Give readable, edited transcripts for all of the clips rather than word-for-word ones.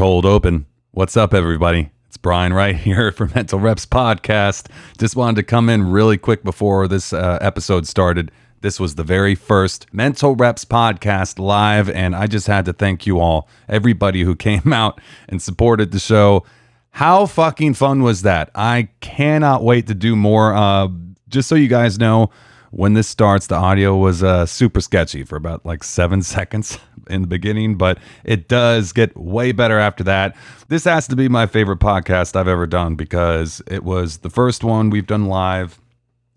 Cold open. What's up, everybody? It's Brian Wright here for Mental Reps Podcast. Just wanted to come in really quick before this episode started. This was the very first Mental Reps Podcast live, and I just had to thank you all, everybody who came out and supported the show. How fucking fun was that? I cannot wait to do more. Just so you guys know, when this starts, the audio was super sketchy for about like 7 seconds in the beginning, but it does get way better after that. This has to be my favorite podcast I've ever done because it was the first one we've done live.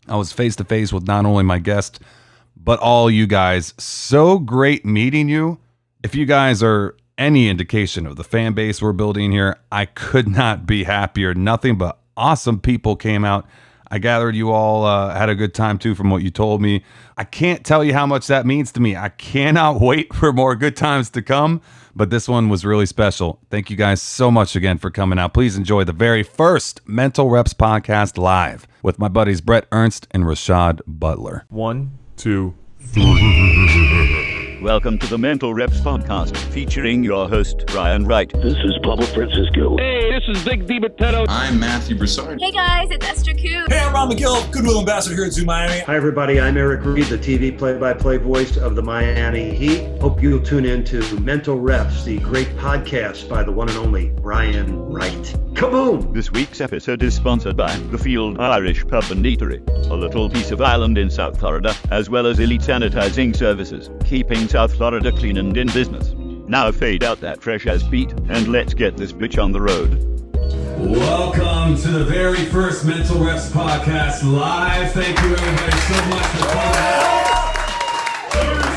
I was face to face with not only my guest, but all you guys. So great meeting you. If you guys are any indication of the fan base we're building here, I could not be happier. Nothing but awesome people came out. I gathered you all had a good time too from what you told me. I can't tell you how much that means to me. I cannot wait for more good times to come, but this one was really special. Thank you guys so much again for coming out. Please enjoy the very first Mental Reps Podcast live with my buddies Bret Ernst and Rashad Butler. 1, 2, 3. Welcome to the Mental Reps Podcast, featuring your host, Brian Wright. This is Papa Francisco. Hey, this is Big D Potato. I'm Matthew Broussard. Hey guys, it's Esther Koo. Hey, I'm Ron McGill, Goodwill Ambassador here at Zoo Miami. Hi everybody, I'm Eric Reed, the TV play-by-play voice of the Miami Heat. Hope you'll tune in to Mental Reps, the great podcast by the one and only Brian Wright. Kaboom! This week's episode is sponsored by The Field Irish Pub and Eatery, a little piece of island in South Florida, as well as elite sanitizing services, keeping South Florida clean and in business. Now fade out that fresh as beat, and let's get this bitch on the road. Welcome to the very first Mental Reps Podcast live. Thank you everybody so much for coming out.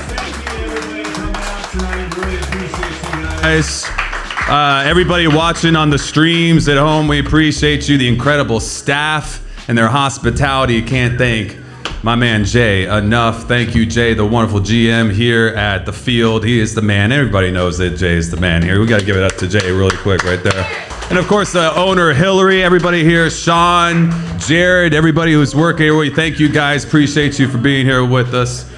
Thank you everybody for coming out tonight. Really appreciate you guys. Everybody watching on the streams at home, we appreciate you. The incredible staff and their hospitality. Can't thank my man Jay enough. Thank you, Jay, the wonderful GM here at the Field. He is the man. Everybody knows that Jay is the man here. We got to give it up to Jay really quick right there. And of course, the owner, Hillary, everybody here, Sean, Jared, everybody who's working here. We thank you guys. Appreciate you for being here with us.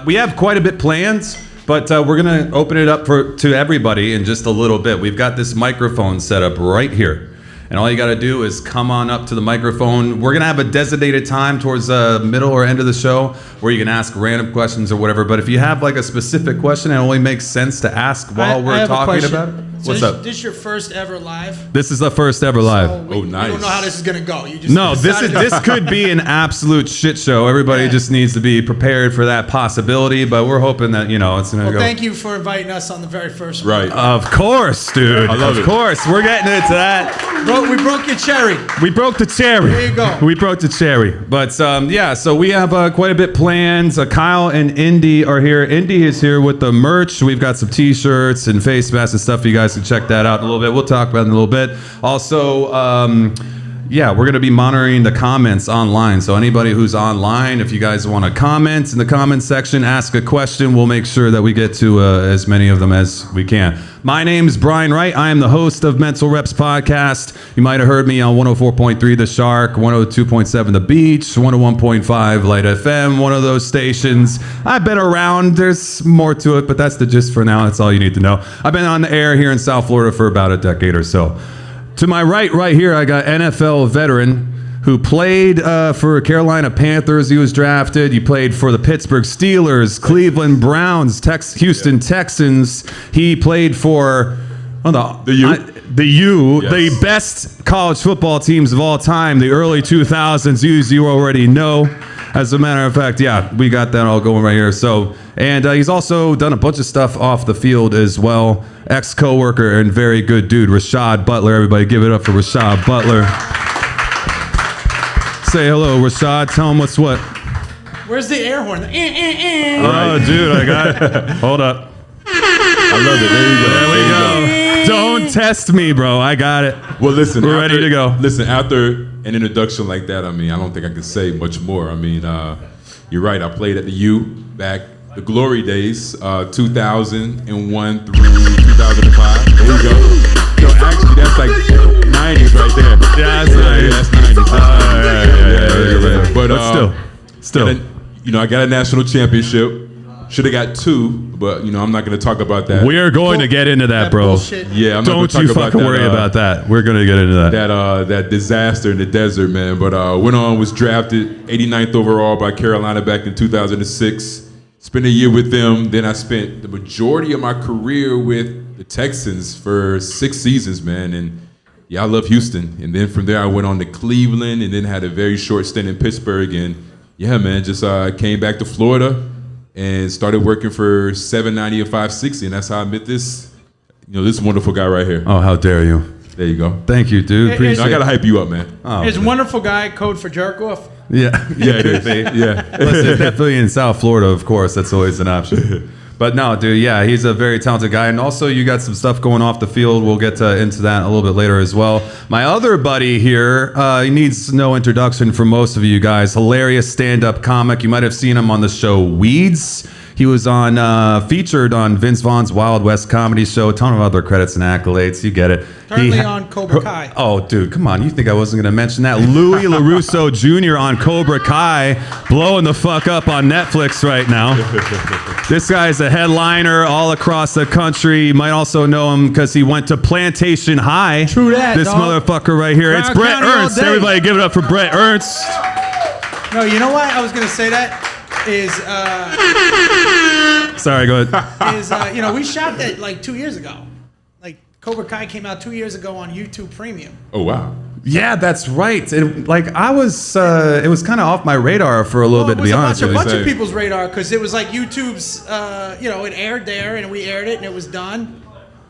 We have quite a bit planned, but we're going to open it up to everybody in just a little bit. We've got this microphone set up right here. And all you got to do is come on up to the microphone. We're going to have a designated time towards the middle or end of the show where you can ask random questions or whatever. But if you have like a specific question, it only makes sense to ask while we're talking about it. So What's up? This is your first ever live? This is the first ever live. So nice. We don't know how this is going to go. You just No, this could be an absolute shit show. Everybody just needs to be prepared for that possibility. But we're hoping that, it's going to go. Thank you for inviting us on the very first Right. one. Of course, dude. I love it. Of course. We're getting into that. We broke your cherry. We broke the cherry. There you go. We broke the cherry. But so we have quite a bit planned. Kyle and Indy are here. Indy is here with the merch. We've got some t-shirts and face masks and stuff. You guys can check that out in a little bit. We'll talk about it in a little bit. Also, we're going to be monitoring the comments online. So anybody who's online, if you guys want to comment in the comment section, ask a question, we'll make sure that we get to as many of them as we can. My name is Brian Wright. I am the host of Mental Reps Podcast. You might have heard me on 104.3 The Shark, 102.7 The Beach, 101.5 Light FM, one of those stations. I've been around. There's more to it, but that's the gist for now. That's all you need to know. I've been on the air here in South Florida for about a decade or so. To my right here, I got NFL veteran who played for Carolina Panthers. He was drafted. He played for the Pittsburgh Steelers, Cleveland Browns, Houston Texans. He played for the U, Yes. the best college football teams of all time, the early 2000s. You already know. As a matter of fact, we got that all going right here. So, and he's also done a bunch of stuff off the field as well. Ex-coworker and very good dude, Rashad Butler. Everybody give it up for Rashad Butler. Say hello, Rashad. Tell him what's what. Where's the air horn? Oh, dude, I got it. Hold up. I love it. There you go. Don't test me, bro. I got it. Well, listen. We're ready to go. Listen, after an introduction like that, I don't think I can say much more. You're right. I played at the U back the glory days, 2001 through 2005. There you go. So actually, that's like 90s right there. Yeah, that's 90s. Yeah. But still. I got a national championship Should have got 2, but I'm not going to talk about that. We're going to get into that, bro. bullshit. Yeah, I'm not Don't gonna you talk fucking about worry that, about that. We're going to get into that. that disaster in the desert, man. But went on, was drafted 89th overall by Carolina back in 2006. Spent a year with them. Then I spent the majority of my career with the Texans for 6 seasons, man. And yeah, I love Houston. And then from there, I went on to Cleveland and then had a very short stint in Pittsburgh. And yeah, man, just came back to Florida and started working for 790 and 560. And that's how I met this, this wonderful guy right here. Oh, how dare you. There you go. Thank you, dude. Appreciate I got to hype you up, man. Oh, Is wonderful guy code for jerk off? Yeah. Yeah, it is. Yeah. Listen, definitely in South Florida, of course. That's always an option. But no, dude, yeah, he's a very talented guy. And also, you got some stuff going off the field. We'll get into that a little bit later as well. My other buddy here, he needs no introduction for most of you guys. Hilarious stand-up comic. You might have seen him on the show Weeds. He was featured on Vince Vaughn's Wild West comedy show. A ton of other credits and accolades. You get it. Currently on Cobra Kai. Oh, dude, come on. You think I wasn't going to mention that? Louis LaRusso Jr. on Cobra Kai, blowing the fuck up on Netflix right now. This guy's a headliner all across the country. You might also know him because he went to Plantation High. True that, This dog. motherfucker right here. Broward It's Bret County all Ernst. day. Everybody give it up for Bret Ernst. No, you know why I was gonna say that is Sorry, go ahead. we shot that like 2 years ago. Like Cobra Kai came out 2 years ago on YouTube Premium. Oh, wow. Yeah, that's right. It was kind of off my radar for a little bit, to be honest It with was a bunch you. of people's radar because it was like YouTube's, it aired there and we aired it and it was done.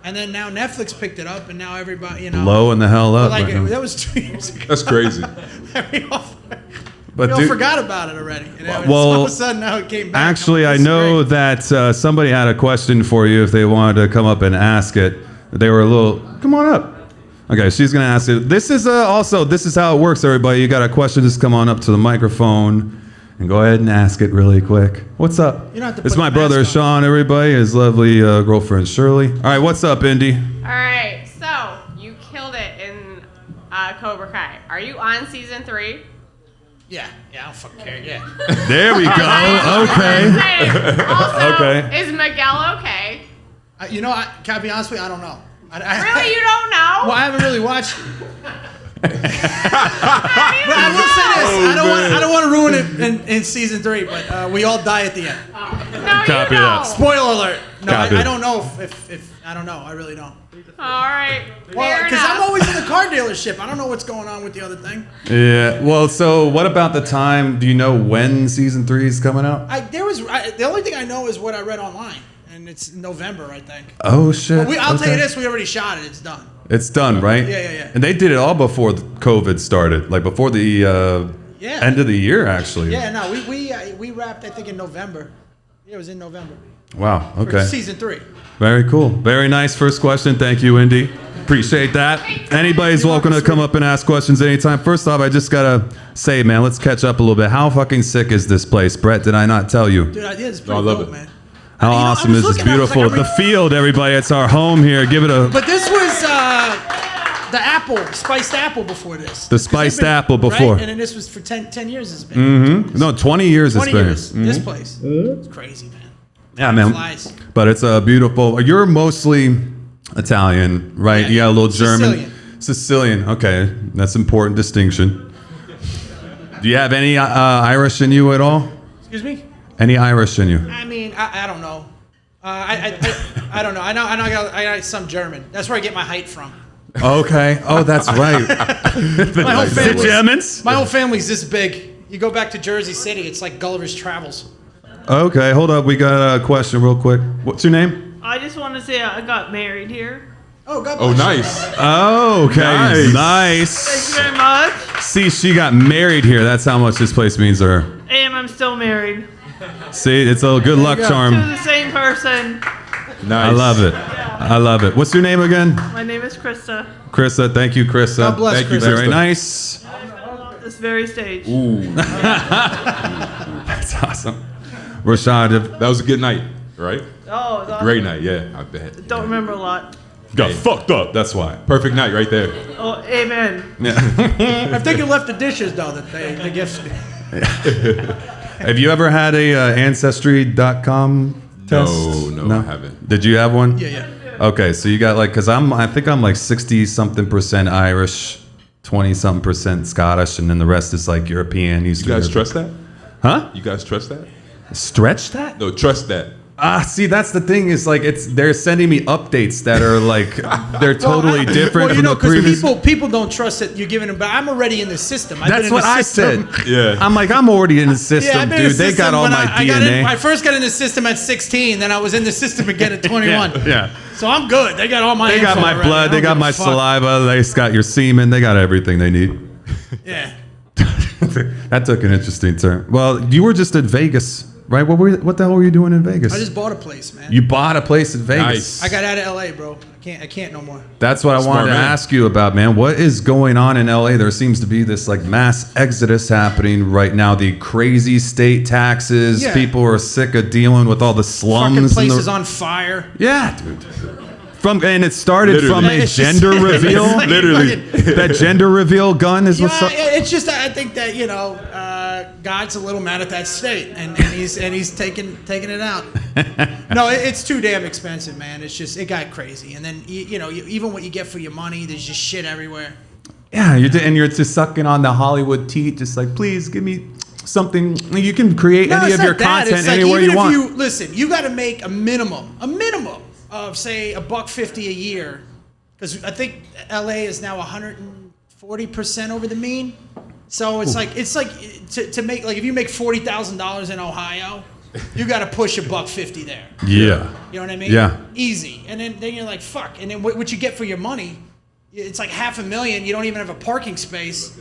And then now Netflix picked it up and now everybody, Blowing the hell up. Like right now. that was 2 years ago. That's crazy. We all dude- forgot about it already. And now Well, all of a sudden now it came back. Actually, I This is know great. that somebody had a question for you if they wanted to come up and ask it. They were a little, come on up. Okay, she's going to ask it. This is this is how it works, everybody. You got a question, just come on up to the microphone and go ahead and ask it really quick. What's up? You don't have to It's put my the mask brother, on. Sean, everybody. His lovely girlfriend, Shirley. All right, what's up, Indy? All right, so you killed it in Cobra Kai. Are you on season 3? Yeah, I don't fucking care. Yeah. There we go. Okay. Also, Okay. is Miguel okay? Can I be honest with you? I don't know. Really, you don't know? Well, I haven't really watched. But I will say this: I don't want to ruin it in season 3, but we all die at the end. No, Copy you that. don't. Spoiler alert! No, Copy. I don't know if I don't know. I really don't. All right, Well, fair because enough. I'm always in the car dealership. I don't know what's going on with the other thing. Yeah. Well, so what about the time? Do you know when season 3 is coming out? The only thing I know is what I read online, and it's November, I think. Oh shit. I'll tell you Okay. this: we already shot it. It's done. It's done, right? Yeah. And they did it all before the COVID started, like before the end of the year, actually. Yeah, no, we wrapped I think in November. Yeah, it was in November. Wow. For Okay. season 3. Very cool. Very nice first question. Thank you, Indy. Appreciate that. Anybody's welcome to come up and ask questions anytime. First off, I just gotta say, man, let's catch up a little bit. How fucking sick is this place, Brett? Did I not tell you? Dude, it's pretty I love dope, it. man. How I awesome was is this? looking at it, I was Beautiful. like, The field, everybody. It's our home here. Give it a. But this was the spiced apple before this. The 'Cause they've spiced apple before. Right? And then this was for 10 years it's been. No, 20 years 20 it's been. years, this place. It's crazy, man. Yeah, man. Flies. But it's a beautiful. You're mostly Italian, right? Yeah. You got a little German. Sicilian. Sicilian. Okay, that's important distinction. Do you have any Irish in you at all? Excuse me? Any Irish in you? I mean, I don't know. I don't know. I know I got some German. That's where I get my height from. Okay. Oh, that's right. My whole family. Germans? My whole family's this big. You go back to Jersey City, it's like Gulliver's Travels. Okay, hold up. We got a question real quick. What's your name? I just want to say I got married here. Oh, God Oh, bless you. nice. Oh, okay. Nice. Nice. Thank you very much. See, she got married here. That's how much this place means to her. And I'm still married See, it's a good luck go. charm. to the same person. Nice. I love it. I love it. What's your name again? My name is Krista. Krista. Thank you, Krista. God bless Thank you, Krista. Very Krista. nice. This very stage. That's awesome. Rashad, That was a good night, right? Oh, it's awesome. Great night, yeah, I bet. Don't remember a lot. got fucked up. That's why. Perfect night right there. Oh, amen. I think you left the dishes, though, the gifts. Have you ever had a Ancestry.com test? No, I haven't. Did you have one? Yeah. Okay, so you got like, because I think I'm like 60-something% Irish, 20-something% Scottish, and then the rest is like European. You guys trust that? Huh? You guys trust that? Stretch that? No, trust that. See, that's the thing is like they're sending me updates that are like they're totally different Well, from the previous. People don't trust that you're giving them, but I'm already in the system. That's what I said. Yeah. I'm like, I'm already in the system, dude. They got all my DNA. I first got in the system at 16, then I was in the system again at 21. Yeah. So I'm good. They got all my. They got my already. blood. They got my saliva. They got your semen. They got everything they need. Yeah. That took an interesting turn. Well, you were just in Vegas, right? What the hell were you doing in Vegas? I just bought a place, man. You bought a place in Vegas. I got out of LA, bro. I can't no more. That's what I wanted to ask you about, man. What is going on in LA? There seems to be this like mass exodus happening right now. The crazy state taxes. Yeah. People are sick of dealing with all the slums. Fucking place is on fire. Yeah, dude. And it started from a It's just- gender reveal. it's like Literally, that gender reveal gun is what's up. It's just I think that God's a little mad at that state, and he's taking it out. No, it's too damn expensive, man. It's just it got crazy, and then even what you get for your money, there's just shit everywhere. Yeah, you're just sucking on the Hollywood teat, just like, please give me something. You can create any of your content anywhere you want. Listen, you got to make a minimum of say $150 a year, because I think LA is now 140% over the mean. So it's like to make, like, if you make $40,000 in Ohio, you got to push $150 there. Yeah. You know what I mean? Yeah. Easy. And then you're like, fuck. And then what you get for your money, it's like $500,000. You don't even have a parking space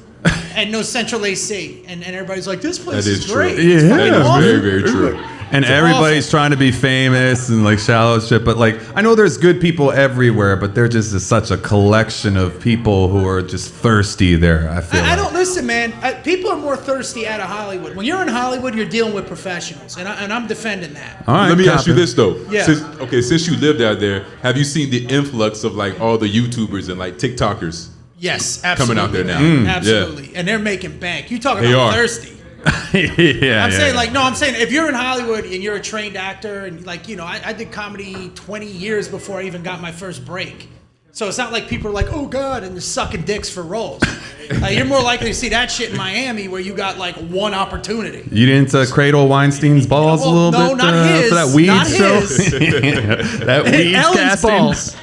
and no central AC. And everybody's like, this place is great. True. Yeah. That is very, very true. And everybody's trying to be famous and like shallow shit, but like I know there's good people everywhere, but they're just such a collection of people who are just thirsty there. I don't listen, man. People are more thirsty out of Hollywood. When you're in Hollywood, you're dealing with professionals, and I'm defending that. All right, let me ask you this though. Yeah. Since you lived out there, have you seen the influx of like all the YouTubers and like TikTokers? Yes, absolutely. Coming out there now. Absolutely. Yeah. And they're making bank. You talking about thirsty. I'm saying if you're in Hollywood and you're a trained actor and like, I did comedy 20 years before I even got my first break. So it's not like people are like, oh God, and they're sucking dicks for roles. You're more likely to see that shit in Miami where you got like one opportunity. You didn't cradle Weinstein's balls a little bit not his, for that weed not show? his. That weed Ellen's casting? balls.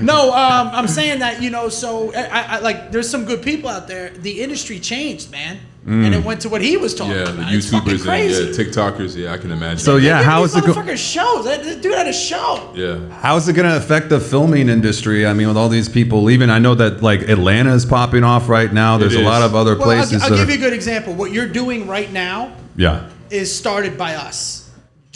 No, I'm saying that, so I like there's some good people out there. The industry changed, man. And it went to what he was talking about. The It's fucking YouTubers crazy. and TikTokers. Yeah, I can imagine. So yeah, how is it going? Motherfucker shows. That dude had a show. Yeah. How is it going to affect the filming industry? I mean, with all these people leaving, I know that like Atlanta is popping off right now. There's a lot of other places. I'll give you a good example. What you're doing right now is started by us,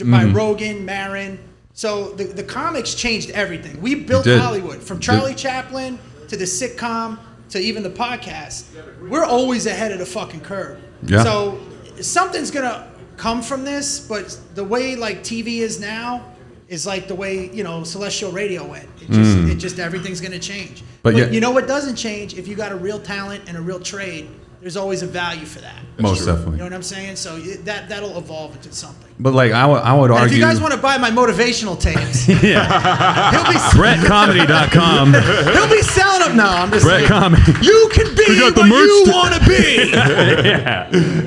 by Rogan, Marin. So the comics changed everything. We built Hollywood from Charlie Chaplin to the sitcom to even the podcast. We're always ahead of the fucking curve. Yeah. So something's gonna come from this, but the way like TV is now is like the way celestial radio went. It just everything's gonna change. But you know what doesn't change? If you got a real talent and a real trade, there's always a value for that. Most definitely. You know what I'm saying? So that'll evolve into something. But like I would argue. And if you guys want to buy my motivational tapes, BretComedy.com. He'll be selling them. No, I'm just Brett saying. Comedy. You can be what you want to be.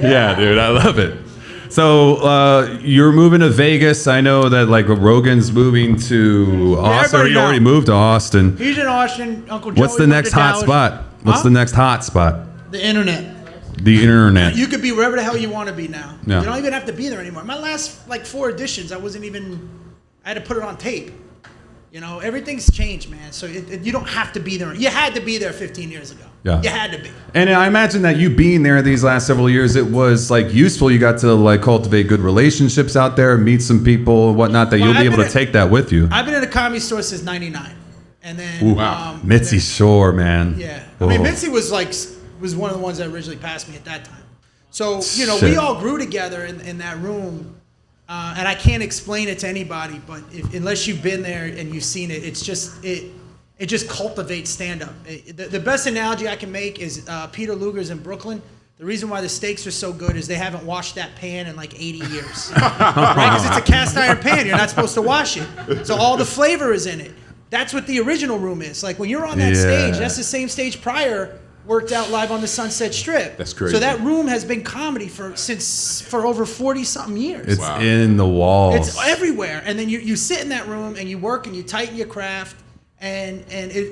Yeah, dude, I love it. So you're moving to Vegas. I know that like Rogan's moving to Austin. He already moved to Austin. He's in Austin. Uncle Joey. What's the next hot spot? What's the next hot spot? The internet. The internet. You could be wherever the hell you want to be now. Yeah. You don't even have to be there anymore. My last 4 editions, I had to put it on tape. Everything's changed, man. So you don't have to be there. You had to be there 15 years ago. Yeah. You had to be. And I imagine that you being there these last several years, it was like useful. You got to like cultivate good relationships out there, meet some people and whatnot, that you'll be able to take that with you. I've been in a comedy store since '99. And then Mitzi Shore, man. Yeah. I mean, Mitzi was one of the ones that originally passed me at that time. So, we all grew together in that room. And I can't explain it to anybody, but unless you've been there and you've seen it, it's just it just cultivates stand-up. The best analogy I can make is Peter Luger's in Brooklyn. The reason why the steaks are so good is they haven't washed that pan in like 80 years. Right? Because it's a cast iron pan. You're not supposed to wash it. So all the flavor is in it. That's what the original room is. Like when you're on that stage, that's the same stage prior worked out live on the Sunset Strip. That's crazy. So that room has been comedy for over 40-something years. It's in the walls. It's everywhere. And then you sit in that room and you work and you tighten your craft and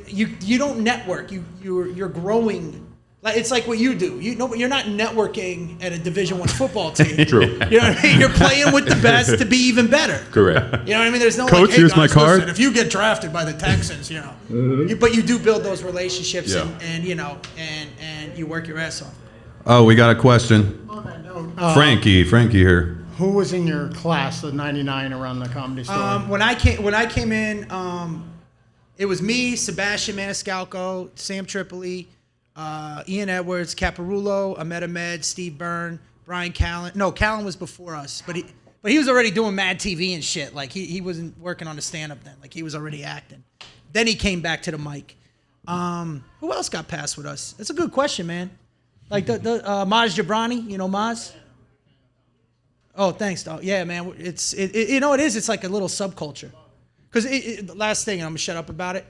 you don't network. You're growing. It's like what you do. You're not networking at a Division I football team. True. You know what I mean? You're playing with the best to be even better. Correct. You know what I mean? There's no Coach, hey here's guys, my card. listen, if you get drafted by the Texans, but you do build those relationships and you work your ass off. Oh, we got a question. On that note, Frankie here. who was in your class of '99 around the Comedy Store? When I came in, it was me, Sebastian Maniscalco, Sam Tripoli, Ian Edwards, Caparulo, Ahmed Ahmed, Steve Byrne, Brian Callen. No, Callen was before us, but he was already doing Mad TV and shit. Like he wasn't working on the stand-up then. Like he was already acting. Then he came back to the mic. Who else got passed with us? That's a good question, man. Like the Maz Jabrani, you know Maz? Oh, thanks, dog. Yeah, man. It is. It's like a little subculture. Because last thing, and I'm gonna shut up about it.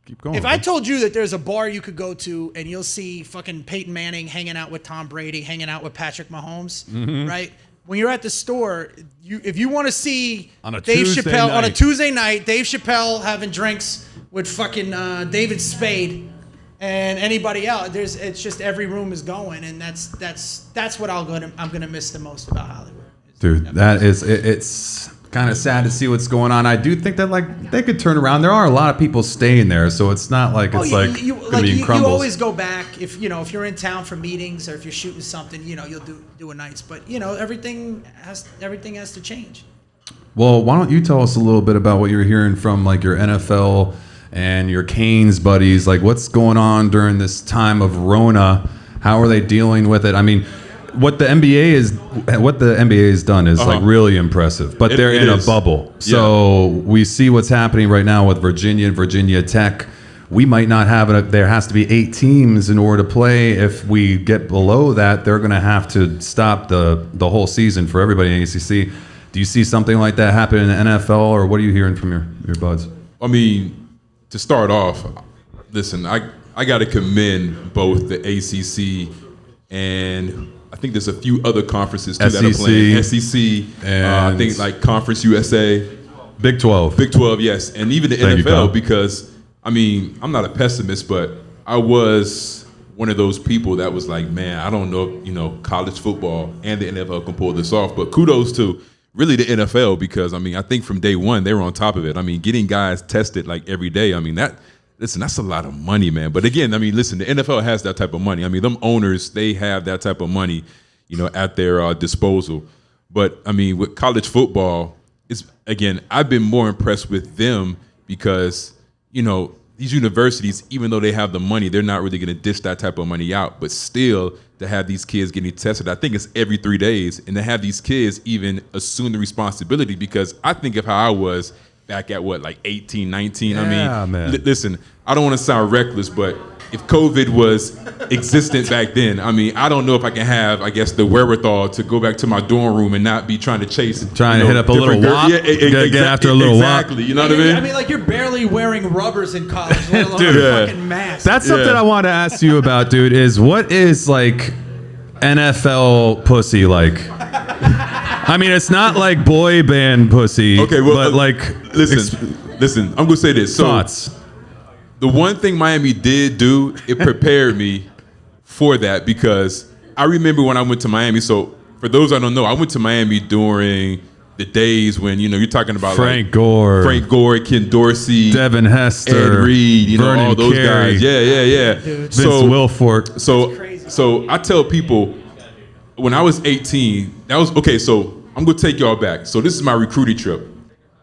Keep going. If I told you that there's a bar you could go to and you'll see fucking Peyton Manning hanging out with Tom Brady, hanging out with Patrick Mahomes, right? When you're at the store, if you want to see Dave Chappelle on a Tuesday night, Dave Chappelle having drinks with fucking David Spade and anybody else, it's just every room is going, and that's what I'm gonna miss the most about Hollywood. Dude, that is it's kind of sad to see what's going on. I do think that like they could turn around. There are a lot of people staying there, so it's not like it's you crumbles. always go back if you're in town for meetings or if you're shooting something, you'll do a nights, but everything has to change. Well, why don't you tell us a little bit about what you're hearing from like your NFL and your Canes buddies? Like what's going on during this time of Rona? How are they dealing with it? I mean, what the NBA has done is like really impressive, but they're in a bubble. So we see what's happening right now with Virginia and Virginia Tech. We might not have there has to be 8 teams in order to play. If we get below that, they're going to have to stop the whole season for everybody in the ACC. Do you see something like that happen in the NFL, or what are you hearing from your buds? I mean, to start off, listen, I got to commend both the ACC and I think there's a few other conferences too that are playing. SEC, I think like Conference USA. Big 12. Big 12, yes. And even the NFL, because, I mean, I'm not a pessimist, but I was one of those people that was like, man, I don't know if, college football and the NFL can pull this off. But kudos to really the NFL because, I mean, I think from day one, they were on top of it. I mean, getting guys tested like every day, I mean, that's a lot of money, man. But again, I mean, listen, the NFL has that type of money. I mean, them owners, they have that type of money, at their disposal. But I mean, with college football, I've been more impressed with them because, these universities, even though they have the money, they're not really going to dish that type of money out. But still, to have these kids getting tested, I think it's every 3 days, and to have these kids even assume the responsibility because I think of how I was back at like 18, 19. Yeah, I mean, man. Listen, I don't want to sound reckless, but if COVID was existent back then, I mean, I don't know if I can have, I guess, the wherewithal to go back to my dorm room and not be trying to chase. Trying to hit up a little wop. Get after a little wop. Exactly. You know what I mean? I mean, like you're barely wearing rubbers in college, let alone a fucking mask. That's something I want to ask you about, dude, is what is like NFL pussy like? I mean, it's not like boy band pussy. Okay, well, but like, listen. I'm gonna say this. Thoughts. The one thing Miami did do, it prepared me for that because I remember when I went to Miami. So for those I don't know, I went to Miami during the days when you're talking about Frank Gore, Ken Dorsey, Devin Hester, Ed Reed, Vernon all those Carey, guys. Yeah. Vince Wilfork. So I tell people when I was 18, that was okay. So I'm gonna take y'all back. So this is my recruiting trip.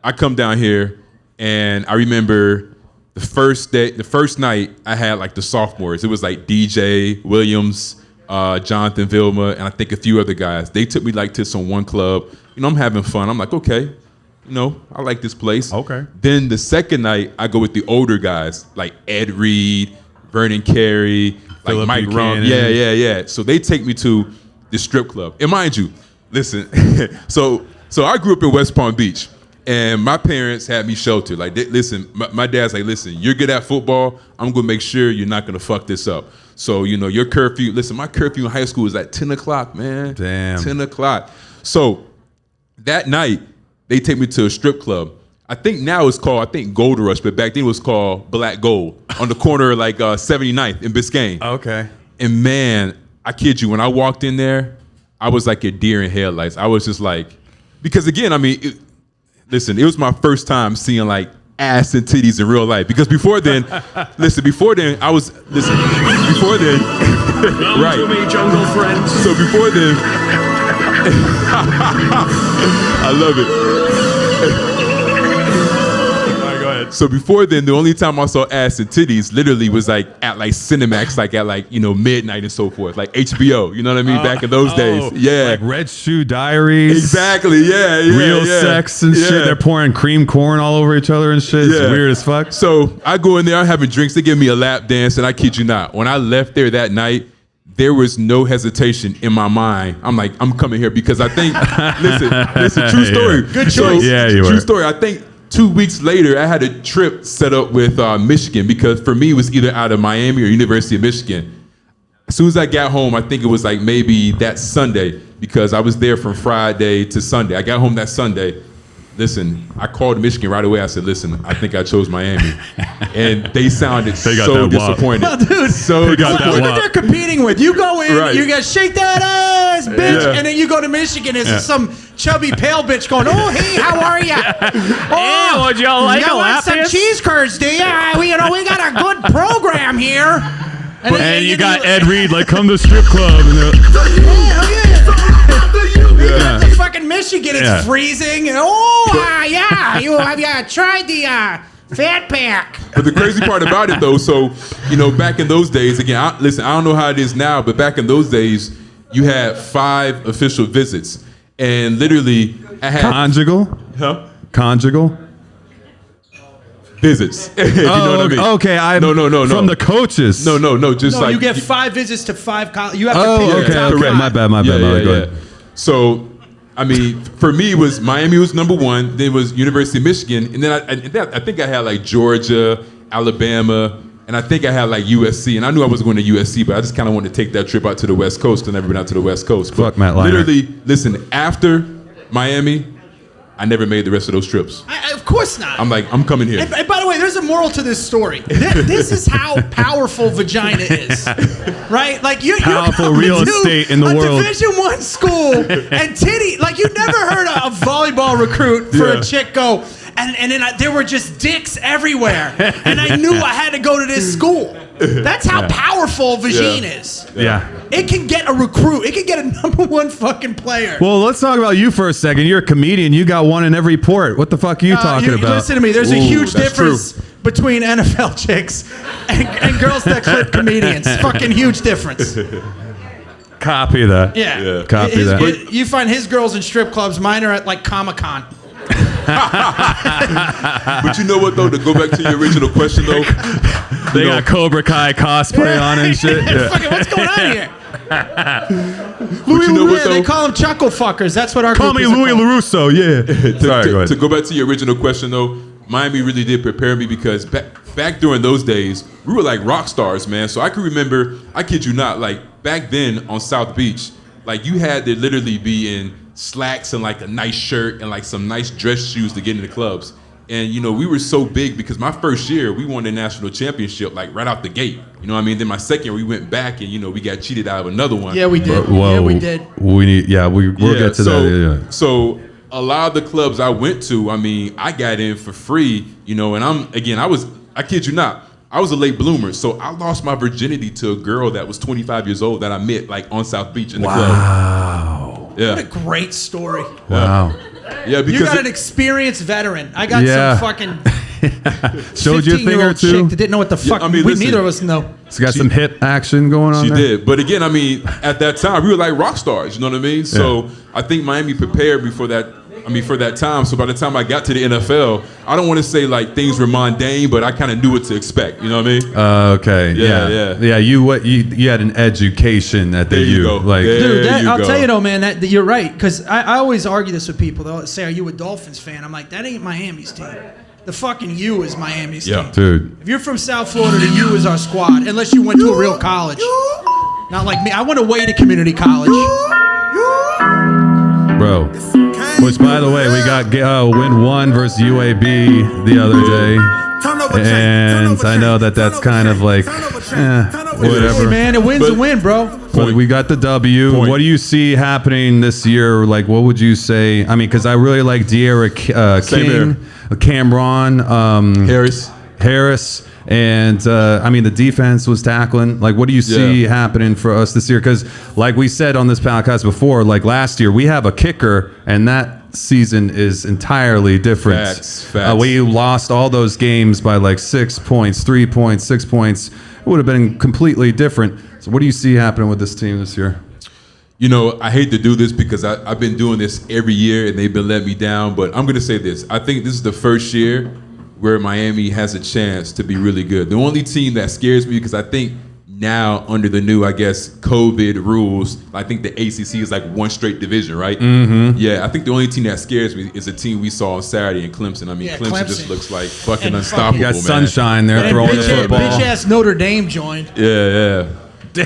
I come down here and I remember the first night I had like the sophomores. It was like DJ Williams, Jonathan Vilma, and I think a few other guys. They took me like to some one club. I'm having fun. I'm like, okay, I like this place. Okay. Then the second night I go with the older guys like Ed Reed, Vernon Carey, like Philip Mike Rum. Buchanan. Yeah. So they take me to the strip club. And mind you, listen, so I grew up in West Palm Beach. And my parents had me sheltered. Like, listen, my dad's like, listen, you're good at football. I'm going to make sure you're not going to fuck this up. So, your curfew, listen, my curfew in high school was at 10 o'clock, man. Damn. 10 o'clock. So that night, they take me to a strip club. I think now it's called, Gold Rush, but back then it was called Black Gold on the corner of 79th in Biscayne. Okay. And man, I kid you, when I walked in there, I was like a deer in headlights. I was just like, because again, listen, it was my first time seeing like ass and titties in real life. Because before then, right. Come to me, jungle friends. So before then, I love it. All right, go ahead. So before then, the only time I saw ass and titties literally was like at like Cinemax, like at like, midnight and so forth, like HBO, you know what I mean? Back in those days. Yeah. Like Red Shoe Diaries. Exactly. Yeah. Real sex and shit. They're pouring cream corn all over each other and shit. It's weird as fuck. So I go in there, I'm having drinks. They give me a lap dance, and I kid you not, when I left there that night, there was no hesitation in my mind. I'm like, I'm coming here because I think, listen, true story. Good choice. True story. I think 2 weeks later, I had a trip set up with Michigan because for me, it was either out of Miami or University of Michigan. As soon as I got home, I think it was like maybe that Sunday because I was there from Friday to Sunday. I got home that Sunday. Listen, I called Michigan right away. I said, listen, I think I chose Miami. And they sounded so disappointed. Oh, dude, so look what they're competing with. You go in, Right. you got shake that ass, bitch, Yeah. and then you go to Michigan, it's some chubby pale bitch going, oh, hey, how are ya? Oh, would y'all like you a want lap some dance? cheese curds, do ya? We got a good program here. And you got Ed Reed, like, come to strip club. And they're The fucking Michigan, it's freezing. And, have you tried the Fat Pack? But the crazy part about it, though, so, back in those days, again, I don't know how it is now, but back in those days, you had 5 official visits. And literally, I had... Conjugal? Huh? Conjugal? Visits. You know what I mean? Okay. No. From the coaches. No. Just No, like... you get 5 visits to 5 colleges. You have to Oh, pick okay. Correct. My bad. Go ahead. So, for me, it was Miami was number 1. Then it was University of Michigan, and then I think I had like Georgia, Alabama, and I think I had like USC. And I knew I was going to USC, but I just kind of wanted to take that trip out to the West Coast because I've never been out to the West Coast. Fuck Matt Leinart. Literally, listen. After Miami, I never made the rest of those trips. Of course not. I'm like, I'm coming here. And by the way, there's a moral to this story. This is how powerful vagina is, right? Like you're Powerful coming real to estate in the a world. Division I school and titty. Like you never heard a volleyball recruit for a chick go, and then there were just dicks everywhere, and I knew I had to go to this school. That's how powerful vagina is. Yeah. It can get a recruit. It can get a number 1 fucking player. Well, let's talk about you for a second. You're a comedian. You got one in every port. What the fuck are you talking about? Listen to me. There's a huge that's difference between NFL chicks and girls that clip comedians. Fucking huge difference. Copy that. Yeah. Copy that. You find his girls in strip clubs. Mine are at like Comic-Con. But you know what, though? To go back to your original question, though. They got Cobra Kai cosplay on and shit. Fucking, what's going on here? Louis you know what, they call them chuckle fuckers. That's what our Call me Louis LaRusso, yeah. Sorry, go ahead. To go back to your original question, though, Miami really did prepare me because back during those days, we were like rock stars, man. So I can remember, I kid you not, like back then on South Beach, like you had to literally be in slacks and like a nice shirt and like some nice dress shoes to get into the clubs. And, we were so big because my first year, we won the national championship, like right out the gate. You know what I mean? Then my second year, we went back and, we got cheated out of another one. Yeah, we did. Whoa. Yeah, we did. We'll get to that. Yeah. So a lot of the clubs I went to, I got in for free, and I kid you not, I was a late bloomer. So I lost my virginity to a girl that was 25 years old that I met like on South Beach in the club. Wow. Yeah. What a great story. Wow. Yeah, because you got an experienced veteran. I got some fucking showed you a thing or two. chick that didn't know what the fuck. Neither of us know. She's got some hip action going on. She there. did, but again, at that time we were like rock stars. You know what I mean? So I think Miami prepared me for that I mean, for that time. So by the time I got to the NFL, I don't want to say like things were mundane, but I kind of knew what to expect. You know what I mean? Okay. Yeah. You had an education at the There you U. go. Like, Dude, There you I'll go. tell you though, man, that you're right. Because I always argue this with people. They'll say, "Are you a Dolphins fan?" I'm like, that ain't Miami's team. The fucking U is Miami's team. dude. If you're from South Florida, the U is our squad. Unless you went to a real college. Not like me. I went away to community college. Bro. Which, by the way, we got win 1 versus UAB the other day. And I know that's kind of like, whatever. Hey, man, a win's a win, bro. But we got the W. What do you see happening this year? Like, what would you say? I mean, because I really like De'Ara King, Cameron, Harris. And, I mean, the defense was tackling. Like, what do you see happening for us this year? Because, like we said on this podcast before, like last year, we have a kicker, and that season is entirely different. Facts. We lost all those games by like 6 points, 3 points, 6 points. It would have been completely different. So what do you see happening with this team this year? You know, I hate to do this because I've been doing this every year, and they've been letting me down. But I'm going to say this. I think this is the first year where Miami has a chance to be really good. The only team that scares me, because I think now under the new, I guess, COVID rules, I think the ACC is like one straight division, right? Mm-hmm. Yeah, I think the only team that scares me is a team we saw on Saturday in Clemson. I mean, Clemson just looks like fucking unstoppable, You got man. Sunshine there throwing the football. Bitch-ass Notre Dame joined. Yeah.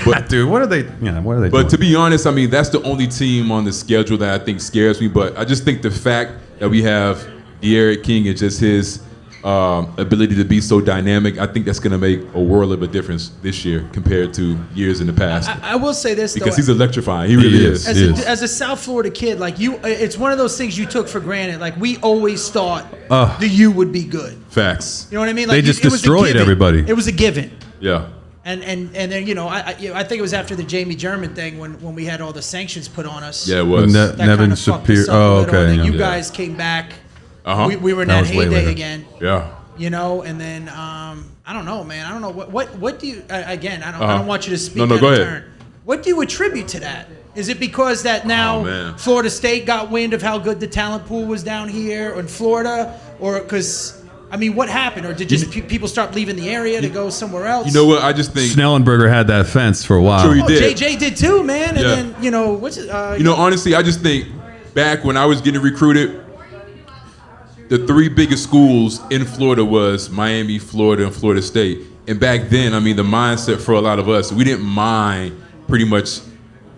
But, dude, what are they doing? But to be honest, I mean, that's the only team on the schedule that I think scares me. But I just think the fact that we have De'Ara King and just his ability to be so dynamic, I think that's going to make a world of a difference this year compared to years in the past. I will say this, because though, he's electrifying. He really is. As a South Florida kid, like it's one of those things you took for granted. Like we always thought the U would be good. Facts. You know what I mean? Like They just it was a destroyed given. everybody. It was a given. Yeah. And then I think it was after the Jamie German thing when we had all the sanctions put on us. Yeah, it was. That Nevin kind of fucked us Shapiro. up a Oh, little, okay. and then Yeah. you guys came back. Uh-huh. We were in That that was way heyday later. again. Yeah. You know, and then I don't know, man. I don't know what do you again? I don't want you to speak. No, go ahead. Turn. What do you attribute to that? Is it because that now man. Florida State got wind of how good the talent pool was down here in Florida, or because I mean, what happened, or did just people start leaving the area to go somewhere else? You know what? I just think Schnellenberger had that fence for a while. Sure he did. JJ did too, man. And Yeah. then what's it? honestly, I just think back when I was getting recruited, the 3 biggest schools in Florida was Miami, Florida, and Florida State. And back then, I mean, the mindset for a lot of us, we didn't mind pretty much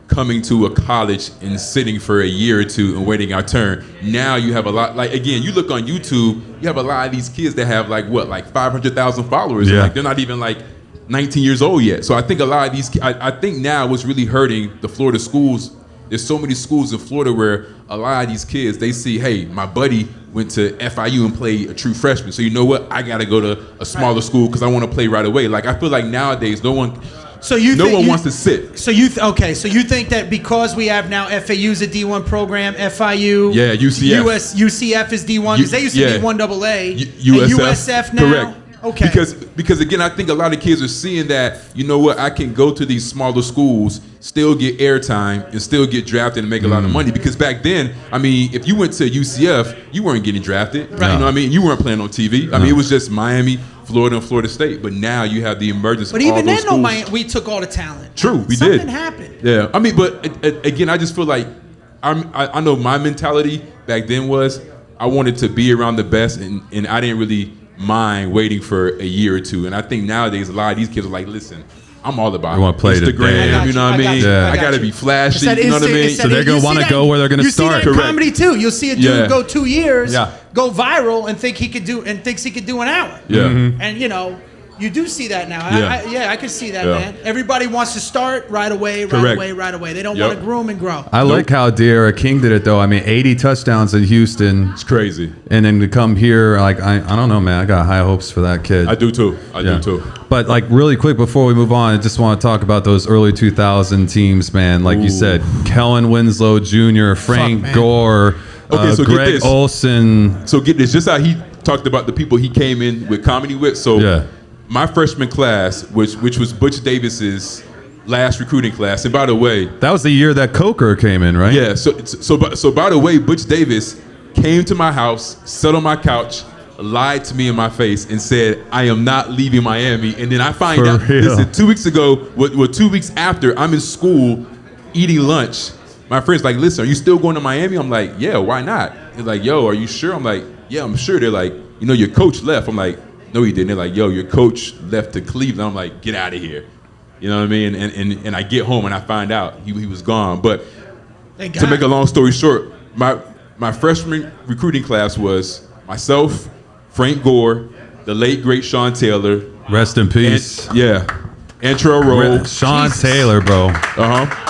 coming to a college and sitting for a year or two and waiting our turn. Now you have a lot, like, again, you look on YouTube, you have a lot of these kids that have like 500,000 followers. Yeah. And like they're not even like 19 years old yet. So I think a lot of these, I think now what's really hurting the Florida schools, there's so many schools in Florida where a lot of these kids, they see, hey, my buddy went to FIU and played a true freshman. So you know what? I got to go to a smaller school because I want to play right away. Like, I feel like nowadays no one wants to sit. So so you think that because we have now FAU's a D1 program, FIU, UCF. UCF is D1 because they used to be 1AA, USF, and USF now. Correct. Okay. Because again, I think a lot of kids are seeing that, you know what, I can go to these smaller schools, still get airtime, and still get drafted and make a lot of money. Because back then, I mean, if you went to UCF, you weren't getting drafted. Right. You know what I mean? You weren't playing on TV. I mean, it was just Miami, Florida, and Florida State. But now you have the emergence of all those schools. But even then, we took all the talent. True, we did. Something happened. Yeah. I mean, but again, I just feel like I know my mentality back then was I wanted to be around the best, and I didn't really mind waiting for a year or two. And I think nowadays a lot of these kids are like, listen, I'm all about Instagram, you know what I mean? I got to be flashy, you know what I mean? So they're going to want to go where they're going to start. You see that in comedy too. You'll see a dude go 2 years, Yeah. go viral, and thinks he could do an hour. Yeah. Mm-hmm. And you do see that now. Yeah. I can see that, Yeah. man. Everybody wants to start right away. They don't want to groom and grow. I like how De'Ara King did it, though. I mean, 80 touchdowns in Houston. It's crazy. And then to come here, like, I don't know, man. I got high hopes for that kid. I do too. I do too. But, like, really quick before we move on, I just want to talk about those early 2000 teams, man. Like you said, Kellen Winslow Jr., Frank Gore, Okay, so get Greg this. Olson. So get this. Just how he talked about the people he came in with comedy with. So my freshman class, which was Butch Davis's last recruiting class, and by the way, that was the year that Coker came in, right? Yeah. So by the way, Butch Davis came to my house, sat on my couch, lied to me in my face, and said, I am not leaving Miami. And then I find out, listen, 2 weeks ago, 2 weeks after, I'm in school eating lunch. My friend's like, listen, are you still going to Miami? I'm like, yeah, why not? He's like, yo, are you sure? I'm like, yeah, I'm sure. They're like, your coach left. I'm like, no, he didn't. They're like, yo, your coach left to Cleveland. I'm like, get out of here. You know what I mean? And I get home and I find out he was gone. But to make a long story short, my freshman recruiting class was myself, Frank Gore, the late great Sean Taylor. Rest in peace. Antrell Rowe. Sean Taylor, bro.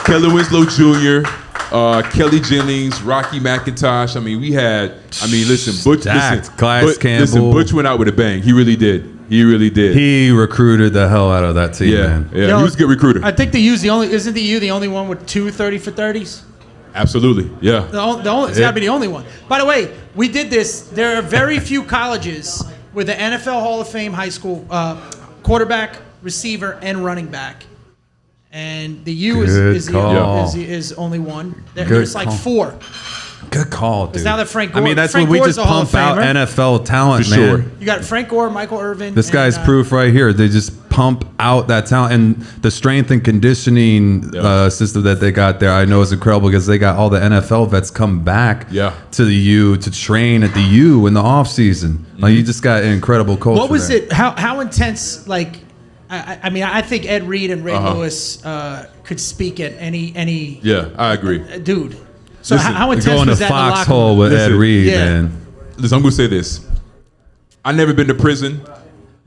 Kelly Winslow Jr., Kelly Jennings, Rocky McIntosh. I mean, listen, Butch. Listen, Butch went out with a bang. He really did. He recruited the hell out of that team, man. Yeah, he was a good recruiter. I think isn't the U the only one with 2 30 for 30s? Absolutely, yeah. It's got to be the only one. By the way, we did this. There are very few colleges with the NFL Hall of Fame high school quarterback, receiver, and running back. And the U is only one. There's like 4. Good call, dude. Now that Frank Gore, that's Frank when we Gore's just pump out NFL talent, For man. sure. You got Frank Gore, Michael Irvin. This guy's proof right here. They just pump out that talent, and the strength and conditioning system that they got there, I know is incredible because they got all the NFL vets come back to the U to train at the U in the off season. Like, you just got an incredible culture. What was it? How intense? Like, I think Ed Reed and Ray Lewis could speak at any. Yeah, I agree, dude. So listen, how intense was that in the foxhole with Ed Reed, man? Listen, I'm gonna say this. I never been to prison,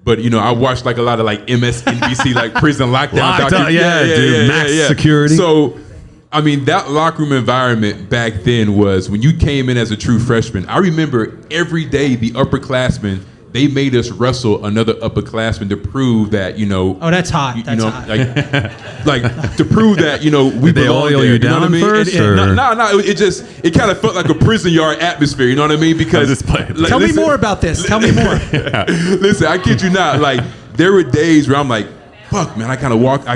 but I watched like a lot of like MSNBC like prison lockdown documentaries. Max security. So, that locker room environment back then was when you came in as a true freshman. I remember every day the upperclassmen, they made us wrestle another upperclassman to prove that, Oh, that's hot. That's hot. Like to prove that, we they belong oil there. you down first? No. It kind of felt like a prison yard atmosphere. You know what I mean? Because tell me more about this. Tell me more. Listen, I kid you not. Like, there were days where I'm like, fuck, man, I kind of walk. I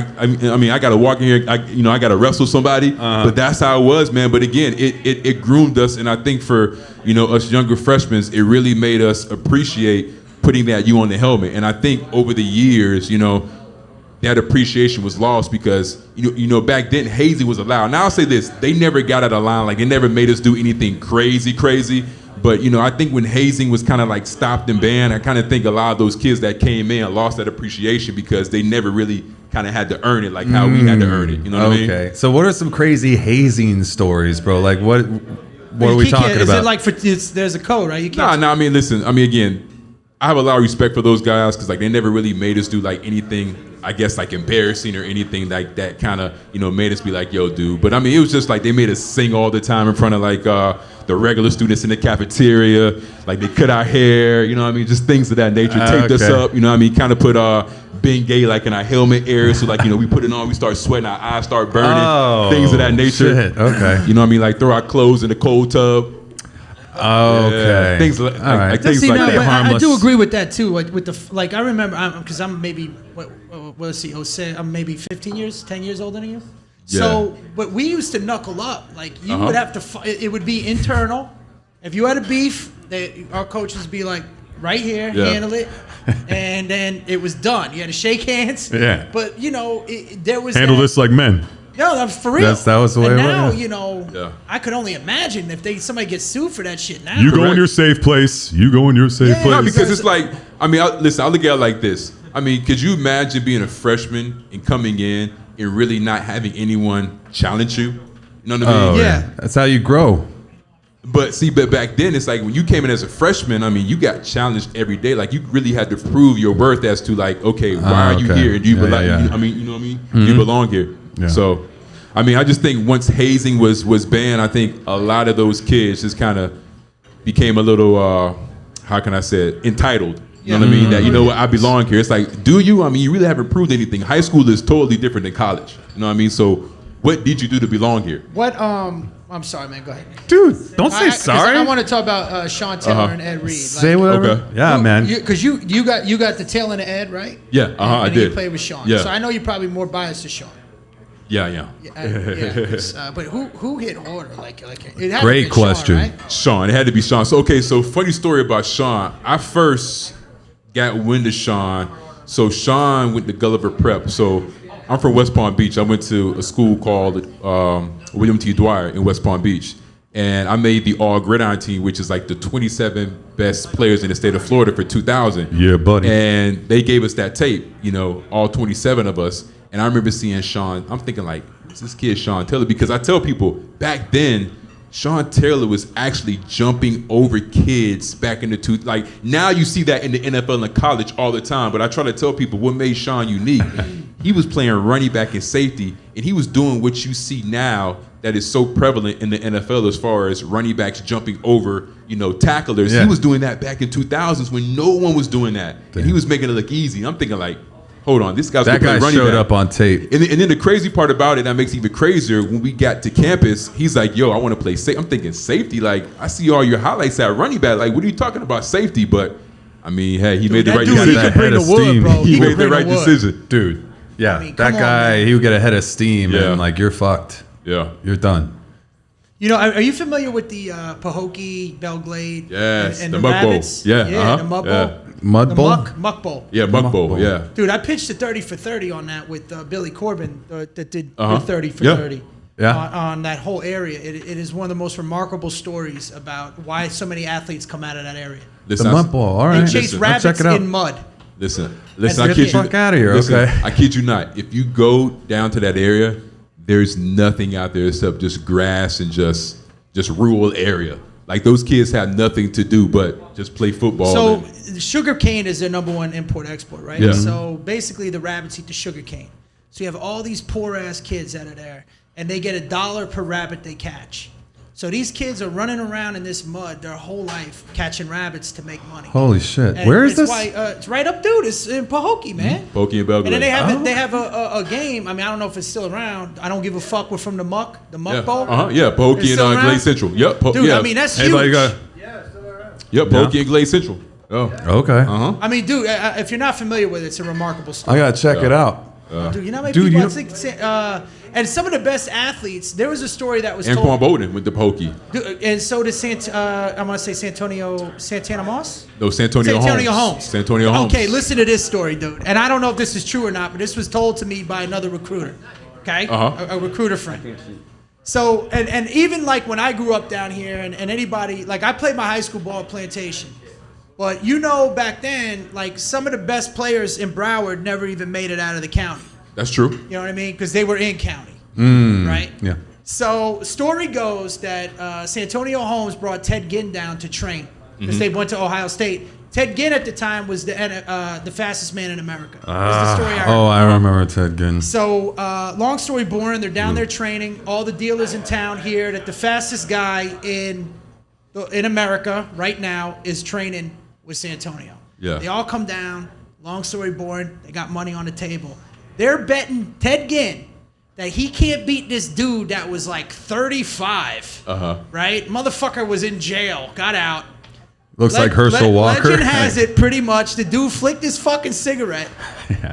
got to walk in here. I got to wrestle somebody. But that's how it was, man. But again, it groomed us, and I think for us younger freshmen, it really made us appreciate putting that U on the helmet. And I think over the years, that appreciation was lost because back then hazing was allowed. Now I'll say this: they never got out of line. Like, they never made us do anything crazy. But, I think when hazing was kind of like stopped and banned, I kind of think a lot of those kids that came in lost that appreciation because they never really kind of had to earn it like how we had to earn it. You know what I mean? Okay. So what are some crazy hazing stories, bro? Like, what are we talking about? Is it like there's a code, right? You can't. No, listen. Again, I have a lot of respect for those guys because, like, they never really made us do, like, anything, I guess, like, embarrassing or anything like that kind of, made us be like, yo, dude. But, it was just, like, they made us sing all the time in front of, like, the regular students in the cafeteria. Like, they cut our hair, just things of that nature. Taped us up, kind of put being gay, like, in our helmet area. So, like, we put it on, we start sweating, our eyes start burning, things of that nature. Shit. Okay. Like, throw our clothes in the cold tub. Okay. Things like things See, like no, that. but I do agree with that too. Like I remember, because I'm maybe I'm maybe 10 years older than you. Yeah. So, but we used to knuckle up. Like, you would have to. It would be internal. If you had a beef, our coaches would be like, right here, handle it, and then it was done. You had to shake hands. Yeah. But there was handle this like men. No, that's for real. That was the way it was. Now, I could only imagine if somebody gets sued for that shit now. You go in your safe place. You go in your safe place. No, because it's like, listen, I'll look at it like this. Could you imagine being a freshman and coming in and really not having anyone challenge you? You know what I mean? Yeah. That's how you grow. But back then, it's like when you came in as a freshman, you got challenged every day. Like, you really had to prove your worth as to, like, okay, why are you here? Do you belong? You know what I mean? Mm-hmm. You belong here. Yeah. So, I just think once hazing was banned, I think a lot of those kids just kind of became a little, how can I say it, entitled. You know what I mean? That, what, I belong here. It's like, do you? You really haven't proved anything. High school is totally different than college. You know what I mean? So, what did you do to belong here? What, I'm sorry, man. Go ahead. Dude, don't say sorry. I want to talk about Sean Taylor and Ed Reed. Say whatever. Okay. Yeah, man. Because you got the tail end of Ed, right? Yeah, I and did. You played with Sean. Yeah. So I know you're probably more biased to Sean. Yeah. But who hit harder? Like it had Great to be question. Sean, right? Sean. It had to be Sean. So funny story about Sean. I first got wind of Sean. So Sean went to Gulliver Prep. So I'm from West Palm Beach. I went to a school called William T. Dwyer in West Palm Beach. And I made the all gridiron team, which is like the 27 best players in the state of Florida for 2000. Yeah, buddy. And they gave us that tape, all 27 of us. And I remember seeing Sean. I'm thinking like, is this kid Sean Taylor? Because I tell people back then, Sean Taylor was actually jumping over kids back in the like now you see that in the NFL and college all the time. But I try to tell people what made Sean unique. He was playing running back and safety, and he was doing what you see now that is so prevalent in the NFL as far as running backs jumping over, tacklers. Yeah. He was doing that back in 2000s when no one was doing that. Damn. And he was making it look easy. I'm thinking like, hold on, this guy's that guy running showed back. up on tape. And then the crazy part about it that makes it even crazier, when we got to campus, he's like, yo, I want to play safety. I'm thinking safety, like, I see all your highlights at running back. Like, what are you talking about safety? But, I mean, hey, he made the right decision. He could bring the wood, bro. He made the right decision. Dude, yeah, I mean, that guy, he would get a head of steam and, like, you're fucked. Yeah. You're done. Are you familiar with the Pahokee, Belglade, yes, and the the Muck Bowl? Rabbits? Yeah, the Muck Bowl. Mud Bowl? Muck Bowl. Yeah, Muck Bowl, yeah. Dude, I pitched a 30 for 30 on that with Billy Corbin that did the 30 for Yeah. 30 on that whole area. It is one of the most remarkable stories about why so many athletes come out of that area. The Mud Bowl, all right. They chase rabbits in mud. Listen, That's I get kid the you. fuck out of here, listen, okay. I kid you not. If you go down to that area, there's nothing out there except just grass and just rural area. Like those kids have nothing to do but just play football. So sugar cane is their number one import-export, right? Yeah. So basically the rabbits eat the sugar cane. So you have all these poor-ass kids out of there, and they get $1 per rabbit they catch. So these kids are running around in this mud their whole life catching rabbits to make money. Holy shit. And Where is this? Why, it's right up, dude. It's in Pahokee, man. Pahokee and Belgrade. And then they have a game. I mean, I don't know if it's still around. I don't give a fuck. We're from the Muck Bowl. Yeah, Pahokee It's and still around? Glade Central. Yep. Dude, I mean, that's huge. Yep, Pahokee and Glade Central. Oh. Okay. I mean, dude, if you're not familiar with it, it's a remarkable story. I gotta check it out. Dude, you know how many Dude, people you I think, and some of the best athletes, there was a story that was And told. Paul Bowden with the Pahokee. Dude, and so did I'm going to say Santana Moss? No, Santonio Holmes. Santonio Holmes. Okay, listen to this story, dude. And I don't know if this is true or not, but this was told to me by another recruiter. Okay? A recruiter friend. So, and even like when I grew up down here and anybody, like I played my high school ball at Plantation. But back then, like some of the best players in Broward never even made it out of the county. That's true. You know what I mean? Because they were in county, right? Yeah. So story goes that Santonio Holmes brought Ted Ginn down to train because they went to Ohio State. Ted Ginn at the time was the fastest man in America. That's the story I heard. Oh, I remember Ted Ginn. So long story boring, they're down there training. All the dealers in town hear that the fastest guy in America right now is training with Santonio. Yeah. They all come down. Long story boring. They got money on the table. They're betting Ted Ginn that he can't beat this dude that was like 35. Right? Motherfucker was in jail. Got out. Looks like Herschel Walker. Legend has it pretty much. The dude flicked his fucking cigarette,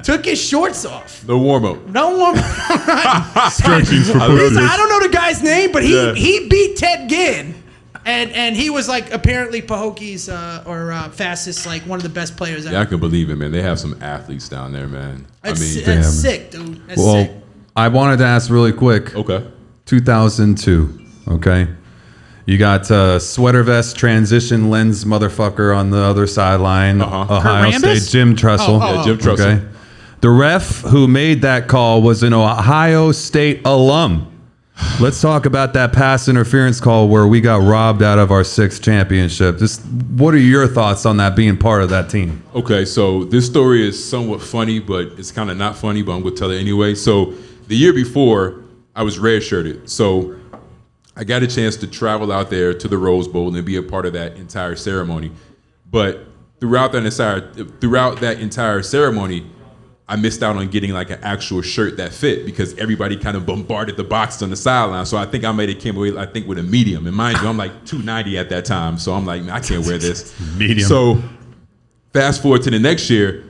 took his shorts off. No warm up. No warm up. Stretchings for pussies. I don't know the guy's name, but he beat Ted Ginn. And he was like apparently Pahokee's fastest, like one of the best players ever. Yeah, I can believe it, man. They have some athletes down there, man. That's sick, dude. That's Well, sick. I wanted to ask really quick. Okay. 2002. Okay. You got sweater vest transition lens motherfucker on the other sideline. Ohio State Jim Tressel. Yeah, Jim Tressel. Okay. The ref who made that call was an Ohio State alum. Let's talk about that pass interference call where we got robbed out of our 6th championship. What are your thoughts on that being part of that team? Okay, so this story is somewhat funny, but it's kind of not funny, but I'm going to tell it anyway. So the year before, I was redshirted. So I got a chance to travel out there to the Rose Bowl and be a part of that entire ceremony. But throughout that entire ceremony, I missed out on getting like an actual shirt that fit because everybody kind of bombarded the box on the sideline. So I think I came away, with a medium. And mind you, I'm like 290 at that time. So I'm like, man, I can't wear this. Medium. So fast forward to the next year,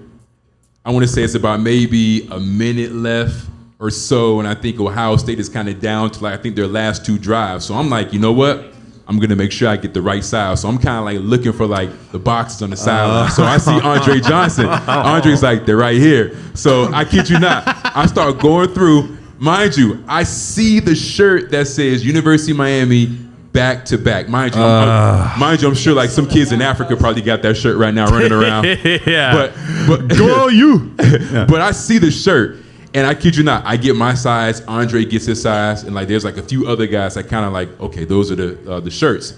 I want to say it's about maybe a minute left or so, and I think Ohio State is kind of down to like I think their last 2 drives. So I'm like, you know what? I'm gonna make sure I get the right side. So I'm kind of like looking for like the boxes on the sideline. So I see Andre Johnson. Andre's like, they're right here. So I kid you not, I start going through. Mind you, I see the shirt that says University of Miami back to back. Mind you, I'm sure like some kids in Africa probably got that shirt right now running around. Yeah. But go on you. But I see the shirt. And I kid you not, I get my size, Andre gets his size, and like there's like a few other guys that kind of like, okay, those are the shirts.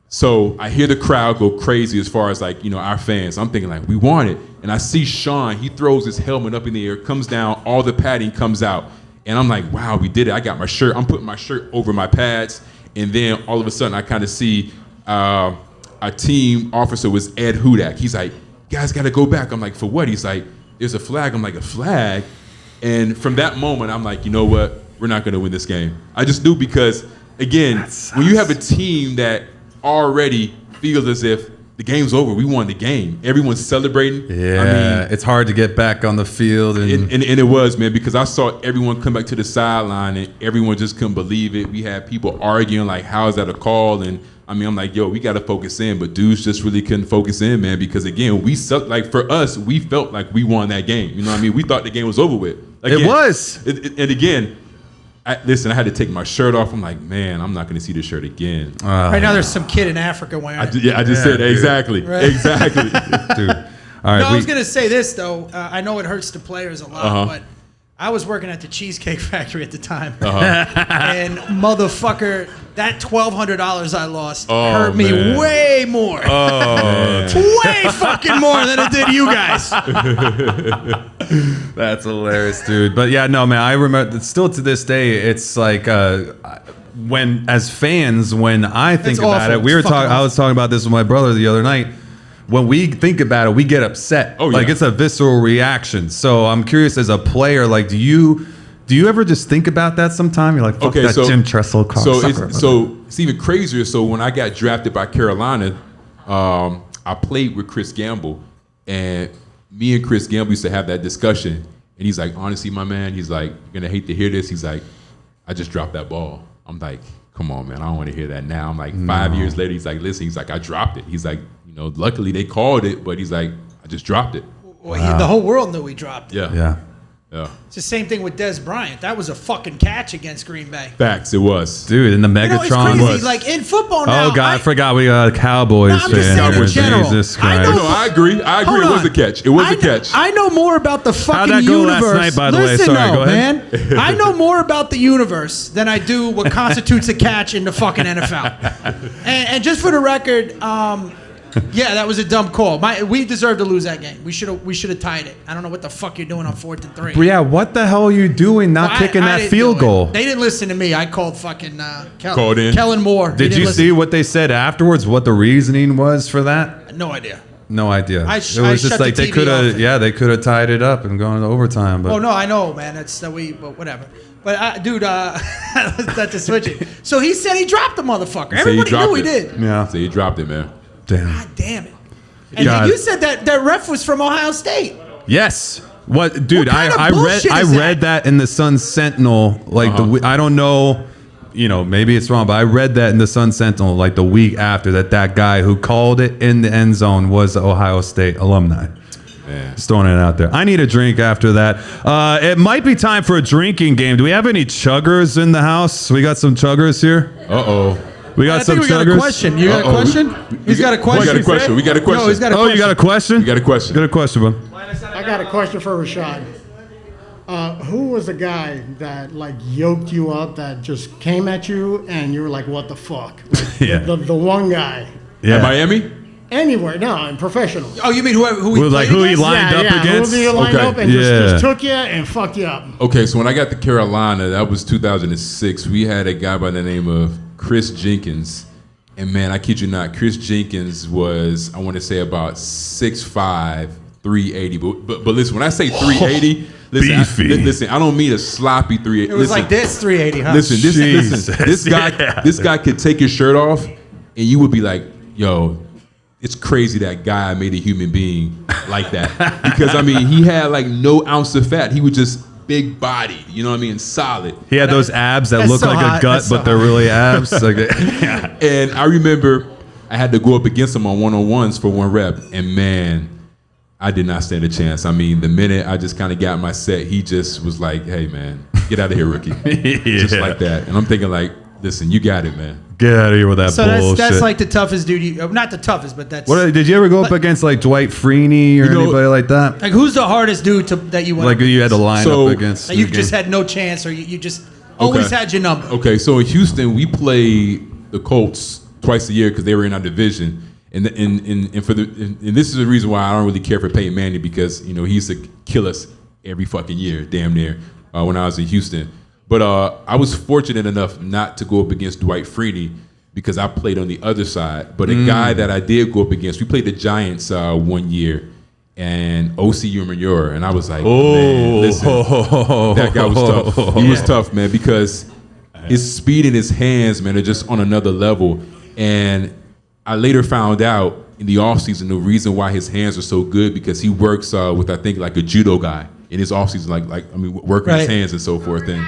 So I hear the crowd go crazy as far as like, you know, our fans. I'm thinking like, we want it. And I see Sean, he throws his helmet up in the air, comes down, all the padding comes out. And I'm like, wow, we did it. I got my shirt. I'm putting my shirt over my pads. And then all of a sudden I kind of see a team officer was Ed Hudak. He's like, guys got to go back. I'm like, for what? He's like, there's a flag. I'm like, a flag? And from that moment, I'm like, you know what? We're not going to win this game. I just knew because, again, when you have a team that already feels as if the game's over, we won the game. Everyone's celebrating. Yeah, I mean, it's hard to get back on the field. And it was, man, because I saw everyone come back to the sideline and everyone just couldn't believe it. We had people arguing like, how is that a call? And I mean, I'm like, yo, we got to focus in. But dudes just really couldn't focus in, man, because, again, like for us, we felt like we won that game. You know what I mean? We thought the game was over with. Again, it was. And again, I had to take my shirt off. I'm like, man, I'm not going to see this shirt again. Right now there's some kid in Africa wearing it. I just said exactly. Right. Exactly. Dude. All right, I was going to say this, though. I know it hurts the players a lot, but I was working at the Cheesecake Factory at the time. And motherfucker, that $1,200 I lost hurt me way more. Way fucking more than it did you guys. That's hilarious, dude. But yeah, no, man, I remember, still to this day, it's like, when, as fans, when I think about it, I was talking about this with my brother the other night. When we think about it, we get upset. Oh, yeah. Like, it's a visceral reaction. So I'm curious, as a player, like, do you ever just think about that sometime? You're like, fuck that Jim Tressel car. So it's even crazier. So when I got drafted by Carolina, I played with Chris Gamble, and me and Chris Gamble used to have that discussion. And he's like, honestly, my man, he's like, you're gonna hate to hear this. He's like, I just dropped that ball. I'm like, come on, man, I don't want to hear that now. I'm like, 5 years later, he's like, listen, he's like, I dropped it. He's like, you know, luckily they called it, but he's like, I just dropped it. Well, the whole world knew he dropped it. Yeah. It's the same thing with Des Bryant. That was a fucking catch against Green Bay. Facts, it was. Dude, in the Megatron. It's crazy. Like, in football now. Oh, God, I forgot we got a Cowboys fan. In general. Jesus Christ. I agree. It was a catch. It was a catch. I know more about the fucking How'd that go universe. last night, by the way? Listen, Sorry, go ahead. Man. I know more about the universe than I do what constitutes a catch in the fucking NFL. And just for the record, yeah, that was a dumb call. We deserved to lose that game. We should have tied it. I don't know what the fuck you're doing on 4th and 3. But yeah, what the hell are you doing not kicking that field goal? They didn't listen to me. I called fucking Kellen Moore. Did you see what they said afterwards? What the reasoning was for that? No idea. No idea. It was just like they could have. Yeah, they could have tied it up and gone to overtime. But oh no, I know, man. That's the way. But whatever. But dude, that's to switch it. So he said he dropped the motherfucker. Everybody knew he did. Yeah. So he dropped it, man. Damn. God damn it. And then you said that ref was from Ohio State. Yes. What, dude? I read read that in the Sun Sentinel. Like I don't know, you know, maybe it's wrong, but I read that in the Sun Sentinel like the week after that guy who called it in the end zone was Ohio State alumni. Man. Just throwing it out there. I need a drink after that. It might be time for a drinking game. Do we have any chuggers in the house? We got some chuggers here. We got some chuggers. Got a question. You got a question? He's got a question. We got a question. No, he's got a question. Oh, you got a question? We got a question. Got a question, bud. I got a question for Rashad. Who was the guy that like yoked you up, that just came at you and you were like, what the fuck? Like, Yeah. The one guy. Yeah. At Miami? Anywhere, no, in professional. Oh, you mean who he like played who he against? lined up against? Who he lined Okay. up and just took you and fucked you up. Okay, so when I got to Carolina, that was 2006. We had a guy by the name of Chris Jenkins. And man, I kid you not, Chris Jenkins was, I want to say about 6'5", 380. But listen, when I say 380, listen, I don't mean a sloppy 380. It was like this 380, huh? Listen, this guy could take his shirt off, and you would be like, yo, it's crazy that guy made a human being like that. Because I mean, he had like no ounce of fat. He would just big body, you know what I mean, solid. He had those abs that look like a gut, but they're really abs. And I remember I had to go up against him on one-on-ones for one rep, and man, I did not stand a chance. I mean, the minute I just kind of got my set, he just was like, "Hey, man, get out of here, rookie," just like that. And I'm thinking like, "Listen, you got it, man. Get out of here with that bullshit." So that's like the toughest dude. Not the toughest, but that's. Did you ever go up against like Dwight Freeney or anybody like that? Like, who's the hardest dude that you went like you had to line up against? That you just had no chance, or you just always had your number. Okay, so in Houston, we play the Colts twice a year because they were in our division. And this is the reason why I don't really care for Peyton Manning, because he used to kill us every fucking year, damn near, when I was in Houston. But I was fortunate enough not to go up against Dwight Freeney because I played on the other side. But a guy that I did go up against, we played the Giants one year, and O.C. Umenyiora, and I was like, man, listen, that guy was tough. He was tough, man, because his speed and his hands, man, are just on another level. And I later found out in the offseason the reason why his hands are so good, because he works with, I think, like a judo guy in his offseason, working his hands and so forth. And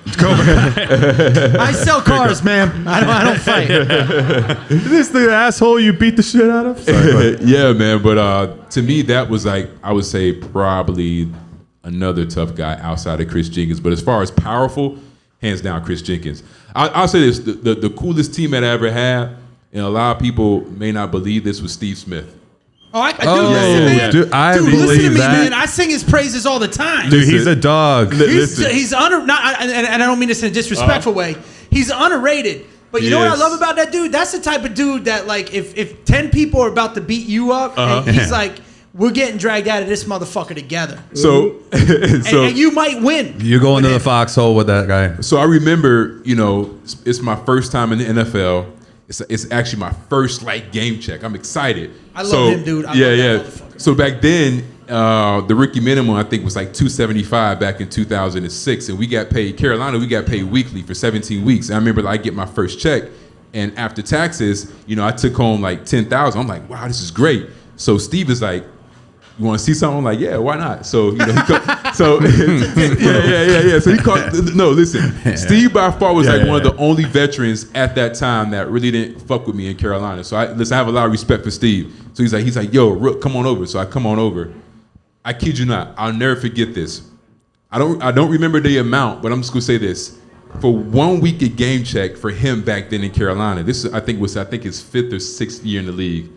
I sell cars, man. I don't fight. Is this the asshole you beat the shit out of? Sorry, yeah, man. But to me, that was like, I would say probably another tough guy outside of Chris Jenkins. But as far as powerful, hands down, Chris Jenkins. I'll say this: the coolest teammate I ever had, and a lot of people may not believe this, was Steve Smith. Listen, man. Dude, I listen believe to me, that. man. I sing his praises all the time. Dude, he's a dog. He's and I don't mean this in a disrespectful way. He's underrated. But you know what I love about that dude? That's the type of dude that, like, if 10 people are about to beat you up, and he's like, we're getting dragged out of this motherfucker together. So and you might win. You go into the foxhole with that guy. So I remember, it's my first time in the NFL. It's actually my first game check. I'm excited. I love him, dude. I love that motherfucker. So back then, the rookie minimum I think was like $275 back in 2006, and we got paid. Carolina, we got paid weekly for 17 weeks. And I remember I get my first check, and after taxes, I took home like $10,000. I'm like, wow, this is great. So Steve is like, you want to see something? I'm like, yeah, why not? So, So he called. No, listen. Steve by far was one of the only veterans at that time that really didn't fuck with me in Carolina. So I have a lot of respect for Steve. So he's like, yo, Rook, come on over. So I come on over. I kid you not, I'll never forget this. I don't remember the amount, but I'm just gonna say this. For 1 week at game check for him back then in Carolina, this is I think his 5th or 6th year in the league.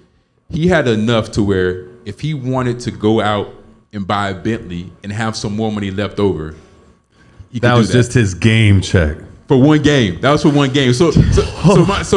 He had enough to where if he wanted to go out and buy a Bentley and have some more money left over, that was just his game check. For one game. That was for one game. So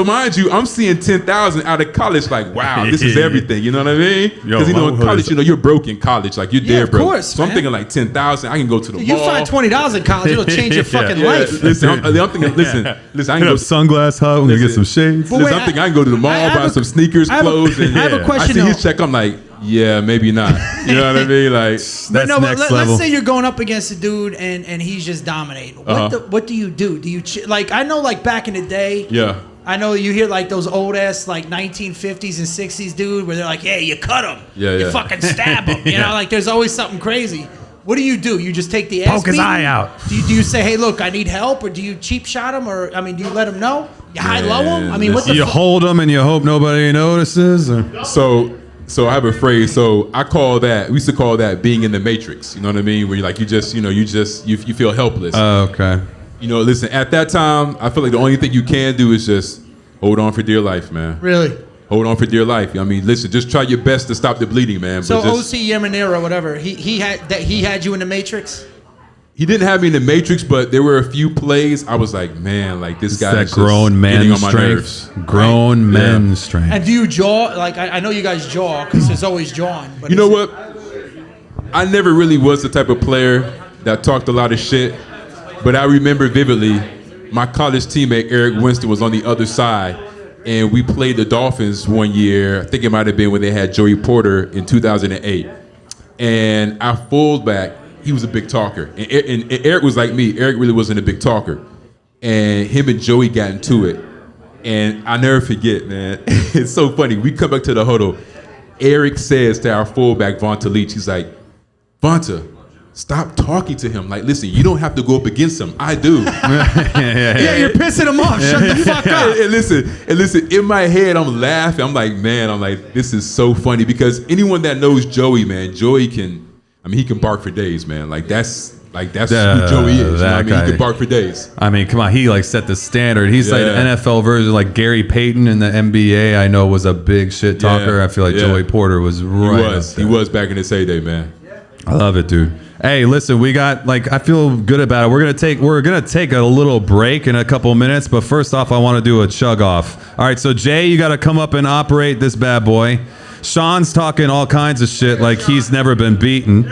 mind you, I'm seeing 10,000 out of college. Like, wow, this is everything. You know what I mean? Because in college, you're broke in college. Like, you're dead broke. Course, so I'm thinking like 10,000. I can go to the mall. You find $20 in college, it'll change your fucking life. Listen, I'm thinking. Listen. I can go sunglass hut. I'm gonna get some shades. I'm thinking I can go to the mall, buy some sneakers, clothes, and I have a question. I see his check. I'm like, yeah, maybe not. You know what I mean? Like, that's next level. Let's say you're going up against a dude and he's just dominating. What do you do? Do you I know, like, back in the day? Yeah. I know you hear like those old ass like 1950s and 60s dude where they're like, yeah, you cut him, you fucking stab him. You know, like there's always something crazy. What do? You just take the ass poke his eye out. Do you say, hey, look, I need help, or do you cheap shot him, or do you let him know? You high low him? I mean, what the you hold him and you hope nobody notices? Or? So I have a phrase. So I call that. We used to call that being in the Matrix. You know what I mean? Where you feel helpless. Oh, okay. Listen. At that time, I feel like the only thing you can do is just hold on for dear life, man. Really? Hold on for dear life. I mean, listen. Just try your best to stop the bleeding, man. So O.C. Umenyiora, whatever. He had you in the Matrix. He didn't have me in the Matrix, but there were a few plays I was like, man, like this guy is grown man on my nerves. Grown man strength. And do you jaw? Like, I know you guys jaw because there's always jawing. But you know what? I never really was the type of player that talked a lot of shit, but I remember vividly my college teammate Eric Winston was on the other side, and we played the Dolphins one year. I think it might have been when they had Joey Porter in 2008. And our fullback, he was a big talker. And Eric was like me. Eric really wasn't a big talker. And him and Joey got into it. And I never forget, man. It's so funny. We come back to the huddle. Eric says to our fullback, Vonta Leach, he's like, Vonta, Stop talking to him. Like, listen, you don't have to go up against him. I do. Yeah, you're pissing him off. Shut the fuck up. And listen, in my head, I'm laughing. I'm like, this is so funny because anyone that knows Joey, man, Joey can bark for days, man. Like that's who Joey is. You know what I mean? He can bark for days. I mean, come on, he like set the standard. He's like an NFL version, like Gary Payton in the NBA. I know was a big shit talker. I feel like Joey Porter was right. He was back in his heyday, man. I love it, dude. Hey, listen, we got I feel good about it. We're gonna take a little break in a couple minutes, but first off, I want to do a chug off. All right, so Jay, you got to come up and operate this bad boy. Sean's talking all kinds of shit like he's never been beaten.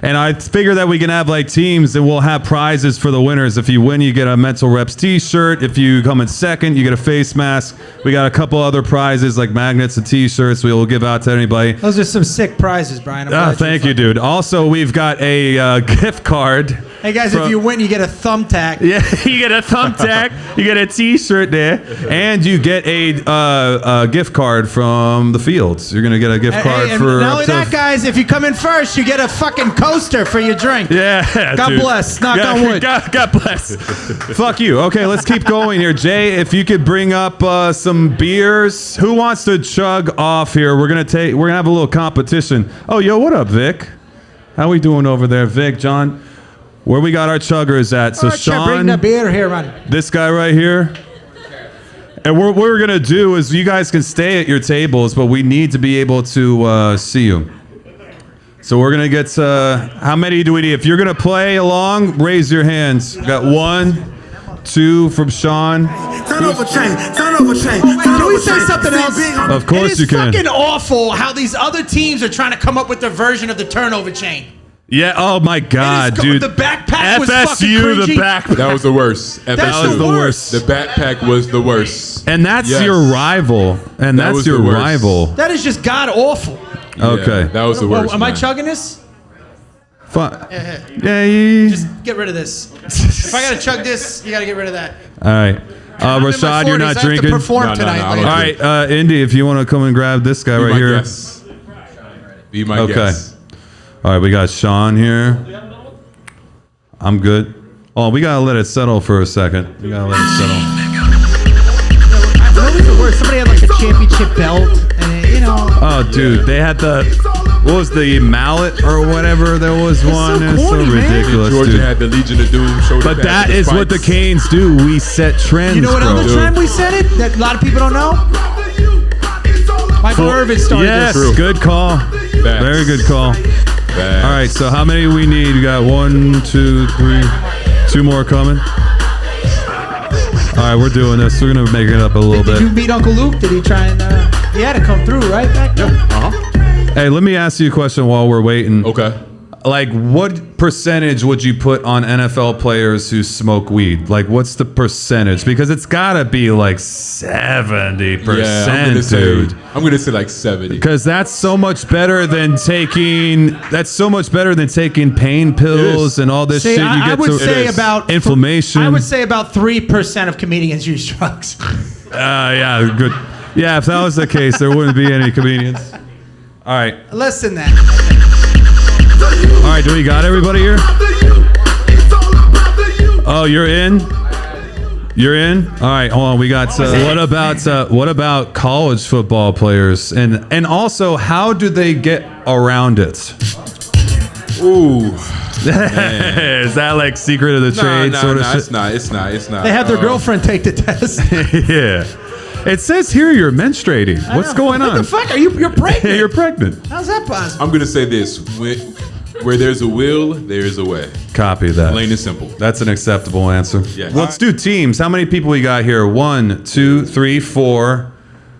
And I figure that we can have like teams and we'll have prizes for the winners. If you win, you get a Mental Reps t-shirt. If you come in second, you get a face mask. We got a couple other prizes like magnets and t-shirts we will give out to anybody. Those are some sick prizes, Brian. Thank you, dude. Also, we've got a gift card. Hey, guys, if you win, you get a thumbtack. Yeah, you get a thumbtack. You get a t-shirt there. And you get a gift card from the Fields. You're going to get a gift card for... Not only that, guys, if you come in first, you get a fucking coaster for your drink. Yeah, God bless. Knock on wood. God bless. Fuck you. Okay, let's keep going here. Jay, if you could bring up some beers. Who wants to chug off here? We're gonna have a little competition. Oh, yo, what up, Vic? How we doing over there, Vic, John? Where we got our chuggers at? So Sean, bring the beer here, man. This guy right here. And what we're gonna do is you guys can stay at your tables, but we need to be able to see you. So we're gonna get how many do we need? If you're gonna play along, raise your hands. We got 1, 2 from Sean. Turn over chain. Can we say something else? Of course you can. It is fucking awful how these other teams are trying to come up with their version of the turnover chain. Yeah, oh my God, dude. The backpack was FSU, fucking cringy. the backpack. That was the worst. That was the worst. The backpack was the worst. And that's your rival. And that's your rival. That is just god awful. Okay. That was the worst. Am I chugging this? Fun. Yeah. Just get rid of this. If I gotta chug this, you gotta get rid of that. All right. Rashad, you're not drinking? I have to perform tonight. All right, Indy, if you want to come and grab this guy right here. Be my guest. All right, we got Sean here. I'm good. Oh, we gotta let it settle for a second. We gotta let it settle. What was the word? Somebody had like a championship belt, and Oh, dude, they had what was the mallet or whatever? There was one. It's so ridiculous, Georgia dude. had the Legion of Doom shoulder But that is what the Canes do. We set trends. You know what other bro. trend we set it that a lot of people don't know? Michael Irvin started yes, this. good call. Very good call. All right, so how many we need? We got 1, 2, 3, 2 more coming. All right, we're doing this. We're gonna make it up a little bit. Did you meet Uncle Luke? Did he try and? He had to come through, right back then. Hey, let me ask you a question while we're waiting. Okay. Like, what percentage would you put on NFL players who smoke weed? Like, what's the percentage? Because it's gotta be like 70%, dude. I'm gonna say like 70. Because that's so much better than taking. That's so much better than taking pain pills and all this shit. You I get would say about inflammation. I would say about 3% of comedians use drugs. Yeah, good. Yeah, if that was the case, there wouldn't be any comedians. All right. Less than that. All right, do we got everybody here? Oh, you're in? You're in? All right, hold on. We got what about college football players? And also, how do they get around it? Ooh. Is that like secret of the trade sort of shit? It's not. They have their girlfriend take the test. Yeah. It says here you're menstruating. What's going on? What the fuck? You're pregnant? Yeah, you're pregnant. How's that possible? I'm gonna say this: where there's a will, there is a way. Copy that. Plain and simple. That's an acceptable answer. Yes. Let's do teams. How many people we got here? 1, 2, 3, 4,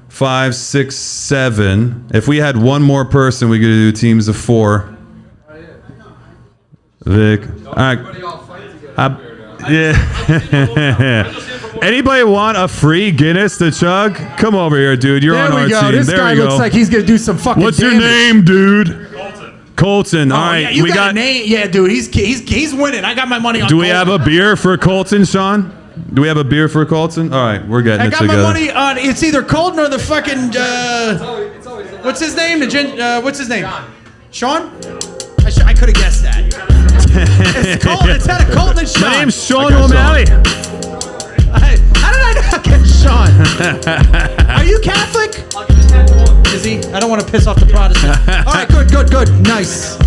5, 6, 7. If we had one more person, we could do teams of 4. Vic. All right. Yeah. Anybody want a free Guinness to chug? Come over here, dude. You're on our team. This there guy we go. looks like he's gonna do some fucking What's damage. your name, dude? Colton. All right. Yeah, you got a name. Yeah, dude. He's winning. I got my money on. Do we have a beer for Colton, Sean? Do we have a beer for Colton? All right, we're getting it together. I got my money on. It's either Colton or the fucking. What's his name? What's his name? Sean. I could have guessed that. It's Colton. It's out of Colton and Sean. My name's Sean O'Malley. How did I not get Sean? Are you Catholic? Is he? I don't want to piss off the Protestant. All right, good. Nice.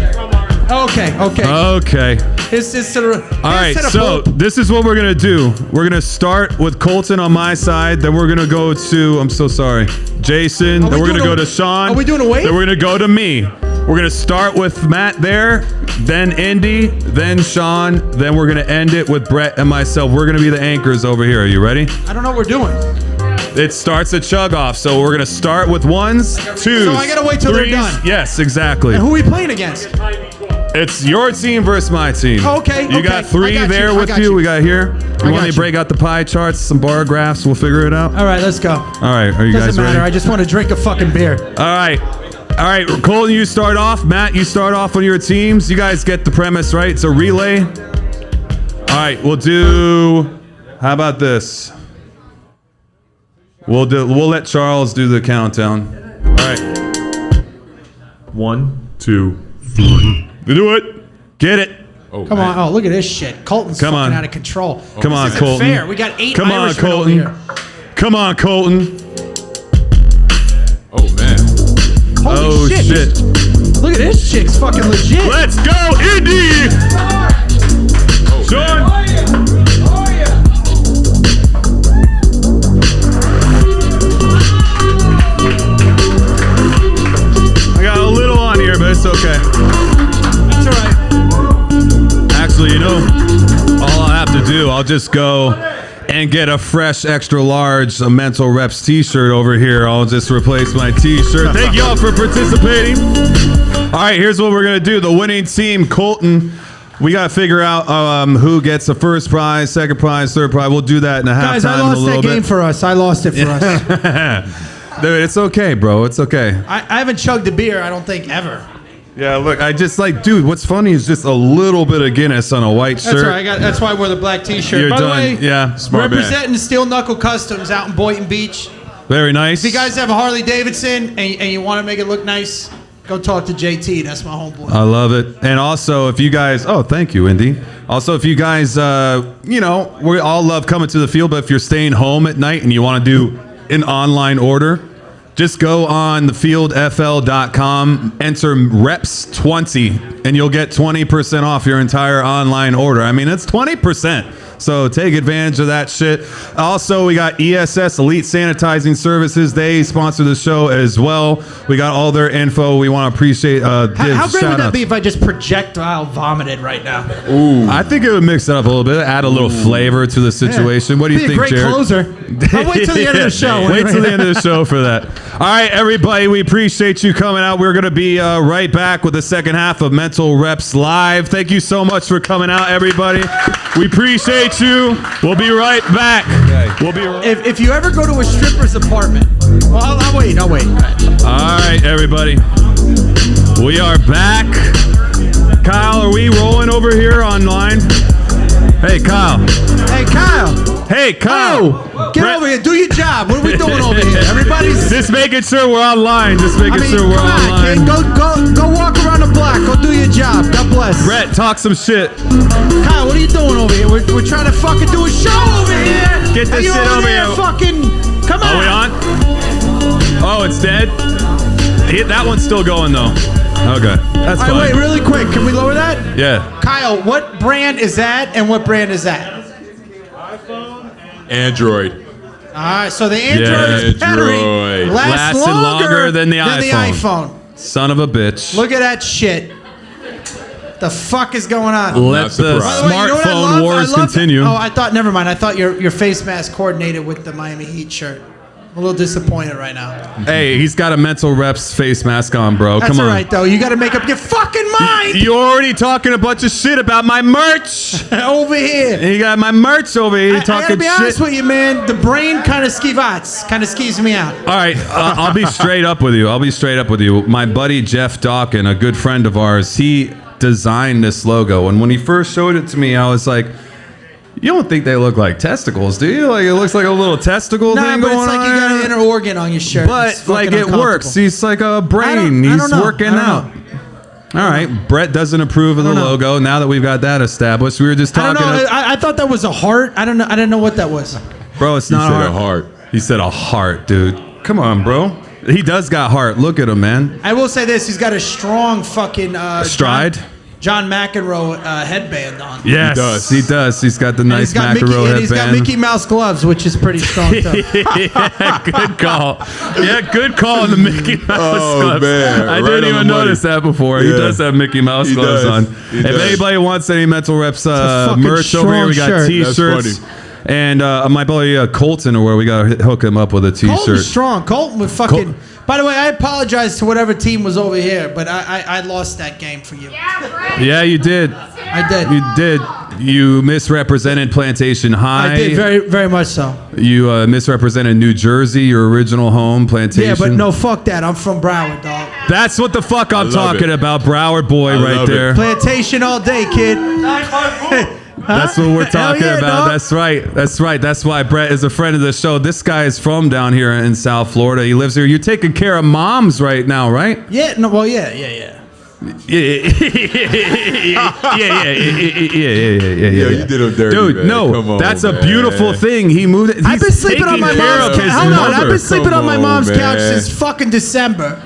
Okay. It's to the. All right, so this is what we're going to do. We're going to start with Colton on my side. Then we're going to go to, I'm so sorry, Jason. Then we're going to go to Sean. Are we doing a wave? Then we're going to go to me. We're going to start with Matt there, then Indy, then Sean. Then we're going to end it with Brett and myself. We're going to be the anchors over here. Are you ready? I don't know what we're doing. It starts a chug off. So we're going to start with ones, twos. So I got to wait till they're done. Yes, exactly. And who are we playing against? It's your team versus my team. Oh, okay. You got three there with you. We got here. You want me to break out the pie charts, some bar graphs? We'll figure it out. All right, let's go. All right, are you guys Doesn't matter. ready? I just want to drink a fucking beer. All right, Colton, you start off. Matt, you start off on your teams. You guys get the premise, right? It's a relay. All right, we'll do. How about this? We'll let Charles do the countdown. All right. 1, 2, 3. Do it. Get it. Come on. Oh, look at this shit. Colton's fucking out of control. Come on, This isn't Colton. fair. We got 8 Come on, Irishmen over Colton. here. Come on, Colton. Oh, man. Holy shit. Look at this chick's fucking legit. Let's go, Indy. Sean. I got a little on here, but it's okay. That's all right. Actually, you know, all I'll have to do, I'll just go and get a fresh extra large Mental Reps t-shirt over here. I'll just replace my t-shirt. Thank y'all for participating. All right, here's what we're going to do. The winning team, Colton, we got to figure out who gets the first prize, second prize, third prize. We'll do that in a halftime. Guys, I lost that game for us. I lost it for us. Dude, it's okay, bro. It's okay. I haven't chugged a beer, I don't think, ever. Yeah, look, I just dude, what's funny is just a little bit of Guinness on a white shirt. That's right. That's why I wore the black t-shirt. You're By done. the way, Yeah, smart man. representing Steel Knuckle Customs out in Boynton Beach. Very nice. If you guys have a Harley Davidson and you want to make it look nice, go talk to JT. That's my homeboy. I love it. And also, if you guys, thank you, Indy. Also, if you guys, we all love coming to the field, but if you're staying home at night and you want to do an online order, just go on thefieldfl.com, enter reps20, and you'll get 20% off your entire online order. I mean, it's 20%. So take advantage of that shit. Also, we got ESS, Elite Sanitizing Services. They sponsor the show as well. We got all their info. We want to appreciate How great would that be if I just projectile vomited right now? Ooh. I think it would mix it up a little bit, add a little flavor to the situation. What do you think, Jared? Jared? Closer. I'll wait till the end of the show. Wait till the end of the show for that. All right, everybody, we appreciate you coming out. We're going to be right back with the second half of Mental Reps Live. Thank you so much for coming out, everybody. We appreciate you. We'll be right back. We'll be right. If you ever go to a stripper's apartment, well, I'll wait. All right, everybody. We are back. Kyle, are we rolling over here online? Hey, Kyle. Hey, Kyle. Oh, get over here. Do your job. What are we doing over here? Everybody's just making sure we're online. Just making sure we're online. Kid, go walk around the block. Go do your job. God bless. Brett, talk some shit. Kyle, what are you doing over here? We're trying to fucking do a show over here. Get this shit over here. Fucking, come on. Are we on? Oh, it's dead? That one's still going, though. Okay. That's fine. Wait, really quick. Can we lower that? Yeah. Kyle, what brand is that and what brand is that? Android. All right, so the Android battery lasts longer than the iPhone. Son of a bitch. Look at that shit. The fuck is going on? Let the smartphone wars continue. Oh, I thought. Never mind. I thought your face mask coordinated with the Miami Heat shirt. I'm a little disappointed right now. Hey, he's got a Mental Reps face mask on, bro. That's Come on. That's all right, though. You got to make up your fucking mind. You're already talking a bunch of shit about my merch over here. You got my merch over here. I gotta be honest with you, man. The brain kind of skeeves me out. All right, I'll be straight up with you. My buddy Jeff Dawkin, a good friend of ours, he designed this logo, and when he first showed it to me, I was like, you don't think they look like testicles, do you? Like, it looks like a little testicle thing going on. It's like you got an inner organ on your shirt. But like it works. He's like a brain. He's working out. All right, Brett doesn't approve of the logo. Now that we've got that established, we were just talking. I don't know. I thought that was a heart. I don't know. I didn't know what that was. Bro, it's not a heart. He said a heart, dude. Come on, bro. He does got heart. Look at him, man. I will say this: he's got a strong fucking stride. John McEnroe headband on. Yes, he does. He's got the nice McEnroe headband. He's got Mickey Mouse gloves, which is pretty strong too. Yeah, good call. Yeah, good call on the Mickey Mouse gloves. Man. I didn't even notice that before. He does have Mickey Mouse gloves on. If anybody wants any Mental Reps merch over here, we got T-shirts. And my boy Colton, or where we got to hook him up with a T-shirt. Colton's strong. Colton would fucking... By the way, I apologize to whatever team was over here, but I lost that game for you. Yeah, you did. I did. You did. You misrepresented Plantation High. I did very, very much so. You misrepresented New Jersey, your original home, Plantation. Yeah, but no, fuck that. I'm from Broward, dog. That's what the fuck I'm talking about. Broward boy right there. Plantation all day, kid. That's what we're talking about. Dog. That's right. That's right. That's why Brett is a friend of the show. This guy is from down here in South Florida. He lives here. You're taking care of moms right now, right? Yeah. No. Well, yeah. Yeah. You did him dirty, dude. Man. No, come on, that's a beautiful thing. He moved. I've been sleeping on my mom's couch. Hold on, I've been sleeping on my mom's couch since fucking December,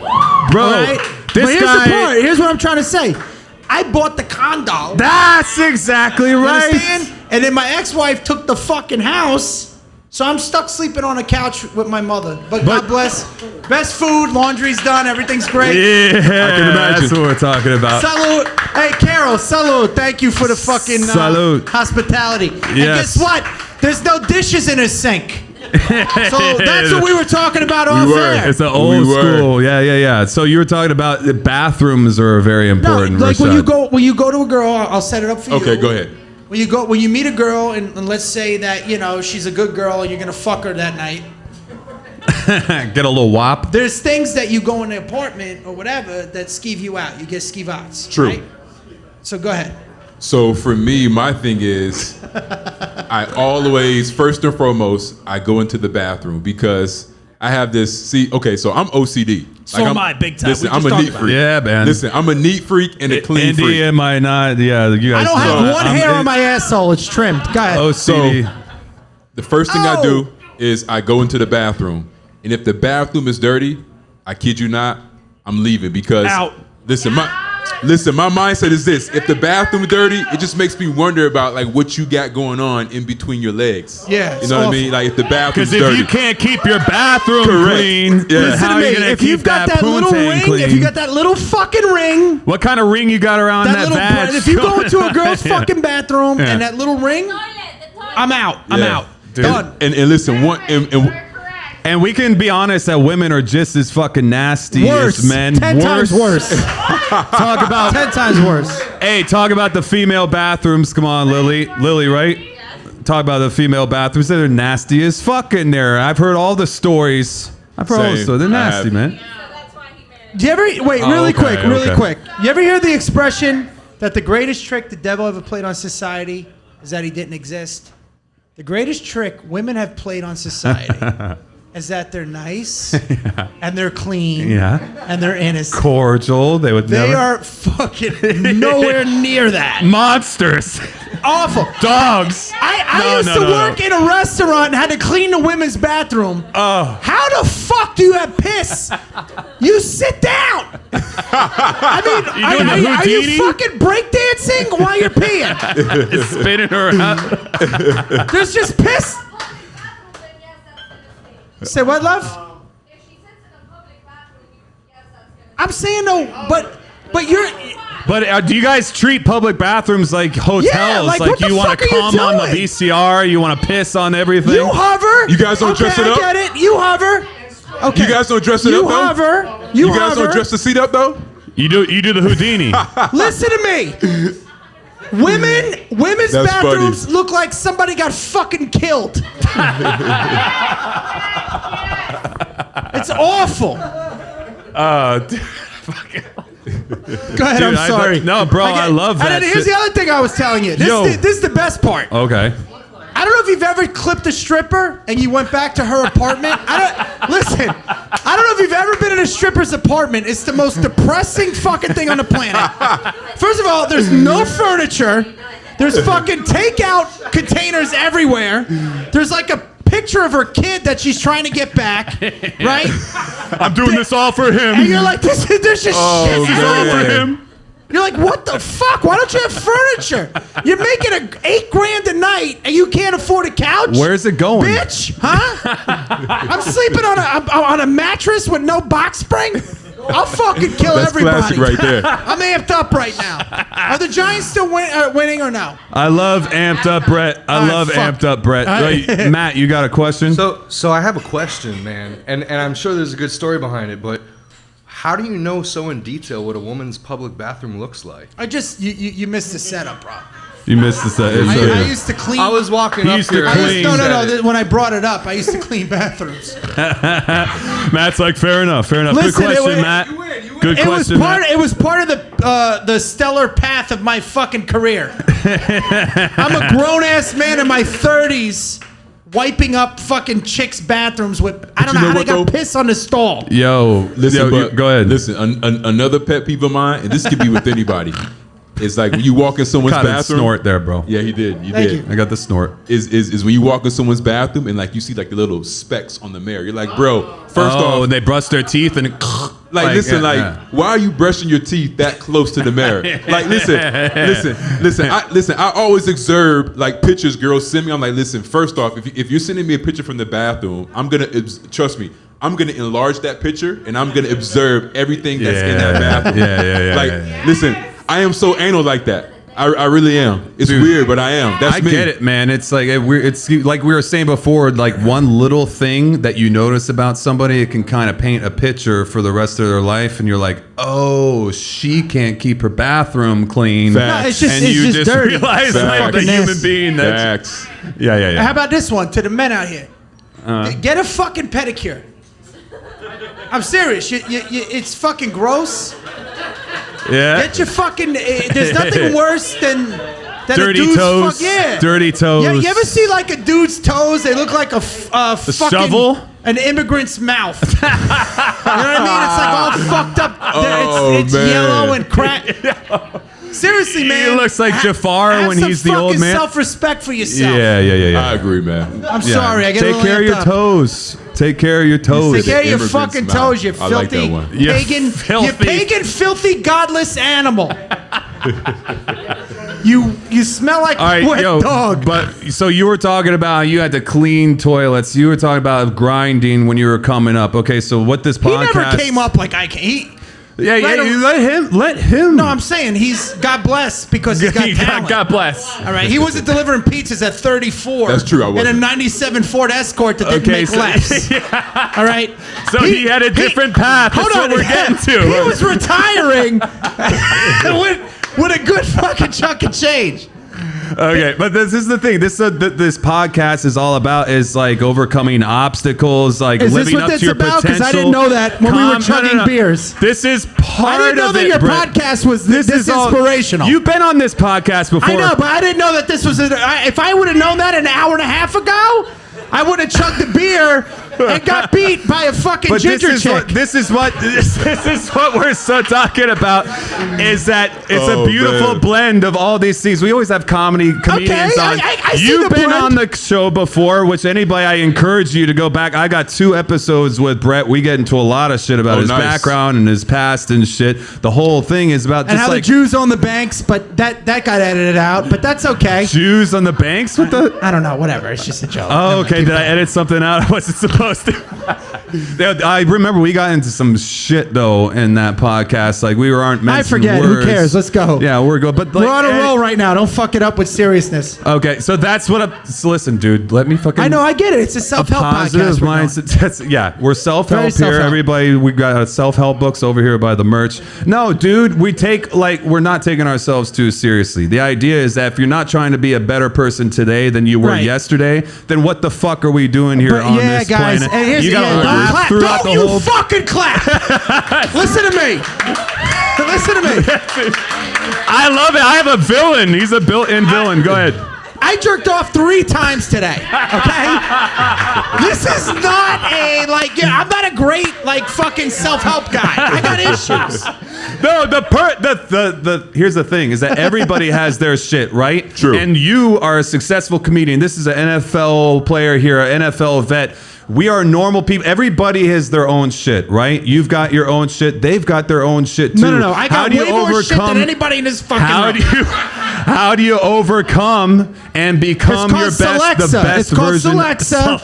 bro. Right? But here's the part. Here's what I'm trying to say. I bought the condo. That's exactly right. Understand? And then my ex-wife took the fucking house, so I'm stuck sleeping on a couch with my mother. But God bless. Best food, laundry's done, everything's great. Yeah, I can imagine. That's what we're talking about. Salute. Hey, Carol, salute. Thank you for the fucking hospitality. Yes. And guess what? There's no dishes in a sink. So that's what we were talking about off air. It's an old school. Yeah. So you were talking about the bathrooms are very important. No, like when you go to a girl, I'll set it up for you. Okay, go ahead. When you meet a girl and let's say that she's a good girl and you're gonna fuck her that night. Get a little wop. There's things that you go in the apartment or whatever that skeeve you out. You get skeeve outs. True. Right? So go ahead. So for me, my thing is, I always, first and foremost, I go into the bathroom because I have this. So I'm OCD. So am I, big time. Listen, I'm a neat freak. Yeah, man. Listen, I'm a neat freak and a clean freak. Indy am I not? Yeah, you guys. I don't have one hair on my asshole. It's trimmed. Go ahead. OCD. So the first thing I do is I go into the bathroom, and if the bathroom is dirty, I kid you not, I'm leaving because listen, my mindset is this: if the bathroom is dirty, it just makes me wonder about like what you got going on in between your legs. Yeah, you know what I mean? Like if the bathroom's dirty, because if you can't keep your bathroom clean, listen to me. If you've got that little ring, if you got that little fucking ring, what kind of ring you got around that badge? If you go into a girl's fucking bathroom and that little ring, I'm out. I'm out. Dude. Done. And listen, and we can be honest that women are just as fucking nasty as men. 10 times worse. Talk about 10 times worse. Hey, talk about the female bathrooms. Come on, Lily, right? Talk about the female bathrooms. They're nasty as fuck in there. I've heard all the stories. They're nasty, man. Do you ever really quick? You ever hear the expression that the greatest trick the devil ever played on society is that he didn't exist? The greatest trick women have played on society is that they're nice and they're clean and they're innocent. Cordial. They are fucking nowhere near that. Monsters. Awful. Dogs. I used to work in a restaurant and had to clean the women's bathroom. Oh. How the fuck do you have piss? You sit down. I mean, are you fucking breakdancing while you're peeing? It's spinning around. There's just piss. Say what, love? If she sits in a public bathroom, yes, that's gonna. I'm saying no, but you're. But do you guys treat public bathrooms like hotels? Yeah, like what you want to come on the VCR? You want to piss on everything? You hover. You guys don't dress it up? I get it. You hover. Okay. You guys don't dress it up, though? You guys don't dress the seat up, though? You do the Houdini. Listen to me. Women's bathrooms look like somebody got fucking killed. It's awful. Go ahead, I'm sorry. No, bro, I love that. And here's the other thing I was telling you. This is the best part. Okay. I don't know if you've ever clipped a stripper and you went back to her apartment. I don't know if if you've ever been in a stripper's apartment, it's the most depressing fucking thing on the planet. First of all, there's no furniture. There's fucking takeout containers everywhere. There's like a picture of her kid that she's trying to get back, right? I'm doing this all for him. And you're like, there's just shit all for him. You're like, what the fuck? Why don't you have furniture? You're making $8,000 a night and you can't afford a couch? Where's it going? Bitch, huh? I'm sleeping on a mattress with no box spring? I'll fucking kill everybody. That's classic right there. I'm amped up right now. Are the Giants still winning or no? I love amped up Brett. I love amped up Brett. Right. Matt, you got a question? So I have a question, man, and I'm sure there's a good story behind it, but how do you know so in detail what a woman's public bathroom looks like? You missed the setup, bro. You missed the set. I used to clean. I was walking up here. No. When I brought it up, I used to clean bathrooms. Matt's like, fair enough. Listen, good question, Matt. Good question, Matt. It was part of the stellar path of my fucking career. I'm a grown ass man in my 30s, wiping up fucking chicks' bathrooms with I don't know how they got piss on the stall. Listen, go ahead. Listen, another pet peeve of mine, and this could be with anybody. It's like when you walk in someone's bathroom. Snort there, bro. Yeah, he did. Thank you. I got the snort. Is when you walk in someone's bathroom and like you see like the little specks on the mirror. You're like, bro. First off, and they brush their teeth and why are you brushing your teeth that close to the mirror? Like, listen. I always observe like pictures girls send me. I'm like, listen. First off, if you're sending me a picture from the bathroom, I'm gonna trust me. I'm gonna enlarge that picture and I'm gonna observe everything that's in that bathroom. Listen. I am so anal like that. I really am. It's weird, but I am. That's me. I get it, man. It's like it's like we were saying before. Like one little thing that you notice about somebody, it can kind of paint a picture for the rest of their life, and you're like, oh, she can't keep her bathroom clean. No, it's just dirty. Realize like a human being. Facts. Yeah. How about this one to the men out here? Get a fucking pedicure. I'm serious. It's fucking gross. Yeah. Get your fucking. There's nothing worse than dirty a dude's toes. Dirty toes. Yeah, you ever see like a dude's toes? They look like a fucking shovel. An immigrant's mouth. You know what I mean? It's like all fucked up. It's yellow and crack. Seriously, man. He looks like Jafar when he's the old man. Have some self-respect for yourself. Yeah. I agree, man. I'm sorry. I get Take care of your toes. Take care of your toes. Take care of your fucking toes, you filthy, like that one. you pagan, filthy, godless animal. You smell like wet dog. But so you were talking about you had to clean toilets. You were talking about grinding when you were coming up. Okay, so what this podcast? He never came up like I can. You let him. No, I'm saying he's God bless because he's got talent. God bless. All right, he wasn't delivering pizzas at 34. That's true. I wasn't. In a 97 Ford Escort that didn't make less. All right. So he had a different path. That's what we're getting to. He was retiring with a good fucking chunk of change. Okay, but this is the thing. This podcast is all about is like overcoming obstacles, like living up to your potential. Because I didn't know that when we were chugging beers. This is part of it. I didn't know that your podcast was this inspirational. You've been on this podcast before. I know, but I didn't know that this was. If I would have known that an hour and a half ago, I would have chugged the beer and got beat by a fucking ginger chick. This is what we're so talking about. Is that it's a beautiful blend of all these things. We always have comedians on. You've been on the show before, which anybody, I encourage you to go back. I got 2 episodes with Brett. We get into a lot of shit about his background and his past and shit. The whole thing is about and how the Jews own the banks, but that got edited out. But that's okay. Jews on the banks with the. I don't know. Whatever. It's just a joke. Oh, okay. Did I edit something out I wasn't supposed to? I remember we got into some shit though in that podcast. Like we aren't mentioning I forget. words. Who cares? Let's go. Yeah, we're good. But like, we're on a roll right now. Don't fuck it up with seriousness. Okay, so that's what. So listen, dude. Let me fucking. I know. I get it. It's a self-help podcast. Yeah, we're self-help here. Everybody, we got self-help books over here by the merch. No, dude, we're not taking ourselves too seriously. The idea is that if you're not trying to be a better person today than you were yesterday, then what the fuck are we doing here on this guys, planet? You gotta laugh throughout the whole. Fucking clap! Listen to me. Listen to me. I love it. I have a villain. He's a built-in villain. Go ahead. I jerked off 3 times today. Okay, this is not I'm not a great fucking self-help guy. I got issues. No, the here's the thing is that everybody has their shit, right? True. And you are a successful comedian. This is an NFL player here, an NFL vet. We are normal people. Everybody has their own shit, right? You've got your own shit. They've got their own shit too. No. I got way more shit than anybody in this fucking room. How do you overcome and become your best, the best it's called version? Alexa.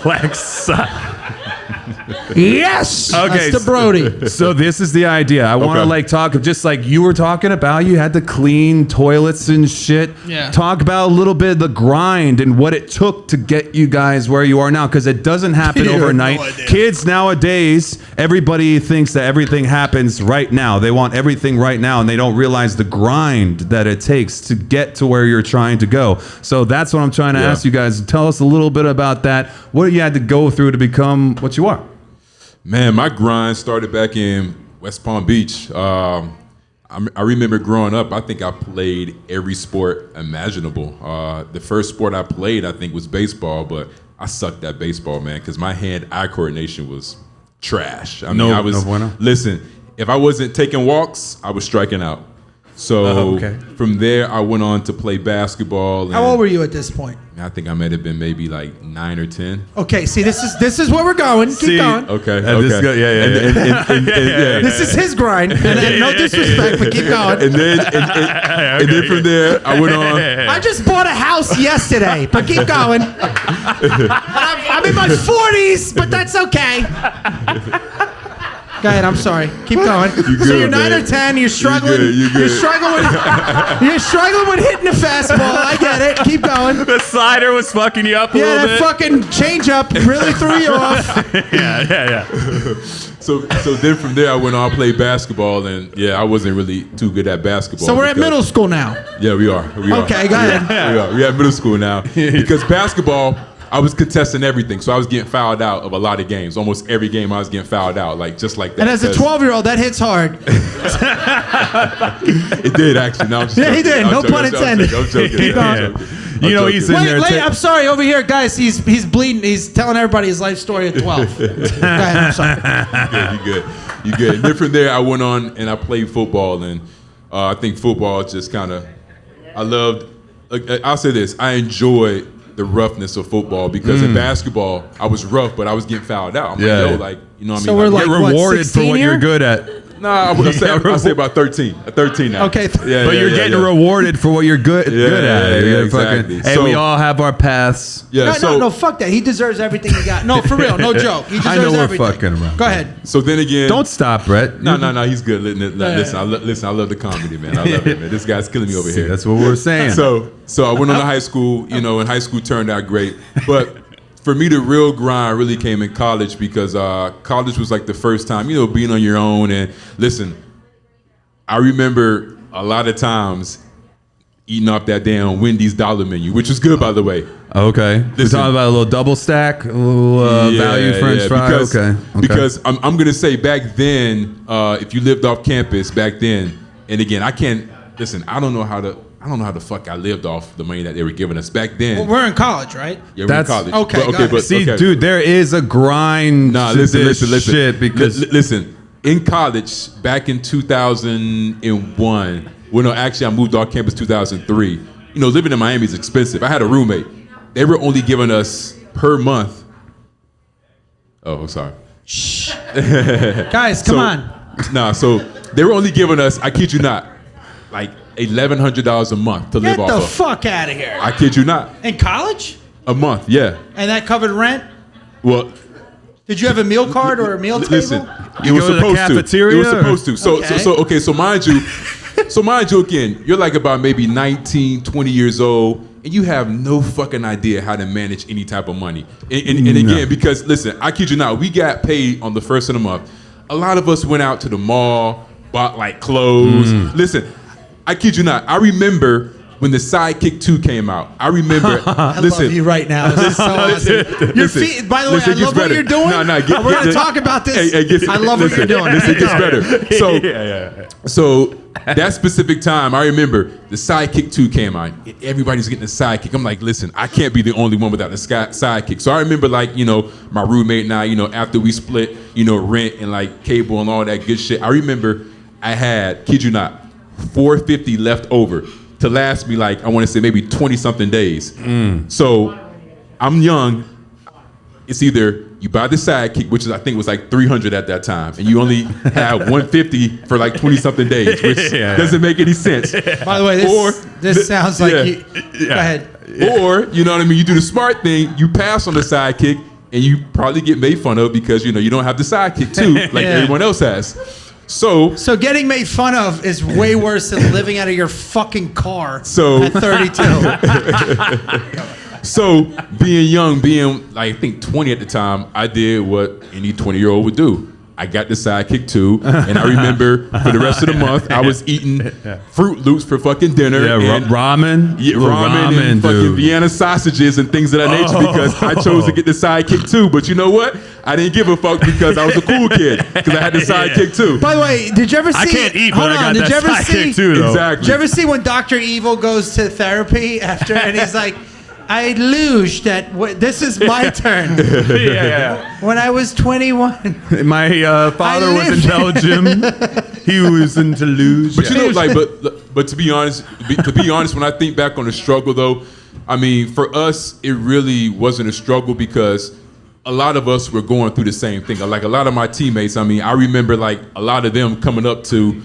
Yes. Okay. That's the Brody. So this is the idea. I want to talk just like you were talking about. You had to clean toilets and shit. Yeah. Talk about a little bit of the grind and what it took to get you guys where you are now, because it doesn't happen overnight. No Kids nowadays, everybody thinks that everything happens right now. They want everything right now, and they don't realize the grind that it takes to get to where you're trying to go. So that's what I'm trying to ask you guys. Tell us a little bit about that. What you had to go through to become what you are. Man, my grind started back in West Palm Beach. I remember growing up, I think I played every sport imaginable. The first sport I played, I think, was baseball, but I sucked at baseball, man, because my hand-eye coordination was trash. Listen, if I wasn't taking walks, I was striking out. So from there, I went on to play basketball. How old were you at this point? I think I might have been maybe like 9 or 10. Okay, see, this is where we're going. Keep going. Okay. This is his grind. And no disrespect, but keep going. And then from there, I went on. I just bought a house yesterday, but keep going. I'm in my 40s, but that's okay. Go ahead. I'm sorry. Keep going. You're 9 or 10. You're struggling. You're struggling with hitting the fastball. I get it. Keep going. The slider was fucking you up a little bit. Yeah, that fucking change up really threw you off. Yeah. So then from there, I went on to play basketball, and I wasn't really too good at basketball. So we're at middle school now. Yeah, we are. Okay, go ahead. We're at middle school now because basketball, I was contesting everything, so I was getting fouled out of a lot of games. Almost every game, I was getting fouled out, just like that. And as a 12-year-old, that hits hard. It did, actually. No, I'm just he did. No pun intended. I'm joking. Keep going. He's in there. I'm sorry. Over here, guys, he's bleeding. He's telling everybody his life story at 12. Go ahead. I'm sorry. You good. And then from there, I went on and I played football, and I think football just kind of, I'll say this, I enjoyed the roughness of football because in basketball I was rough, but I was getting fouled out. I'm you know what I mean? So we're you're rewarded for what you're good at. Nah, I'll say about 13. 13 now. Okay. But you're getting rewarded for what you're good at. Exactly. Hey, we all have our paths. Yeah. No, fuck that. He deserves everything he got. No, for real, no joke. He deserves everything. We're fucking around. Go ahead. So then again, don't stop, Brett. No, he's good. Listen, I love the comedy, man. I love it, man. This guy's killing me over here. That's what we're saying. So I went on to high school, and high school turned out great. But for me, the real grind really came in college because college was like the first time, being on your own. And listen, I remember a lot of times eating off that damn Wendy's dollar menu, which was good, by the way. Okay. We're talking about a little double stack, a little value French fry. Because I'm going to say back then, if you lived off campus back then, and again, I don't know how the fuck I lived off the money that they were giving us back then. Well, we're in college, right? Yeah, we're in college. Okay, but see, dude, there is a grind. Nah, listen. Shit because listen. In college, back in 2001, actually I moved off campus 2003. Living in Miami is expensive. I had a roommate. They were only giving us per month. Oh, sorry. Shh. Guys, come on. Nah, so they were only giving us, I kid you not, like $1,100 a month to live off of. Get the fuck out of here. I kid you not. In college? A month, yeah. And that covered rent? Well, did you have a meal card or a meal table? Listen, it was supposed to. It was supposed to. So mind you, again, you're like about maybe 19, 20 years old, and you have no fucking idea how to manage any type of money. And again, because listen, I kid you not, we got paid on the first of the month. A lot of us went out to the mall, bought like clothes. Listen, I kid you not, I remember when the Sidekick 2 came out. I remember. I love you right now. This is so awesome. Your feet, by the way, I love what you're doing. We're going to talk about this. I love what you're doing. It gets better. So that specific time, I remember the Sidekick 2 came out. Everybody's getting a Sidekick. I'm like, listen, I can't be the only one without a Sidekick. So I remember, like, my roommate and I, after we split, rent and like cable and all that good shit. I remember I had, kid you not, $450 left over to last me, like, I want to say maybe 20 something days. So I'm young. It's either you buy the Sidekick, which I think was like $300 at that time, and you only have $150 for like 20 something days, which doesn't make any sense. By the way, this sounds like you. Go ahead. Or, you know what I mean? You do the smart thing, you pass on the Sidekick, and you probably get made fun of because, you don't have the Sidekick too, like everyone else has. So getting made fun of is way worse than living out of your fucking car at 32. So being young, being like I think 20 at the time, I did what any 20-year-old would do. I got the Sidekick 2, and I remember for the rest of the month I was eating Fruit Loops for fucking dinner. And ramen. Ramen and fucking Vienna sausages and things of that nature because I chose to get the Sidekick 2. But you know what? I didn't give a fuck because I was a cool kid because I had the Sidekick 2. By the way, did you ever see? I can't eat, but I got that Sidekick 2, though. Exactly. Did you ever see when Dr. Evil goes to therapy after and he's like, I luge that this is my turn. When I was 21. My father was in Belgium. He was into luge. But but to be honest, when I think back on the struggle though, I mean, for us, it really wasn't a struggle because a lot of us were going through the same thing. Like a lot of my teammates, I mean, I remember like a lot of them coming up to,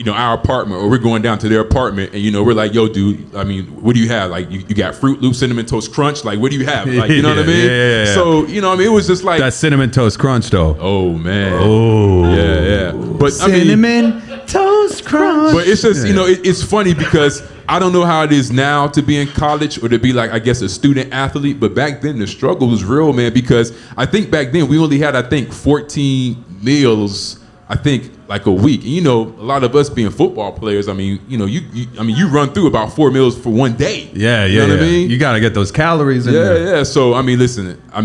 our apartment, or we're going down to their apartment, and we're like, "Yo, dude, I mean, what do you have? Like, you got Fruit Loops, Cinnamon Toast Crunch. Like, what do you have? Like, you know what I mean?" Yeah. So, it was just like that Cinnamon Toast Crunch, though. Oh man. Oh. Yeah. But Cinnamon Toast Crunch. But it's just, it's funny because I don't know how it is now to be in college or to be like, I guess, a student athlete. But back then, the struggle was real, man. Because I think back then we only had, 14 meals. I think like a week. And, a lot of us being football players, I mean, you run through about 4 meals for one day. Yeah. You know what I mean? You got to get those calories in there. Yeah. So, I mean, listen, I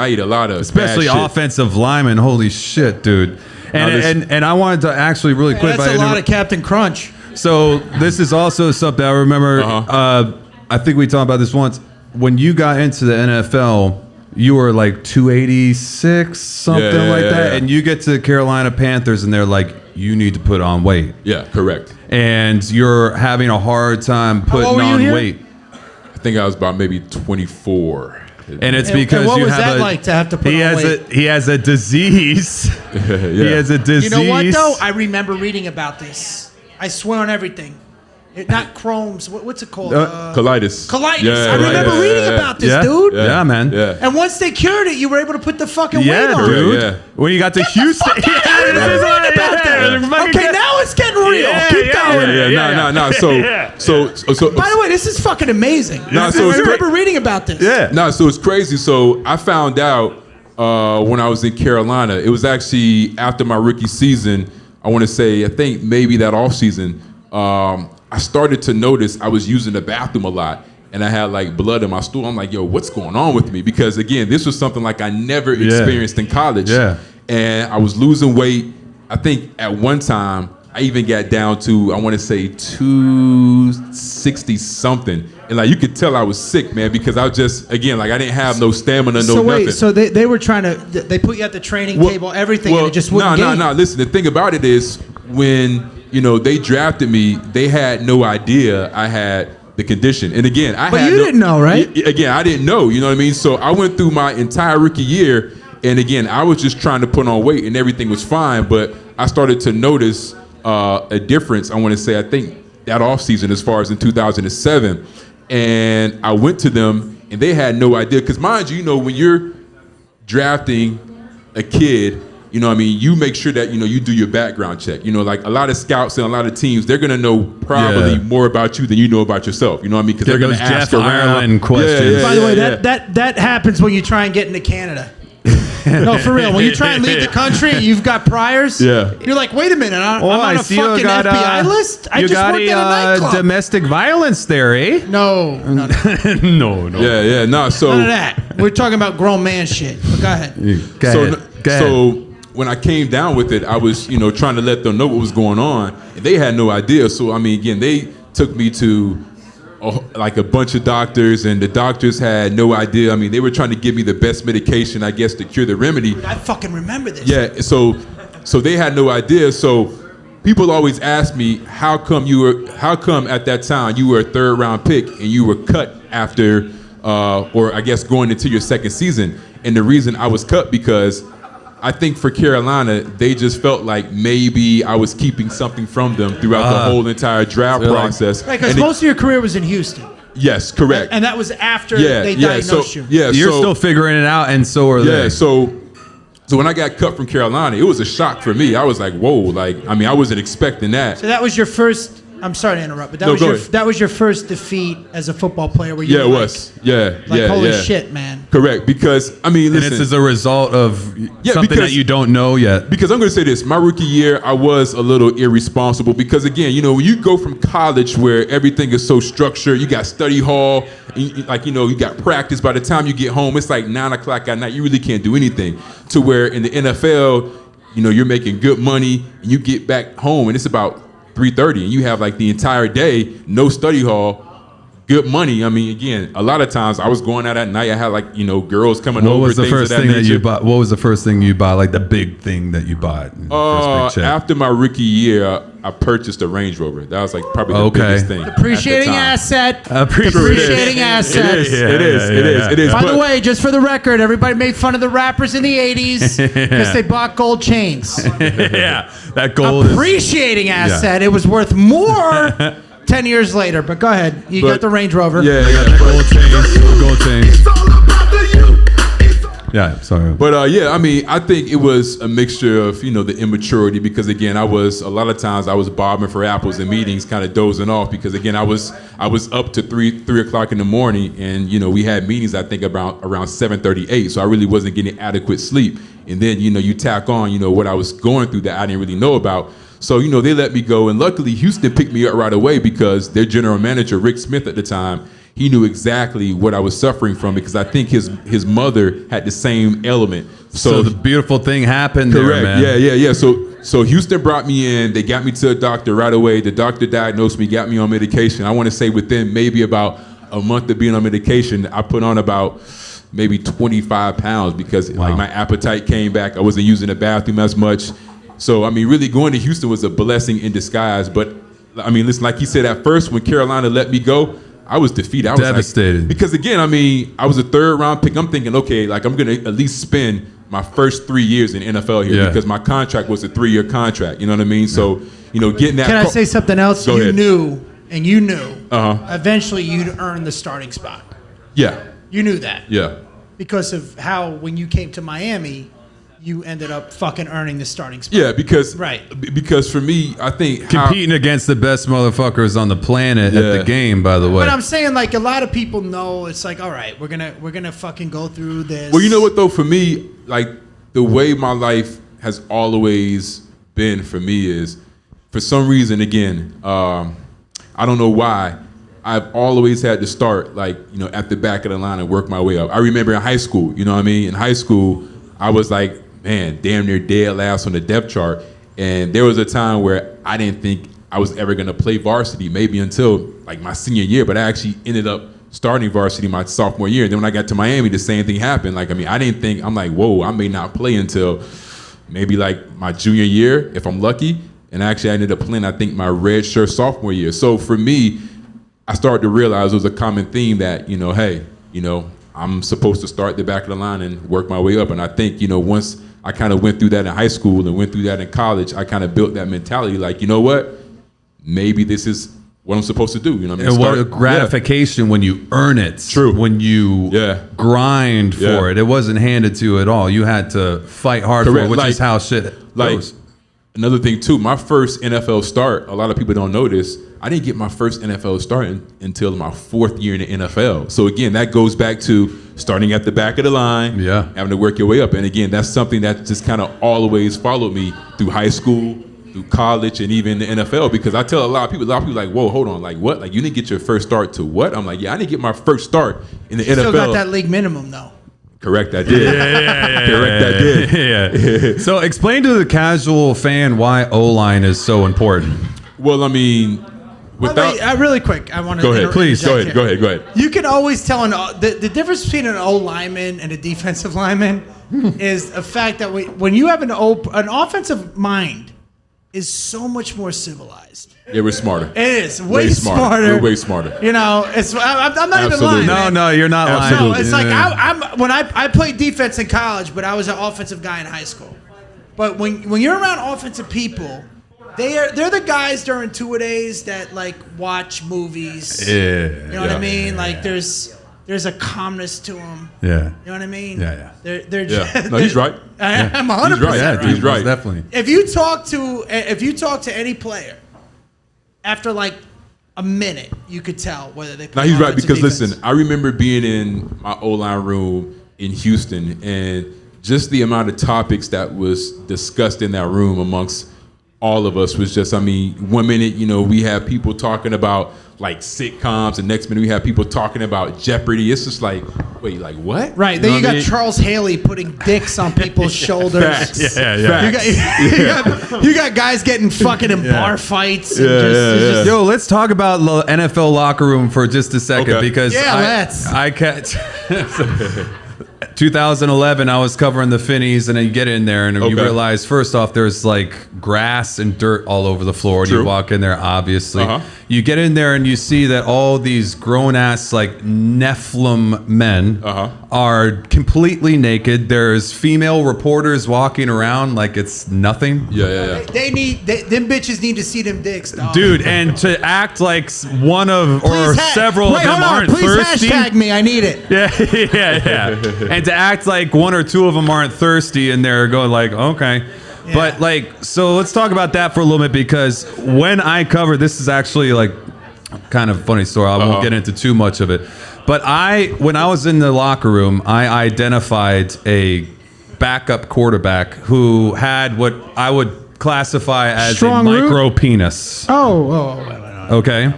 eat a lot of especially bad shit. offensive linemen. Holy shit, dude. And I wanted to actually really quick. That's a lot of Captain Crunch. So this is also something I remember. I think we talked about this once. When you got into the NFL, you were like 286, something like that. And you get to the Carolina Panthers and they're like, you need to put on weight. Yeah, correct. And you're having a hard time putting on weight. I think I was about maybe 24. And it's because what was that like to have to put on weight? He has a disease. He has a disease. You know what, though? I remember reading about this. I swear on everything. Not Crohn's. What's it called? Colitis. Colitis. I remember reading about this, dude. Yeah, man. Yeah. And once they cured it, you were able to put the fucking weight on. Dude. Yeah. When you got to Houston. Okay, now it's getting real. Keep going. No. So. By the way, this is fucking amazing. No, I remember reading about this. Yeah. No, so it's crazy. So I found out when I was in Carolina. It was actually after my rookie season. I want to say, I think maybe that off season. I started to notice I was using the bathroom a lot and I had like blood in my stool. I'm like, yo, what's going on with me? Because again, this was something like I never experienced in college. Yeah. And I was losing weight. I think at one time I even got down to, I want to say 260 something. And like, you could tell I was sick, man, because I was just, again, like I didn't have no stamina, nothing. So they were trying to, they put you at the training table, everything, and it just wouldn't gain. No. Listen, the thing about it is when, they drafted me, they had no idea I had the condition. And again, didn't know, right? Again, I didn't know, you know what I mean? So I went through my entire rookie year, and again, I was just trying to put on weight and everything was fine, but I started to notice a difference, I want to say, I think that offseason as far as in 2007. And I went to them, and they had no idea. Because mind you, when you're drafting a kid, you make sure that, you do your background check. Like a lot of scouts and a lot of teams, they're going to know probably more about you than you know about yourself. You know what I mean? Because they're going to ask around. Ireland questions. By the way, that happens when you try and get into Canada. No, for real. When you try and leave the country, you've got priors. Yeah. You're like, wait a minute, I'm on a fucking FBI list? I just worked at a nightclub. Domestic violence there, eh? No. No. Yeah. No, so. None of that. We're talking about grown man shit. But go ahead. So when I came down with it, I was, trying to let them know what was going on. And they had no idea. So, I mean, again, they took me to like a bunch of doctors, and the doctors had no idea. I mean, they were trying to give me the best medication, I guess, to cure the remedy. I fucking remember this. Yeah, so they had no idea. So people always ask me, how come at that time you were a 3rd round pick and you were cut after, or I guess going into your 2nd season? And the reason I was cut because I think for Carolina, they just felt like maybe I was keeping something from them throughout the whole entire draft process. Right, because most of your career was in Houston. Yes, correct. And that was after they diagnosed you. Yeah, you're still figuring it out, and so are they. Yeah, so when I got cut from Carolina, it was a shock for me. I was like, whoa, I wasn't expecting that. So that was your first. I'm sorry to interrupt, but that was your first defeat as a football player. Where you it was. Holy shit, man. Correct, because listen, and this is a result of something that you don't know yet. Because I'm going to say this: my rookie year, I was a little irresponsible. Because again, when you go from college where everything is so structured, you got study hall, you got practice. By the time you get home, it's like 9 o'clock at night. You really can't do anything. To where in the NFL, you're making good money, and you get back home, and it's about 3:30, and you have like the entire day, no study hall, good money. I mean, again, a lot of times I was going out at night. I had like, girls coming over. What was the first thing that you bought? What was the first thing you bought? Like the big thing that you bought? After my rookie year, I purchased a Range Rover. That was like probably the biggest thing. Depreciating asset. Depreciating asset. It is. By the way, just for the record, everybody made fun of the rappers in the 80s because they bought gold chains. Yeah, that gold appreciating asset. It was worth more 10 years later. But go ahead. You got the Range Rover. Yeah. Gold chains. Yeah, sorry. But I mean, I think it was a mixture of, the immaturity, because again, a lot of times I was bobbing for apples in meetings, kind of dozing off, because again, I was up to 3 o'clock in the morning, and we had meetings, I think around 7:38, so I really wasn't getting adequate sleep. And then, you tack on, what I was going through that I didn't really know about. So, they let me go, and luckily Houston picked me up right away, because their general manager, Rick Smith at the time, he knew exactly what I was suffering from, because I think his mother had the same element. So the beautiful thing happened correct. there, man. Yeah. So Houston brought me in. They got me to a doctor right away. The doctor diagnosed me, got me on medication. I want to say within maybe about a month of being on medication, I put on about maybe 25 pounds, because like my appetite came back. I wasn't using the bathroom as much. So, I mean, really going to Houston was a blessing in disguise. But, I mean, listen, like you said, at first when Carolina let me go, I was defeated. I was devastated. Because again, I mean, I was a 3rd round pick. I'm thinking, okay, like I'm going to at least spend my first 3 years in NFL here, because my contract was a 3-year contract. You know what I mean? So, getting that. Can I say something else? Go ahead. Knew eventually you'd earn the starting spot. Yeah. You knew that. Yeah. Because of how, when you came to Miami, you ended up fucking earning the starting spot. Yeah, because for me, I think competing against the best motherfuckers on the planet at the game, by the way. But I'm saying, like, a lot of people know it's like, all right, we're gonna fucking go through this. Well, you know what though, for me, like the way my life has always been for me is, for some reason, again, I don't know why, I've always had to start at the back of the line and work my way up. I remember in high school, you know what I mean? In high school, I was like, man, damn near dead last on the depth chart. And there was a time where I didn't think I was ever going to play varsity, maybe until like my senior year, but I actually ended up starting varsity my sophomore year. Then when I got to Miami, the same thing happened. Like, I mean, I didn't think, I'm like, whoa, I may not play until maybe like my junior year, if I'm lucky. And actually I ended up playing, I think, my red shirt sophomore year. So for me, I started to realize it was a common theme that, hey, I'm supposed to start the back of the line and work my way up. And I think, once I kind of went through that in high school and went through that in college, I kind of built that mentality like, you know what? Maybe this is what I'm supposed to do. You know what I mean? And what a gratification when you earn it. True. When you grind for it. It wasn't handed to you at all. You had to fight hard for it, which is how shit goes. Another thing, too, my first NFL start, a lot of people don't know this, I didn't get my first NFL start until my 4th year in the NFL. So, again, that goes back to starting at the back of the line, having to work your way up. And, again, that's something that just kind of always followed me through high school, through college, and even the NFL. Because I tell a lot of people like, whoa, hold on, like what? Like, you didn't get your first start to what? I'm like, yeah, I didn't get my first start in the NFL. Still got that league minimum, though. Correct, I did. Correct, I did. Yeah. So explain to the casual fan why O-line is so important. Well, I mean, without... really quick, I want to... Go ahead, please. Go ahead. You can always tell the difference between an O lineman and a defensive lineman is the fact that when you have an offensive mind is so much more civilized. Yeah, we're smarter. It is way smarter. We're way smarter. You know, I'm not even lying. No, you're not lying. No, it's like I played defense in college, but I was an offensive guy in high school. But when you're around offensive people, they're the guys during two-a-days that like watch movies. Yeah. You know what I mean? Like there's a calmness to them. Yeah. You know what I mean? Yeah. They're No, he's right. I'm 100% He's right. right. He's right. Definitely. If you talk to any player, after like a minute, you could tell whether they play Now he's right offense or because defense. listen, I remember being in my O-line room in Houston and just the amount of topics that was discussed in that room amongst all of us was just, I mean, 1 minute, you know, we have people talking about like sitcoms, and next minute we have people talking about Jeopardy. It's just like, wait, like what? Right. Then you got Charles Haley putting dicks on people's shoulders. Facts. Yeah. You got guys getting fucking in bar fights. And Yo, let's talk about the NFL locker room for just a second because let's. I catch 2011, I was covering the Finnies, and then you get in there and you realize, first off, there's like grass and dirt all over the floor. And you walk in there, obviously. You get in there and you see that all these grown-ass like Nephilim men are completely naked. There's female reporters walking around like it's nothing. Yeah. Them bitches need to see them dicks, dog. Dude, and to act like one of or several of them aren't thirsty. Please hashtag me. I need it. Yeah. And to act like one or two of them aren't thirsty and they're going like, okay. Yeah. But like, so let's talk about that for a little bit because when I cover, this is actually like kind of a funny story. I won't get into too much of it. But when I was in the locker room, I identified a backup quarterback who had what I would classify as a micro penis. Okay.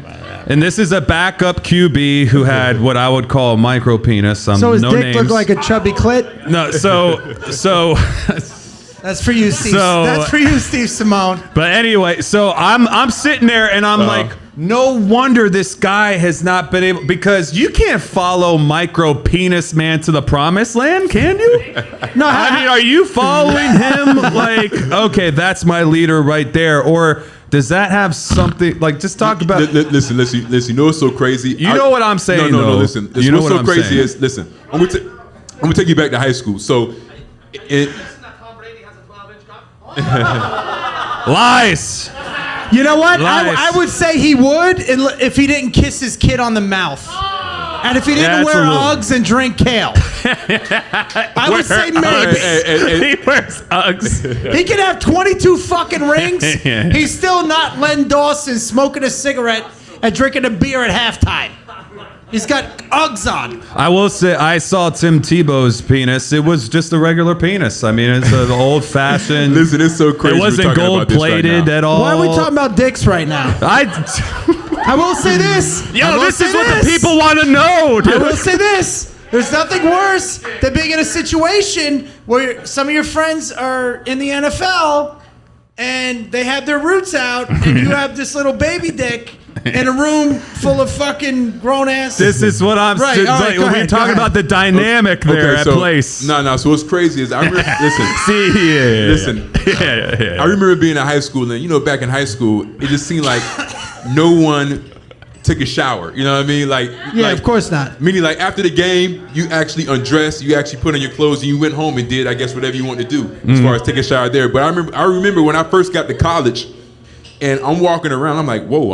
And this is a backup QB who had what I would call micro penis. So his dick looked like a chubby clit? No, so that's for you, Steve. That's for you, Steve Simone. But anyway, so I'm sitting there and I'm like, no wonder this guy has not been able, because you can't follow micro penis man to the promised land, can you? No, I mean, are you following him? Like, okay, that's my leader right there, or does that have something like? Just talk about. Listen. You know what's so crazy? You know what I'm saying? No. Listen. You know what's what so I'm crazy saying. is listen. I'm gonna take you back to high school. So, lies. You know what? I would say he would if he didn't kiss his kid on the mouth. And if he didn't wear Uggs and drink kale. I would say maybe. He wears Uggs. He can have 22 fucking rings. He's still not Len Dawson smoking a cigarette and drinking a beer at halftime. He's got Uggs on. I will say, I saw Tim Tebow's penis. It was just a regular penis. I mean, it's an old-fashioned. Listen, it's so crazy. It wasn't gold-plated at all. Why are we talking about dicks right now? I will say this. This is what the people want to know, dude. I will say this. There's nothing worse than being in a situation where some of your friends are in the NFL and they have their roots out and you have this little baby dick in a room full of fucking grown ass. This is what I'm saying. We're talking about the dynamic there at place. No. So what's crazy is I remember. Listen. I remember being in high school, and back in high school, it just seemed like no one took a shower. You know what I mean? Of course not. Meaning, like after the game, you actually undressed, you actually put on your clothes, and you went home and did, I guess, whatever you wanted to do as far as take a shower there. But I remember when I first got to college, and I'm walking around, I'm like, whoa,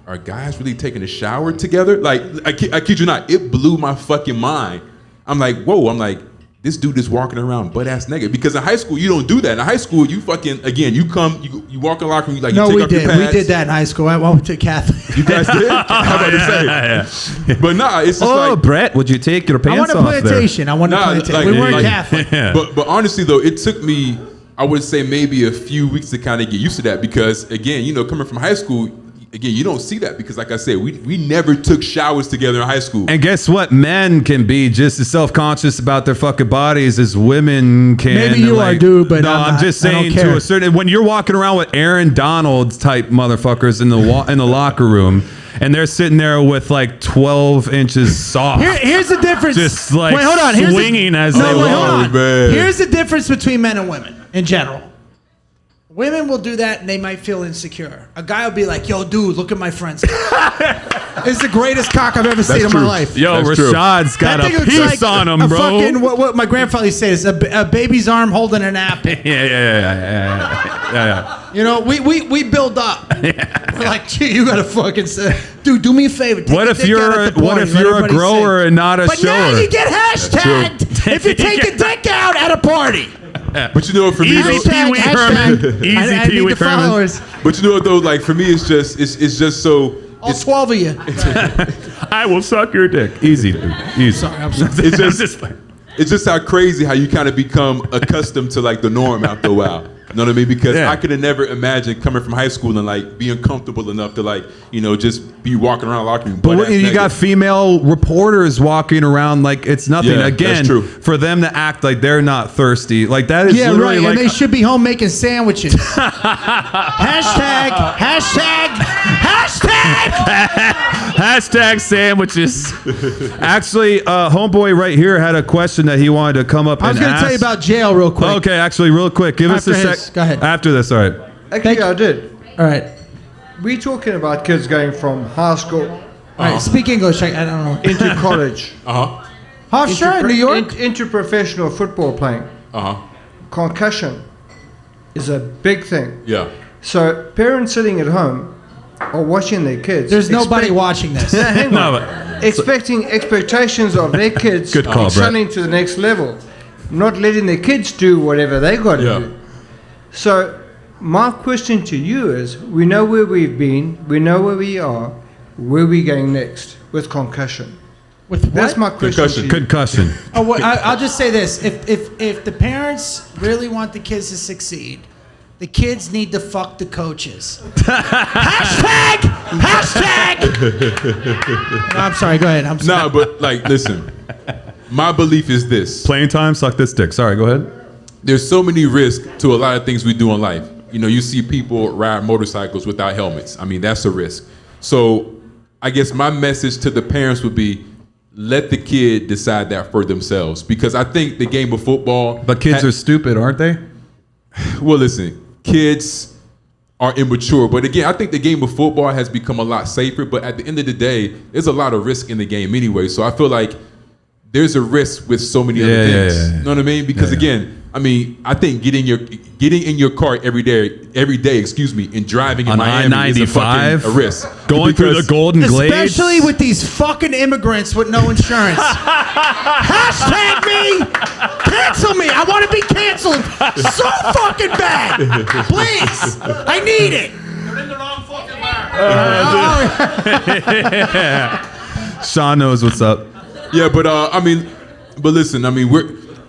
are guys really taking a shower together? Like, I kid you not, it blew my fucking mind. I'm like, whoa, this dude is walking around butt ass naked. Because in high school, you don't do that. In high school, you fucking, again, you walk in the locker room, you take off your pads. We did that in high school. I went to Catholic. You guys did? How about to say? But nah, it's just Brett, would you take your pants off I want a plantation. We weren't Catholic. But honestly, though, it took me, I would say maybe a few weeks to kind of get used to that. Because, again, coming from high school, again, you don't see that because, like I said, we never took showers together in high school. And guess what? Men can be just as self-conscious about their fucking bodies as women can. Maybe you are, dude, but no, I'm just saying to a certain. When you're walking around with Aaron Donald type motherfuckers in the locker room, and they're sitting there with like 12 inches soft. Here's the difference. Just like wait, hold on. swinging as they walk. Here's the difference between men and women in general. Women will do that and they might feel insecure. A guy will be like, yo, dude, look at my friend's cock. It's the greatest cock I've ever seen in my life. Yo, Rashad's got a piece on him, bro. Fucking, what my grandfather used to say is a baby's arm holding an apple. Yeah. You know, we build up. Yeah. We're like, gee, you gotta fucking say, dude, do me a favor. What if you're a grower and not a shower? But now you get hashtagged if you take a dick out at a party. But you know what, for me, Easy Pee Wee Herman. Easy Pee Wee Herman. But you know what though, like for me, it's just so. All 12 of you. I will suck your dick. Easy. Sorry, I'm sorry. It's just how crazy how you kind of become accustomed to like the norm after a while. You know what I mean? Because I could have never imagined coming from high school and like being comfortable enough to like, you know, just be walking around the locker room. But you got female reporters walking around like it's nothing. Yeah, again, that's true. For them to act like they're not thirsty, like that is literally right. like. And they should be home making sandwiches. Hashtag sandwiches. Actually, homeboy right here had a question that he wanted to come up and ask. I was going to tell you about jail real quick. Okay, actually, real quick. Give us a sec. Go ahead. After this, all right. Actually, I did. All right. We're talking about kids going from high school. All right, speak English. I don't know. Into college. Hofstra, New York? Into professional football playing. Concussion is a big thing. Yeah. So parents sitting at home are watching their kids. There's nobody watching this. Expecting expectations of their kids excelling to the next level, not letting their kids do whatever they got to do. So my question to you is, we know where we've been, we know where we are, where are we going next with concussion? With what? That's my question. Concussion. Oh, well, I'll just say this: if the parents really want the kids to succeed, the kids need to fuck the coaches. Hashtag. No, I'm sorry. Go ahead. I'm sorry. No, but like, listen. My belief is this: playing time, suck this dick. Sorry, go ahead. There's so many risks to a lot of things we do in life. You know, you see people ride motorcycles without helmets. I mean, that's a risk. So I guess my message to the parents would be, let the kid decide that for themselves. Because I think the game of football... But kids are stupid, aren't they? Well, listen, kids are immature. But again, I think the game of football has become a lot safer. But at the end of the day, there's a lot of risk in the game anyway. So I feel like there's a risk with so many other things. You know what I mean? Because again... I mean, I think getting in your car every day, and driving in Miami is a fucking a risk. Going through the Golden Glades, especially with these fucking immigrants with no insurance. Hashtag me, cancel me. I want to be canceled so fucking bad. Please, I need it. You're in the wrong fucking bar. Sean knows what's up. Yeah, but listen,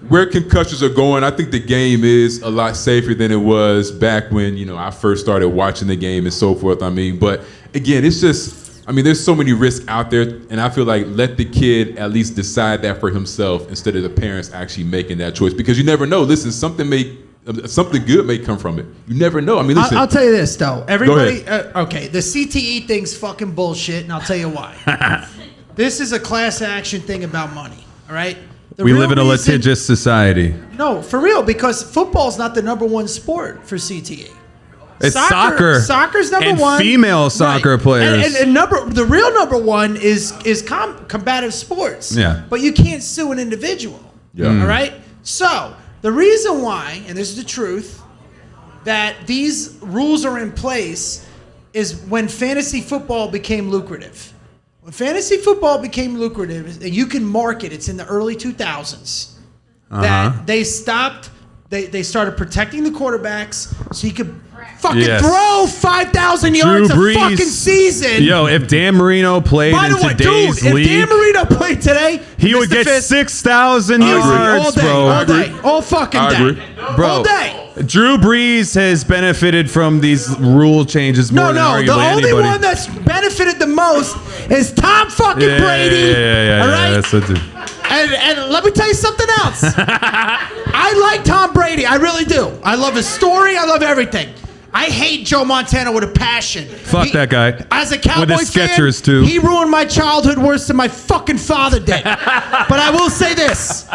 where concussions are going, I think the game is a lot safer than it was back when, you know, I first started watching the game and so forth. But again, it's just, there's so many risks out there, and I feel like let the kid at least decide that for himself instead of the parents actually making that choice, because you never know. Listen, something good may come from it. You never know. Listen. I'll tell you this though. Everybody, okay, the CTE thing's fucking bullshit, and I'll tell you why. This is a class action thing about money. All right. We live in a litigious society. No, for real, because football's not the number one sport for CTE. It's soccer. Soccer's number one. And female soccer players. And the real number one is combative sports. Yeah. But you can't sue an individual. Yeah. All right? So, the reason why, and this is the truth, that these rules are in place is when fantasy football became lucrative. When fantasy football became lucrative, and you can market, it's in the early 2000s, that they stopped, they started protecting the quarterbacks so you could fucking throw 5,000 yards a fucking season. Yo, if Dan Marino played in today's league, if Dan Marino played today, he would get 6,000 yards, all day, bro. all day, all fucking day, bro. all day. Drew Brees has benefited from these rule changes more than arguably the only anybody. one that's benefited the most is Tom fucking Brady. Yeah, all right? that's what And let me tell you something else. I like Tom Brady. I really do. I love his story. I love everything. I hate Joe Montana with a passion. Fuck that guy. As a Cowboys with his fan, Skechers too. He ruined my childhood worse than my fucking father did. But I will say this.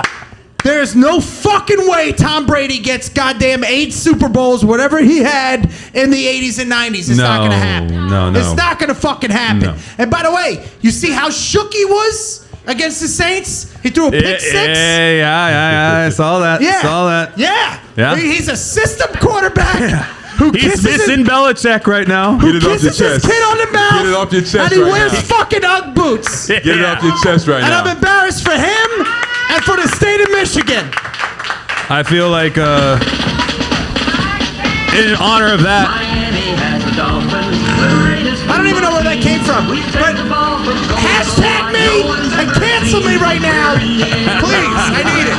There's no fucking way Tom Brady gets goddamn 8 Super Bowls, whatever he had in the 80s and 90s. It's not going to happen. No. It's not going to fucking happen. No. And by the way, you see how shook he was against the Saints? He threw a pick six. Yeah. I saw that. Yeah. Saw that. Yeah. He's a system quarterback. Who He's missing Belichick right now. Get it off your kisses his chest. kid on the mouth. Get it off your chest And he right wears now. fucking Ugg boots. Get it off your chest right And now. I'm embarrassed for him and for the state of Michigan. I feel like in honor of that. I don't even know where that came from. But hashtag me and cancel me right now. Please, I need it.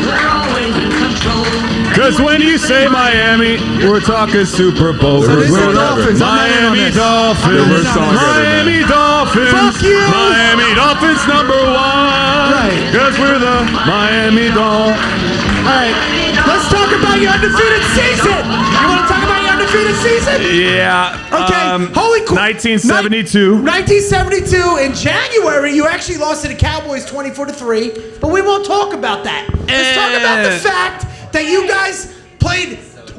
Because when you say Miami, we're talking Super Bowl. So this is We're Dolphins. I'm not in on Miami this. Dolphins. The worst song ever, man. Miami Dolphins. Fuck you. Miami Dolphins number 1. Right. Because we're the Miami Dolphins. All right, let's talk about your undefeated season. You want to talk about your undefeated season? Yeah. Okay. Holy cool. 1972. 1972 in January, you actually lost to the Cowboys 24-3, but we won't talk about that. Let's talk about the fact that you guys played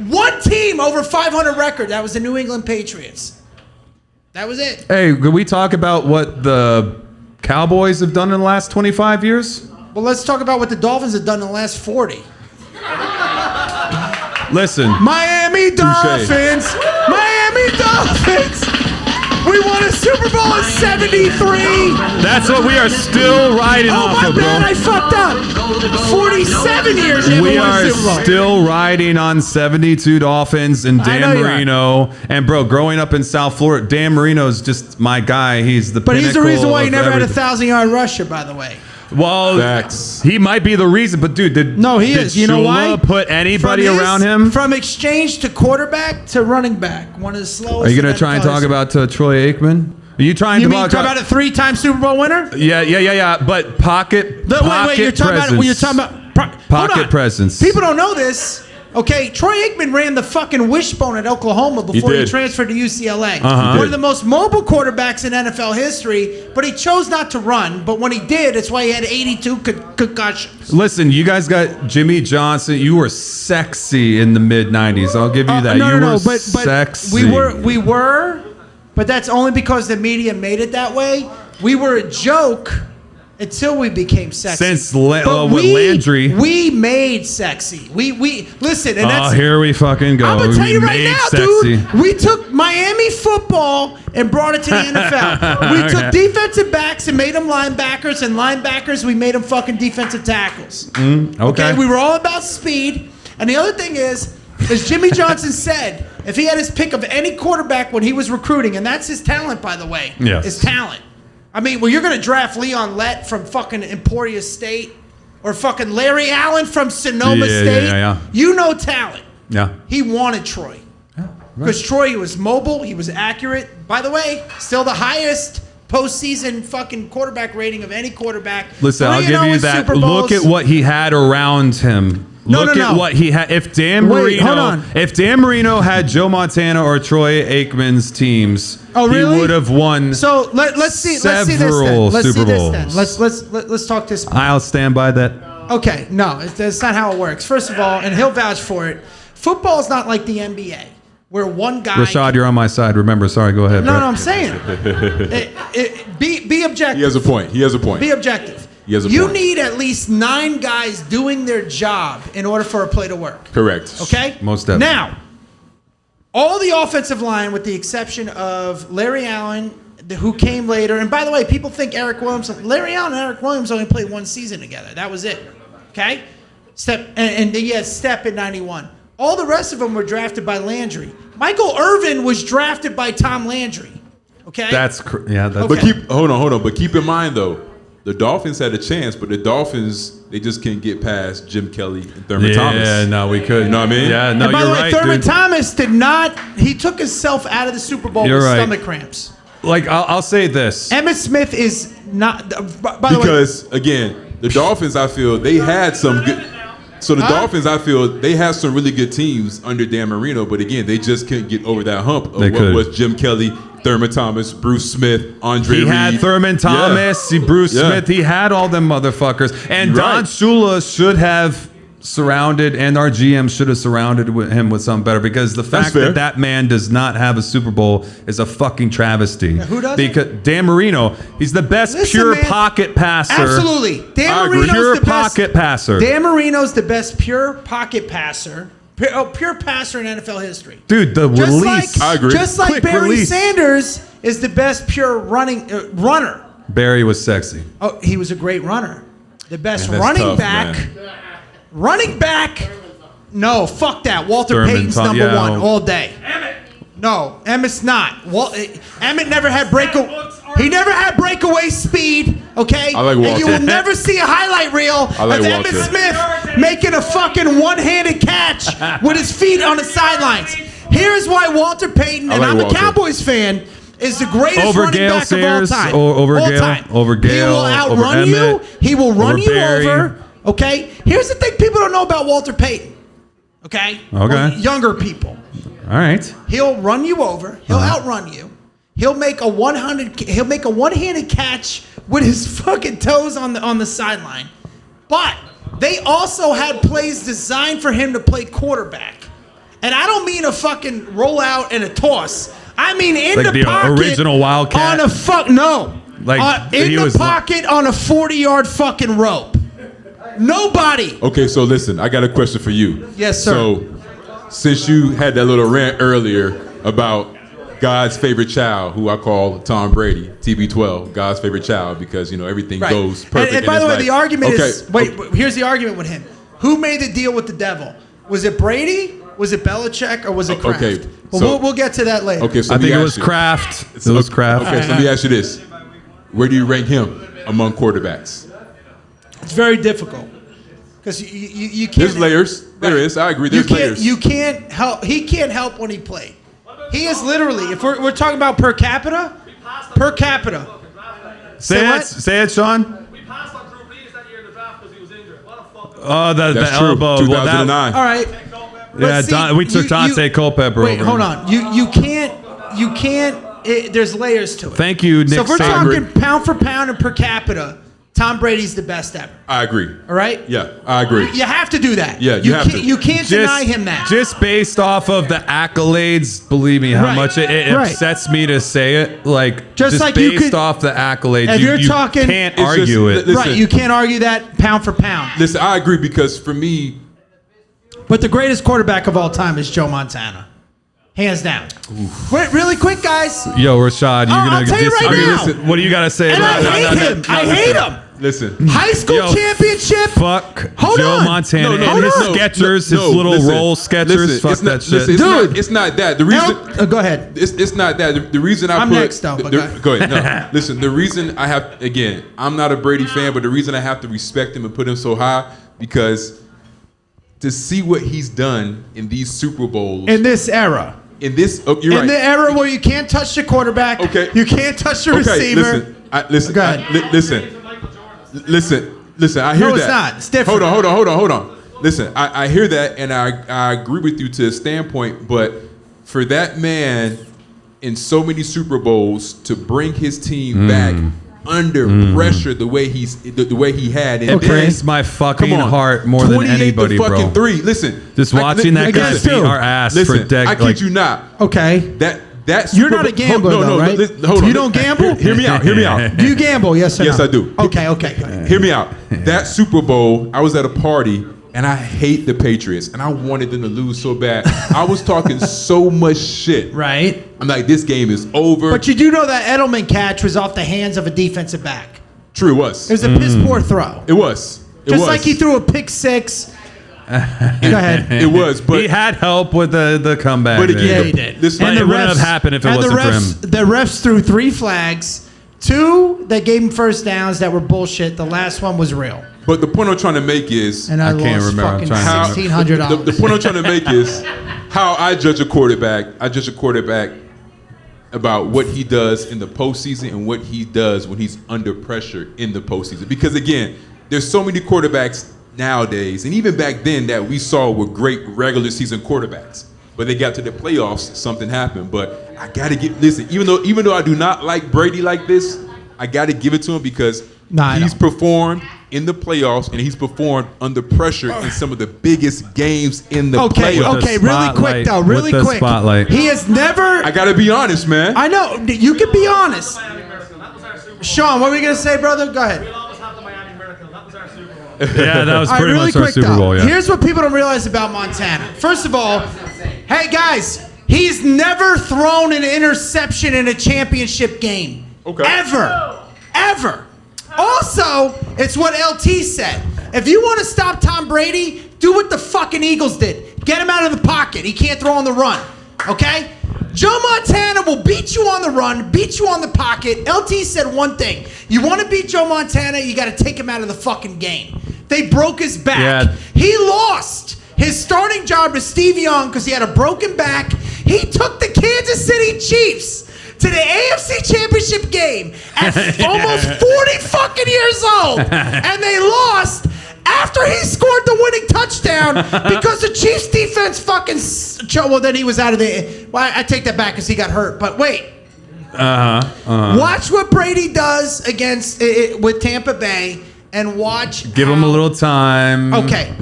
one team over 500 record. That was the New England Patriots. That was it. Hey, could we talk about what the Cowboys have done in the last 25 years? Well, let's talk about what the Dolphins have done in the last 40. Listen. Miami Dolphins. Miami Dolphins. We won a Super Bowl in 73. That's what we are still riding off my of, bro. bad, I fucked up. 47 years you We haven't won are a Super Bowl. still riding on 72 Dolphins and I Dan know you are. Marino. And bro, growing up in South Florida, Dan Marino's just my guy. He's the But he's the reason why he pinnacle never of had a everything. 1,000-yard rusher, by the way. Well, Facts. he might be the reason, but dude, did He is. You know why? put anybody From his- around him? From exchange to quarterback to running back. One of the slowest. Are you going in to try and NFL talk history. about Troy Aikman? Are you trying You to mean talk about a 3-time Super Bowl winner? Yeah. But pocket Wait, you're talking presence. about. You're talking about. Hold Pocket on. presence. People don't know this. Okay, Troy Aikman ran the fucking wishbone at Oklahoma before he did. transferred to UCLA. Uh-huh. One of the most mobile quarterbacks in NFL history, but he chose not to run. But when he did, it's why he had 82 concussions. Listen, you guys got Jimmy Johnson. You were sexy in the mid-90s. I'll give you that. You were But sexy. we were, but that's only because the media made it that way. We were a joke until we became sexy. Since But with Landry. we made sexy. We listen, and that's. Here we fucking go. I'm gonna tell We you right made now, sexy. dude. We took Miami football and brought it to the NFL. We took defensive backs and made them linebackers, and linebackers we made them fucking defensive tackles. Okay. We were all about speed. And the other thing is, as Jimmy Johnson said, if he had his pick of any quarterback when he was recruiting, and that's his talent, by the way, Yes. his talent. I mean, well, you're going to draft Leon Lett from fucking Emporia State or fucking Larry Allen from Sonoma State. Yeah. You know talent. Yeah. He wanted Troy. Because Troy was mobile, he was accurate. By the way, still the highest postseason fucking quarterback rating of any quarterback. Listen, I'll 3-0 give you in that. Super Bowls. Look at what he had around him. Look at what he had. If Dan Wait, hold on. Marino had Joe Montana or Troy Aikman's teams, really? he would have won. So let's see this then. several Let's Super see this Bowls. then. Let's talk this. I'll stand by that. Okay, no, that's not how it works. First of all, and he'll vouch for it. Football is not like the NBA, where one guy. Rashad, you're on my side. Remember, sorry, go ahead. No, Brett. I'm saying. Be objective. He has a point. Be objective. He has a You point. need at least 9 guys doing their job in order for a play to work. Correct. Okay? Most definitely. Now, all the offensive line, with the exception of Larry Allen, who came later, and by the way, people think Eric Williams, Larry Allen and Eric Williams only played 1 season together. That was it. Okay? And he had Step in 91. All the rest of them were drafted by Landry. Michael Irvin was drafted by Tom Landry. Okay? That's But hold on. But keep in mind though, the Dolphins had a chance, but the Dolphins, they just can't get past Jim Kelly and Thurman Thomas. Yeah, no, we couldn't. You know what I mean? Yeah, no, And by you're the way, right, Thurman dude. Thomas did not. He took himself out of the Super Bowl You're with right. stomach cramps. Like, I'll say this. Emmitt Smith is not. By the way, Because, again, the Dolphins, I feel, they had some good. So the Dolphins, I feel, they had some really good teams under Dan Marino, but again, they just couldn't get over that hump of They what couldn't. was Jim Kelly, Thurman Thomas, Bruce Smith, Andre He Reed. had Thurman Thomas, Bruce Yeah. Smith. He had all them motherfuckers. And Right. Don Shula should have surrounded, and our GM should have surrounded him with something better, because the fact fair. that man does not have a Super Bowl is a fucking travesty. who doesn't? Because Dan Marino, he's the best Listen, pure man. pocket passer. Absolutely. Dan I agree. Marino's Pure the best. pocket passer. Dan Marino's the best pure pocket passer. Pure passer in NFL history. Dude, the Just release. I agree. Just like Quick Barry release. Sanders is the best pure runner. Barry was sexy. Oh, he was a great runner. The best Man, that's running tough, back. man. Running back. No, fuck that. Walter Thurman Payton's Tom- number yeah, one no. all day. No, Emmett's not. Emmett never had He never had breakaway speed. Okay, I like and you will Walter. never see a highlight reel I like of Walter. Emmitt Smith making a fucking one-handed catch with his feet on the sidelines. Here's why Walter Payton, I and like I'm Walter. a Cowboys fan, is the greatest Over running Gale back Sayers, of all time. over All Gale, time. over He Gale, will over outrun you. Emmett, He will run over you Barry. over. Okay. Here's the thing: people don't know about Walter Payton. Okay. Okay. Or younger people. All right. He'll run you over. He'll outrun you. He'll make a one-handed catch with his fucking toes on the sideline. But they also had plays designed for him to play quarterback. And I don't mean a fucking rollout and a toss. I mean in Like the pocket original Wildcat? on a no. Like, in he the was pocket on a 40-yard fucking rope. Nobody. Okay, so listen, I got a question for you. Yes, sir. So, since you had that little rant earlier about God's favorite child, who I call Tom Brady, TB12, God's favorite child, because everything Right. goes perfect. And by in the way, his the life. argument Okay, is here's the argument with him. Who made the deal with the devil? Was it Brady? Was it Belichick? Or was it Kraft? Okay, Well, so- we'll get to that later. Okay, so I let me think it ask was you. Kraft. It was Kraft. Okay, so let me ask you this: where do you rank him among quarterbacks? It's very difficult because you can't. There's layers. There is. I agree. There's layers. You can't help. He can't help when he played. He is literally. If we're talking about per capita. Say what? it. Say it, Sean. We passed on Drew Brees that year in the draft because he was injured. What a fuck. Oh, the That's true. elbow. Well, that- 2009. All right. yeah, But see, we took Dante Culpepper Wait, over. hold on. You can't. There's layers to it. Thank you, Nick. So if we're Saban. talking pound for pound and per capita, Tom Brady's the best ever. I agree. All right. Yeah, I agree. You have to do that. Yeah, you have can't, to. You can't deny him that. Just based off of the accolades, believe me, how Right, much it right. upsets me to say it. Like, Just like you based could- off the accolades, if you, you're you talking- can't It's just- argue it. listen. Right. You can't argue that pound for pound. Listen, I agree because for me, But the greatest quarterback of all time is Joe Montana. Hands down. Wait, really quick, guys. Yo, Rashad, you're I'll gonna tell you right now. listen, what do you gotta say? And about I hate him. I hate him. listen. High school Yo, championship. Fuck Hold Joe on. Montana No, and his no, Skechers, his no, little listen, roll Skechers. listen, Fuck it's not- that shit. listen, it's not that. The reason. Go ahead. It's not that. The reason I'm put. next, though, but Go ahead. No, listen. The reason I have again, I'm not a Brady fan, but the reason I have to respect him and put him so high because to see what he's done in these Super Bowls In this era. in this, oh, you're In right. the era where you can't touch the quarterback. Okay. You can't touch the Okay, receiver. listen. Go ahead. Listen. I hear No, that. it's not. It's different. Hold on. Listen, I hear that, and I agree with you to a standpoint. But for that man in so many Super Bowls to bring his team back under pressure the way he had, and It then- breaks my fucking come on, heart more than 28 to anybody, fucking bro. 3. Listen, Just watching that guy guess beat too. our ass listen, for decades. I kid you not. Okay. That You're not a gambler, though, right? Hold on. You don't gamble? Hear me out. Do you gamble? Yes or Yes, no? I do. Okay. Hear me out. That Super Bowl, I was at a party, and I hate the Patriots, and I wanted them to lose so bad. I was talking so much shit. Right. I'm like, this game is over. But you do know that Edelman catch was off the hands of a defensive back. True, it was. It was a piss poor throw. It was. Just like he threw a pick six. Go ahead. It was, but he had help with the comeback. But again, Yeah, he did. Listen, And it wouldn't have happened if it wasn't for him. The refs threw 3 flags, 2, they gave him first downs that were bullshit. The last one was real. But the point I'm trying to make is, And I can't remember. $1,600. The point I'm trying to make is how I judge a quarterback. I judge a quarterback about what he does in the postseason and what he does when he's under pressure in the postseason. Because again, there's so many quarterbacks nowadays, and even back then that we saw were great regular season quarterbacks. But they got to the playoffs, something happened. But I gotta listen, even though I do not like Brady like this, I gotta give it to him because he's performed in the playoffs and he's performed under pressure in some of the biggest games in the playoffs. Okay, really quick though, really quick. Spotlight. He has never. I gotta be honest, man. I know you can be honest. Sean, what were you gonna say, brother? Go ahead. Yeah, that was pretty really much our quick, Super Bowl. Yeah. Here's what people don't realize about Montana. First of all, hey guys, he's never thrown an interception in a championship game. Okay. Ever. Also, it's what LT said. If you want to stop Tom Brady, do what the fucking Eagles did. Get him out of the pocket. He can't throw on the run. Okay? Joe Montana will beat you on the run, beat you on the pocket. LT said one thing. You want to beat Joe Montana, you got to take him out of the fucking game. They broke his back. Yeah. He lost his starting job to Steve Young because he had a broken back. He took the Kansas City Chiefs to the AFC Championship game at almost 40 fucking years old. And they lost after he scored the winning touchdown because the Chiefs defense fucking... Well, then he was out of the... Well, I take that back because he got hurt. But wait. Watch what Brady does with Tampa Bay and watch... Give him a little time. Okay.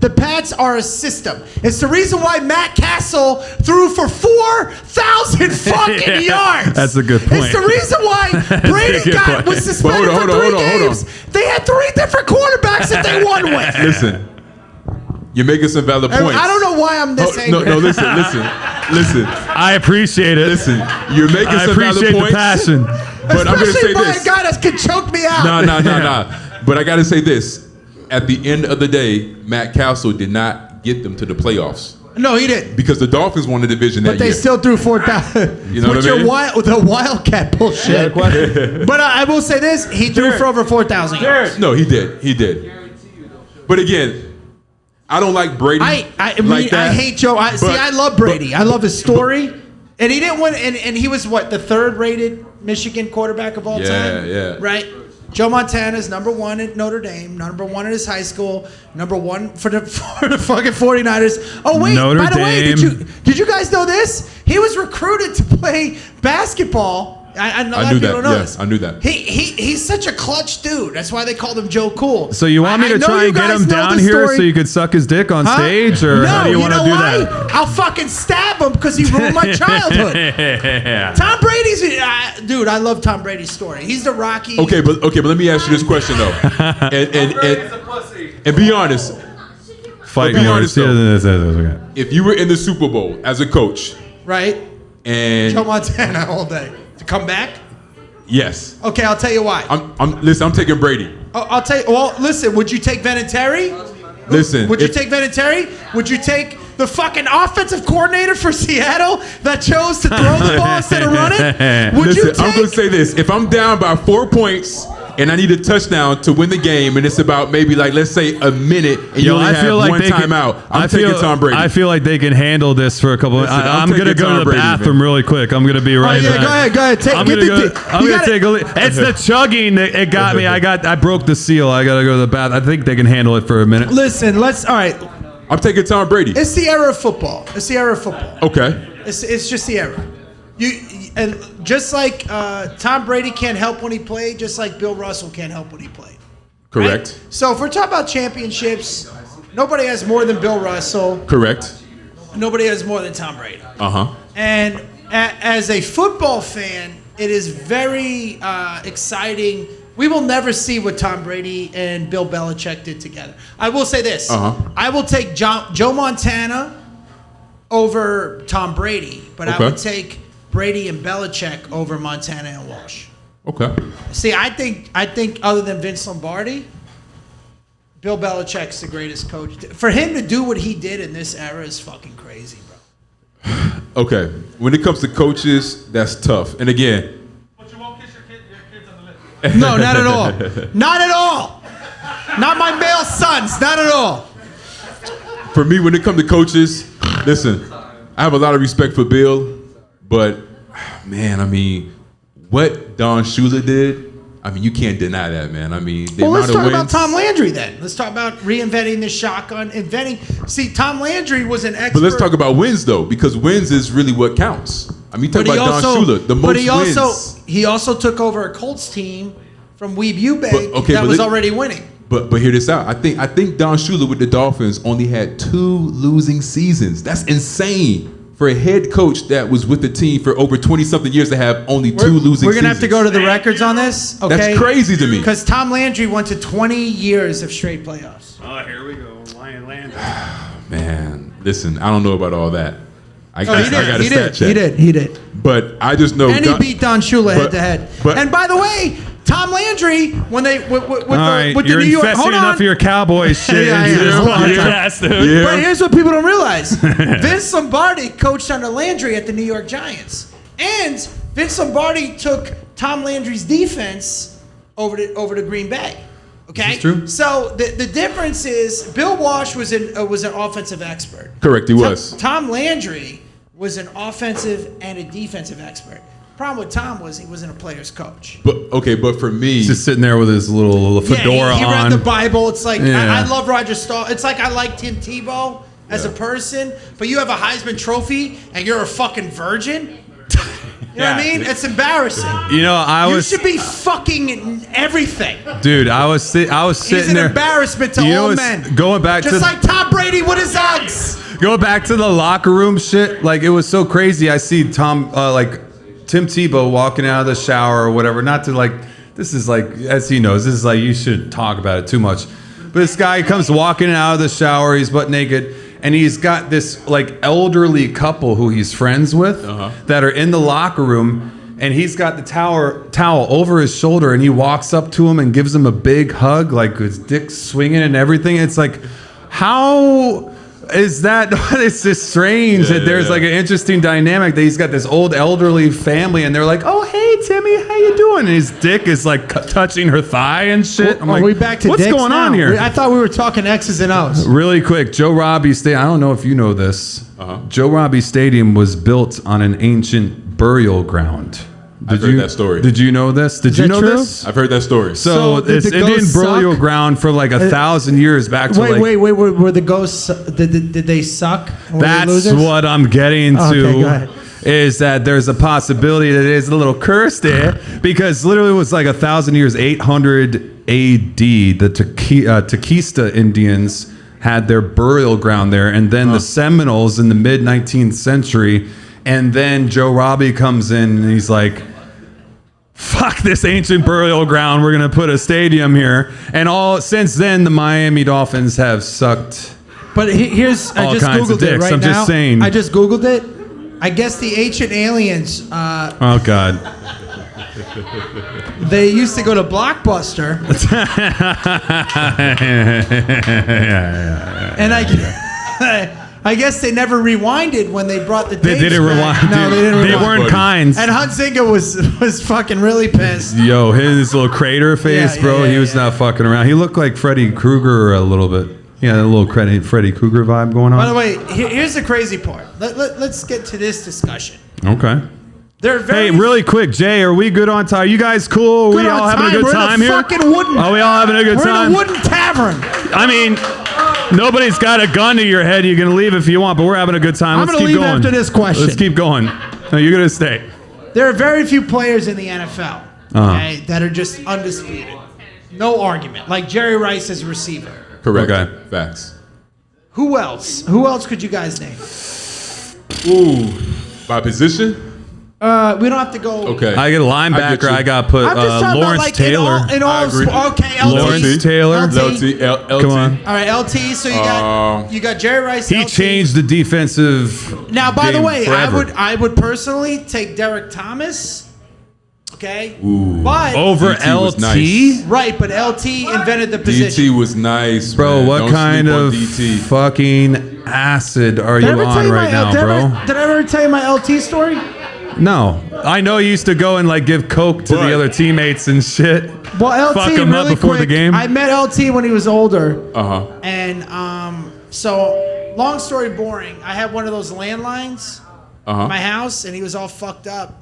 The Pats are a system. It's the reason why Matt Castle threw for 4,000 fucking yards. That's a good point. It's the reason why Brady was suspended for 3 games. They had 3 different quarterbacks that they won with. Listen, you're making some valid points. I don't know why I'm this angry. No, listen. I appreciate it. Listen, you're making some valid points. I appreciate the passion. But I'm going to say this. Especially by a guy that can choke me out. No. But I got to say this. At the end of the day, Matt Castle did not get them to the playoffs. No, he didn't. Because the Dolphins won the division that year. But they still threw 4,000. You know what I mean? The Wildcat bullshit. But I will say this. He threw for over 4,000 yards. No, he did. But again, I don't like Brady like that. I hate Joe. I love Brady. I love his story. And he didn't win. And he was, what, the 3rd rated Michigan quarterback of all time? Yeah. Right? Joe Montana's number 1 at Notre Dame, number 1 at his high school, number 1 for the fucking 49ers. Oh, wait, by the way, did you guys know this? He was recruited to play basketball. I know a lot of people don't know this. I knew that. He's such a clutch dude. That's why they called him Joe Cool. So you want me to try and get him down here so you could suck his dick on stage? Or how do you want to do that? I'll fucking stab him because he ruined my childhood. Tom Brady's... dude, I love Tom Brady's story. He's the Rocky... Okay, but let me ask you this question, though. And be honest. Fight be honest, though. If you were in the Super Bowl as a coach... Right? And... Joe Montana all day. To come back? Yes. Okay, I'll tell you why. I'm taking Brady. I'll tell you. Well, listen. Would you take Vinatieri? Listen. Would you take Vinatieri? Would you take the fucking offensive coordinator for Seattle that chose to throw the ball instead of run it? I'm going to say this. If I'm down by 4 points and I need a touchdown to win the game, and it's about maybe let's say a minute, and you only have one timeout, I'm taking Tom Brady. I feel like they can handle this for a couple. I'm going to go to the bathroom really quick. I'm going to be right back. Go ahead. I'm going to take a. It's the chugging that it got me. I broke the seal. I got to go to the bathroom. I think they can handle it for a minute. Listen, all right. I'm taking Tom Brady. It's the era of football. Okay. It's just the era. And just like Tom Brady can't help when he played, just like Bill Russell can't help when he played. Correct. Right? So if we're talking about championships, nobody has more than Bill Russell. Correct. Nobody has more than Tom Brady. Uh-huh. And as a football fan, it is very exciting. We will never see what Tom Brady and Bill Belichick did together. I will say this. I will take Joe Montana over Tom Brady, but I would take Brady and Belichick over Montana and Walsh. Okay. See, I think other than Vince Lombardi, Bill Belichick's the greatest coach. For him to do what he did in this era is fucking crazy, bro. Okay. When it comes to coaches, that's tough. And again, But you won't kiss your kid No, not at all. Not at all. Not my male sons. Not at all. For me, when it comes to coaches, listen, I have a lot of respect for Bill, but man, I mean, what Don Shula did, I mean, you can't deny that, man. I mean, the well, let's amount talk of about wins. Tom Landry then. Let's talk about reinventing the shotgun, See, Tom Landry was an expert. But let's talk about wins though, because wins is really what counts. I mean, talk about Don Shula, the most wins. He also took over a Colts team from Weeb Ewbank that was already winning. But hear this out. I think Don Shula with the Dolphins only had 2 losing seasons. That's insane for a head coach that was with the team for over 20-something years to have only 2 losing seasons. We're gonna have to go to the records on this. Okay? That's crazy to me. Because Tom Landry went to 20 years of straight playoffs. Oh, here we go. Lion Landry. Man, listen, I don't know about all that. He did. But I just know. And he beat Don Shula head to head. And by the way, Tom Landry, when they with the New York, hold on, enough of your Cowboys shit. Dude. But here's what people don't realize: Vince Lombardi coached under Landry at the New York Giants, and Vince Lombardi took Tom Landry's defense over to Green Bay. Okay, This is true. So the difference is Bill Walsh was an offensive expert. Correct, he was. Tom Landry was an offensive and a defensive expert. Problem with Tom was he wasn't a player's coach. But for me, he's just sitting there with his little fedora he on. read the Bible. It's like Yeah. I love Roger Staubach. It's like I like Tim Tebow as a person, but you have a Heisman Trophy and you're a fucking virgin. You know what I mean? It's embarrassing. You know, You should be fucking everything. Dude, I was sitting He's an there. You embarrassment to know all what's- men. Going back Just to like Tom Brady with his Uggs. Going back to the locker room shit, like it was so crazy. I see Tim Tebow walking out of the shower or whatever. Not to like, this is like, as he knows, this is like, you shouldn't talk about it too much. But this guy comes walking out of the shower, he's butt naked, and he's got this like elderly couple who he's friends with that are in the locker room, and he's got the towel over his shoulder, and he walks up to him and gives him a big hug, like his dick swinging and everything. It's like, how is that? It's just strange that there's like an interesting dynamic that he's got this old elderly family, and they're like, "Oh, hey Timmy, how you doing?" And his dick is like touching her thigh and shit. I'm like, Are we back to what's dicks going now? on here? I thought we were talking X's and O's. Really quick, Joe Robbie Stadium. I don't know if you know this. Joe Robbie Stadium was built on an ancient burial ground. I've heard that story. Did you know this? Did you know this? I've heard that story. So it's did the Indian ghosts burial suck? ground for like 1,000 years back to Wait, like. were the ghosts? Did they suck? Were they That's losers? what I'm getting to. Okay, go ahead. Is that there's a possibility that there's a little curse there because literally it was like 1,000 years, 800 AD, the Tequista Indians had their burial ground there, and then the Seminoles in the mid 19th century, and then Joe Robbie comes in and he's like, fuck this ancient burial ground, we're gonna put a stadium here. And since then the Miami Dolphins have sucked. But here's I all just kinds of googled it dicks. right I'm now. just saying. I just googled it. I guess the ancient aliens. Oh God. They used to go to Blockbuster. And I guess they never rewinded when they brought the tapes They didn't back. rewind. No, they didn't They rewind. weren't kind. And Hunzinger was fucking really pissed. Yo, his little crater face, Yeah, bro. yeah, He was not fucking around. He looked like Freddy Krueger a little bit. Yeah, a little Freddy Krueger vibe going on. By the way, here's the crazy part. Let's get to this discussion. Okay. They're very Hey, really quick, Jay, are we good on time? Are you guys cool? Are we Good all on having a time. good We're in a time here? fucking wooden- Are we all having a good We're time? in a wooden tavern. I mean, nobody's got a gun to your head. You can leave if you want, but we're having a good time. I'm Let's gonna keep leave going. after this question. Let's keep going. No, you're gonna stay. There are very few players in the NFL okay, that are just undisputed. No argument. Like Jerry Rice as a receiver. Correct. Okay. Facts. Who else? Who else could you guys name? Ooh. By position? We don't have to go. Okay. I get a linebacker. I got put I'm just talking Lawrence about like Taylor. in all I agree. okay, LT. Lawrence Taylor. LT. Come on. All right, LT. So you got Jerry Rice. He LT. changed the defensive. Now, by the game way, forever. I would personally take Derek Thomas. Okay. But over DT was LT. nice. right, but LT invented the position. DT was nice, Bro, man. what Don't kind sleep on of DT. fucking acid are you Did I ever tell on you right my now, did I bro? ever- Did I ever tell you my LT story? No. I know he used to go and like give coke to the other teammates and shit. Well, LT, fuck him really up before quick, the game. I met LT when he was older. And So long story boring. I had one of those landlines in my house, and he was all fucked up,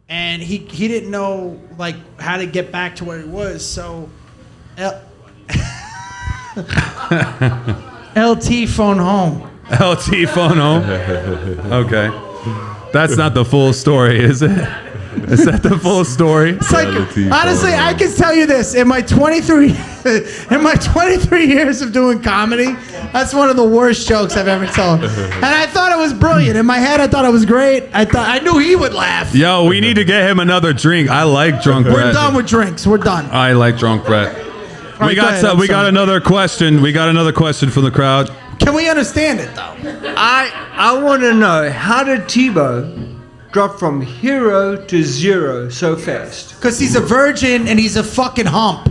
and he didn't know like how to get back to where he was. So LT phone home. LT phone home. Okay. That's not the full story, is it? Is that the full story? It's like, honestly, I can tell you this: in my 23 years of doing comedy, that's one of the worst jokes I've ever told. And I thought it was brilliant. In my head, I thought it was great. I knew he would laugh. Yo, we need to get him another drink. I like drunk Brett. We're done with drinks. We're done. I like drunk Brett. Right, We got another question. We got another question from the crowd. Can we understand it though? I want to know, how did Tebow drop from hero to zero so fast? Because he's a virgin and he's a fucking hump.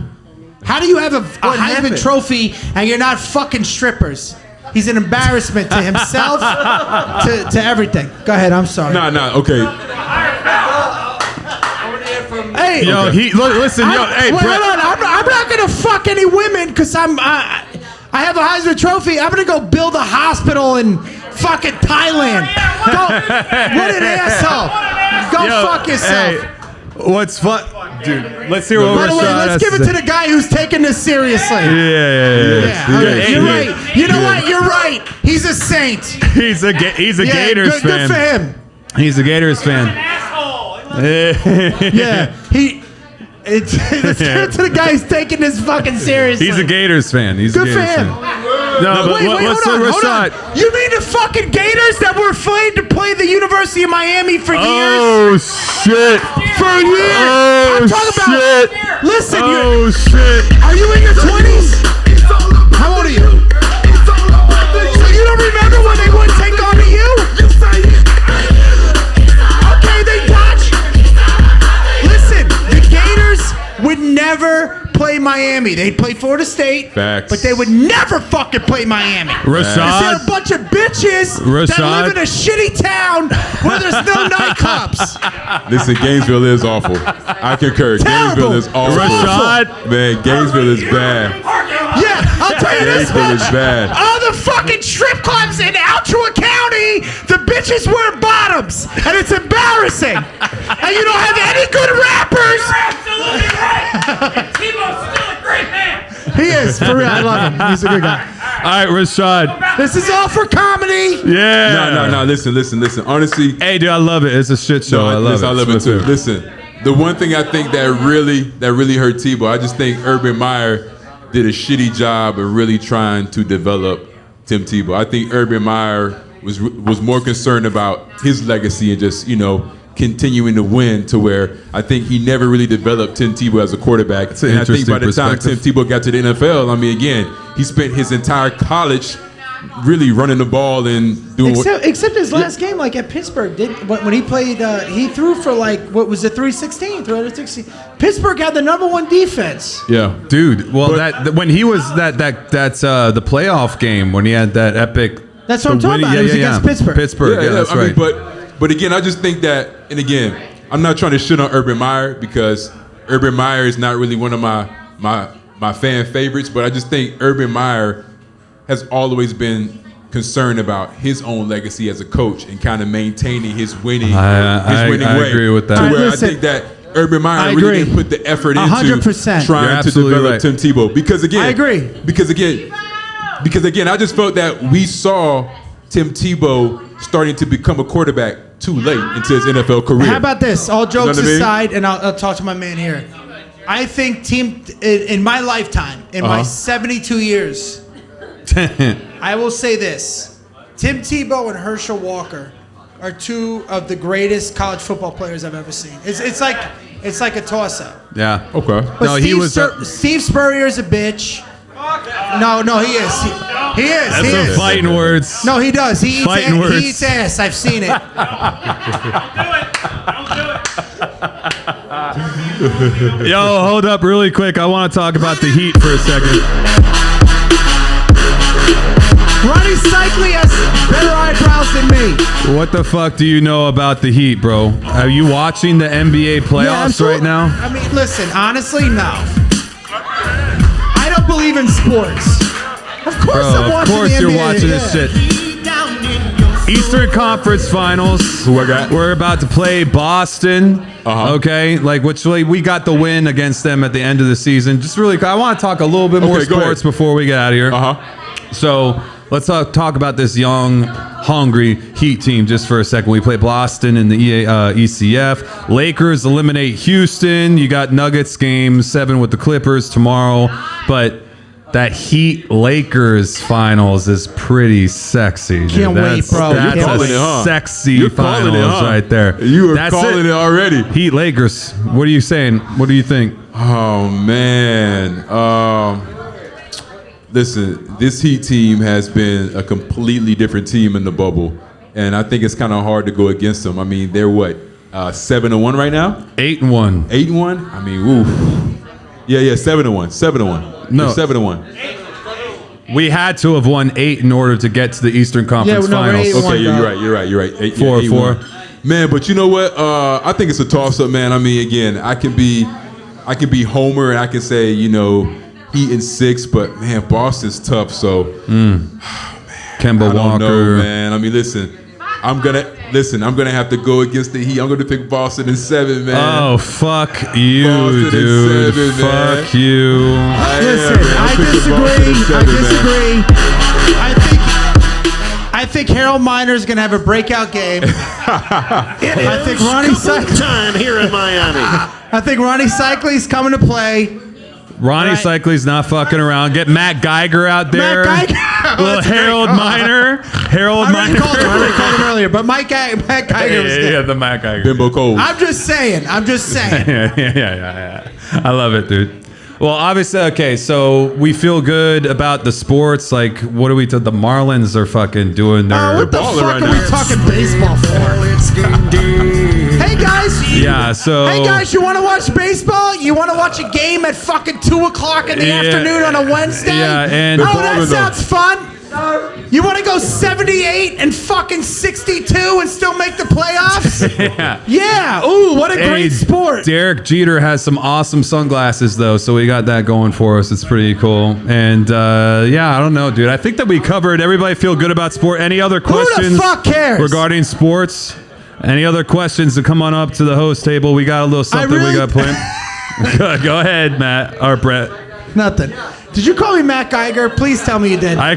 How do you have a Heisman Trophy and you're not fucking strippers? He's an embarrassment to himself, to everything. Go ahead. I'm sorry. Okay. Hey, yo, listen, Wait, Brett. hold on. I'm not gonna fuck any women because I have a Heisman Trophy. I'm gonna go build a hospital in fucking Thailand. What an asshole. Go fuck yourself. Hey, what's fun? Dude, let's hear what By the way, let's give it to the guy who's taking this seriously. Yeah. You're right. You know what? You're right. He's a saint. He's a Gators fan. Good for him. He's a Gators fan. Yeah. Let's give it to the guy who's taking this fucking seriously. He's a Gators fan. He's good a for Gators him. fan. No, but wait, hold on. You mean the fucking Gators that were afraid to play the University of Miami for years? Oh shit! For years. I'm talking shit. about. Listen, shit! Are you in your 20s? How old are you? So you don't remember when they wouldn't take on to you? Okay, they watch. Listen, the Gators would never play Miami. They'd play Florida State. Facts. But they would never fucking play Miami. Rashad. They're a bunch of bitches that live in a shitty town where there's no nightclubs. Listen, Gainesville is awful. I concur. Terrible. Gainesville is awful. Rashad. Man, Gainesville is bad. Yeah, I'll tell you this Gainesville much. is bad. All the fucking strip clubs in Alachua County, the bitches wear bottoms, and it's embarrassing. And you don't have any good rappers. You're absolutely right. Tebow's still a great man. He is, for real. I love him. He's a good guy. All right, Rashad. This is all for comedy. Yeah. No. Listen. Honestly, hey, dude, I love it. It's a shit show. I love it too. Listen, the one thing I think that really hurt Tebow, I just think Urban Meyer did a shitty job of really trying to develop Tim Tebow. I think Urban Meyer was more concerned about his legacy and just, continuing to win, to where I think he never really developed Tim Tebow as a quarterback. That's an and I think by the interesting time Tim Tebow got to the NFL, again, he spent his entire college really running the ball and doing except his last game, like at Pittsburgh, when he played, he threw for what was it, 316, 316. Pittsburgh had the #1 defense. Yeah, dude. Well, when he was that's the playoff game when he had that epic. That's what I'm talking about. It was against Pittsburgh. Pittsburgh. Yeah, that's right. But again, I just think that, and again, I'm not trying to shit on Urban Meyer because Urban Meyer is not really one of my fan favorites. But I just think Urban Meyer has always been concerned about his own legacy as a coach and kind of maintaining his winning way. I agree with that. To where I think that Urban Meyer really didn't put the effort into 100%. trying to develop Tim Tebow. Because again, I agree. Because again, I just felt that we saw Tim Tebow starting to become a quarterback too late into his NFL career. How about this? All jokes You know what I mean? aside, and I'll talk to my man here. I think in my lifetime, in my 72 years, I will say this: Tim Tebow and Herschel Walker are two of the greatest college football players I've ever seen. It's like a toss-up. Yeah. Okay. But Steve Spurrier's a bitch. No, he is. He is. That's some fighting words. No, he does. He Fighting eats ass. I've seen it. Don't do it. Yo, hold up really quick. I want to talk about the Heat for a second. Ronnie Cycli has better eyebrows than me. what the fuck do you know about the Heat, bro? Are you watching the NBA playoffs right now? I mean, listen, honestly, no. I don't believe in sports. Of course I'm watching the NBA. Of course you're watching this shit. Eastern Conference Finals. Who I got? We're about to play Boston. Okay, like which we got the win against them at the end of the season. Just really, I want to talk a little bit more sports before we get out of here. So let's talk about this young, hungry Heat team just for a second. We play Boston in the ECF. Lakers eliminate Houston. You got Nuggets game 7 with the Clippers tomorrow, but that Heat Lakers finals is pretty sexy. Dude. Can't wait, bro. That's a sexy finals right there. You are calling it already. Heat Lakers. What are you saying? What do you think? Oh man. Listen, this Heat team has been a completely different team in the bubble, and I think it's kind of hard to go against them. I mean, they're what 7-1 right now? 8-1. 8-1. I mean, oof. Yeah, 7-1. 7-1. No, 7-1. We had to have won 8 in order to get to the Eastern Conference Finals. Okay, you're right. 4-4. Man, but you know what? I think it's a toss-up, man. I mean, again, I can be Homer and I can say, Heat in 6, but man, Boston's tough. So, Kemba I don't know, Walker, man. I mean, listen. I'm gonna have to go against the Heat. I'm gonna pick Boston in 7, man. Oh, fuck you, Boston dude. In 7, man. Fuck you. Listen, I disagree. I think Harold Miner's gonna have a breakout game. I think Ronnie time here in Miami. I think Ronnie Cycli's coming to play. Ronnie Cycli's not fucking around. Get Matt Geiger out there. Matt Geiger. Little Harold Miner. I already called him earlier, but Matt Geiger was there. Yeah, the Matt Geiger. Bimbo Cole. I'm just saying. Yeah. I love it, dude. Well, obviously, okay, so we feel good about the sports. Like, what are we the Marlins are fucking doing their what the fuck are we talking baseball for? Hey guys. Yeah, so. Hey guys, you want to watch baseball? You want to watch a game at fucking 2 o'clock in the afternoon on a Wednesday? Yeah, and. That sounds fun. You want to go 78 and fucking 62 and still make the playoffs? Yeah. Ooh, what a great sport. Derek Jeter has some awesome sunglasses, though, so we got that going for us. It's pretty cool. And, I don't know, dude. I think that we covered. Everybody feel good about sport. Any other questions? Who the fuck cares? Regarding sports? Any other questions to come on up to the host table? We got a little something we got planned. Go ahead, Matt or Brett. Nothing. Did you call me Matt Geiger? Please tell me you did. I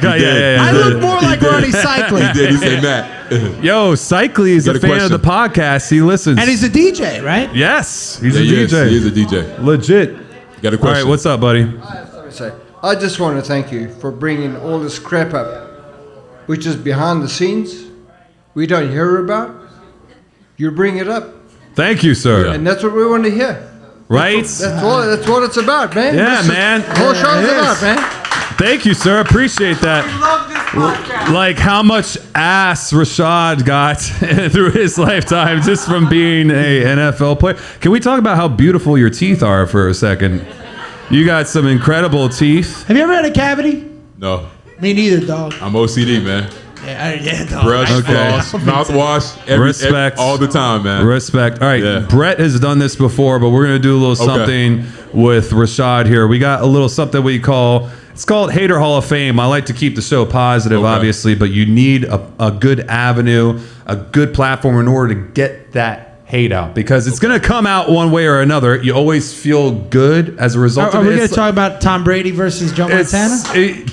look more like Ronnie Cycli. He did. He said Matt. Yo, Cycli is a fan of the podcast. He listens. And he's a DJ, right? Yes. He's a DJ. He is a DJ. Legit. Got a question. All right, what's up, buddy? I just want to thank you for bringing all this crap up, which is behind the scenes, we don't hear about. You bring it up. Thank you, sir. And that's what we want to hear. Right? That's what it's about, man. Yeah, man. The whole show's about, man. Thank you, sir. Appreciate that. I love this podcast. Like how much ass Rashad got through his lifetime just from being a NFL player. Can we talk about how beautiful your teeth are for a second? You got some incredible teeth. Have you ever had a cavity? No. Me neither, dog. I'm OCD, man. Yeah, dog. Brush, floss, mouthwash, Respect. all the time, man. Respect. All right, Brett has done this before, but we're going to do a little something with Rashad here. We got a little something we call, it's called Hater Hall of Fame. I like to keep the show positive, obviously, but you need a good avenue, a good platform in order to get that hate out, because it's going to come out one way or another. You always feel good as a result of it. Are we going to talk about Tom Brady versus Joe Montana?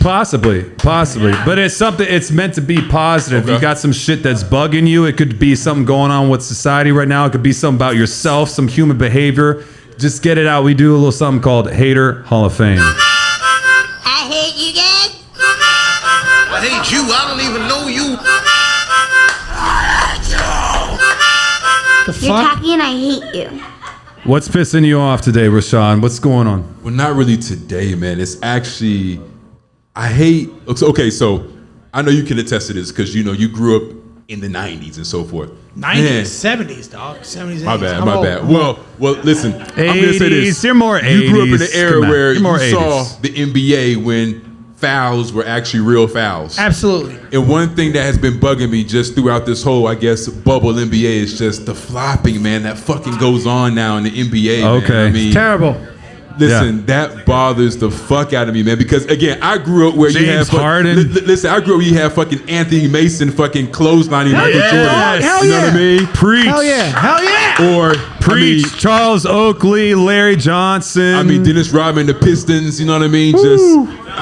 Possibly. But it's something, it's meant to be positive. You got some shit that's bugging you. It could be something going on with society right now. It could be something about yourself, some human behavior. Just get it out. We do a little something called Hater Hall of Fame. I hate you guys. I hate you. I don't even know you. You're talking and I hate you. What's pissing you off today, Rashad? What's going on? Well, not really today, man. It's actually, I hate, okay, so I know you can attest to this because, you grew up in the 90s and so forth. 90s, 70s, dog. 70s, 80s. My bad. Well, listen, 80s, I'm going to say this. You're more 80s. You grew up in the era where you 80s. saw the NBA when fouls were actually real fouls. Absolutely. And one thing that has been bugging me just throughout this whole, I guess, bubble NBA is just the flopping, man. That fucking goes on now in the NBA. Okay. Man. I mean, Terrible. Listen, that bothers the fuck out of me, man. Because again, I grew up where you James have Harden. Listen, I grew up where you have fucking Anthony Mason fucking clotheslining Michael Jordan. Hell You know what I mean? Preach. Hell yeah. Or Preach. Charles Oakley, Larry Johnson. I mean, Dennis Rodman, the Pistons. You know what I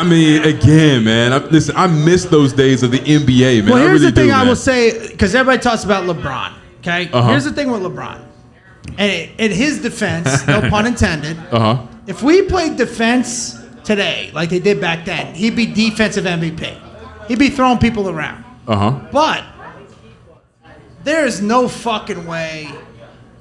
mean? Again, man. I miss those days of the NBA, man. Well, here's I really the thing do, I man. will say, because everybody talks about LeBron. Okay. Here's the thing with LeBron. And in his defense, no pun intended. If we played defense today, like they did back then, he'd be defensive MVP. He'd be throwing people around. But there's no fucking way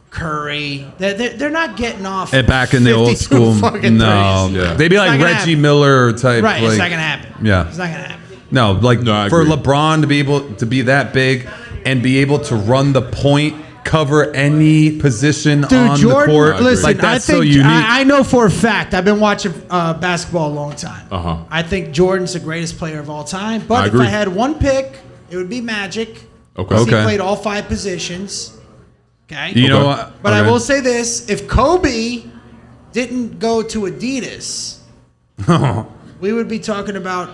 Curry, they're not getting off. And back in the old 52 school, fucking no, threes. they'd be It's like not gonna Reggie happen. Miller type. Right, like, it's not gonna happen. Yeah, It's not gonna happen. No, like I for agree. LeBron to be able to be that big and be able to run the point, cover any position on Jordan, the court, listen, like that's I think so unique. I know for a fact. I've been watching basketball a long time. I think Jordan's the greatest player of all time. But if agree. I had one pick, it would be Magic. Okay. 'Cause Okay. He played all 5 positions. Okay. You know what? But I Okay. will say this: if Kobe didn't go to Adidas, we would be talking about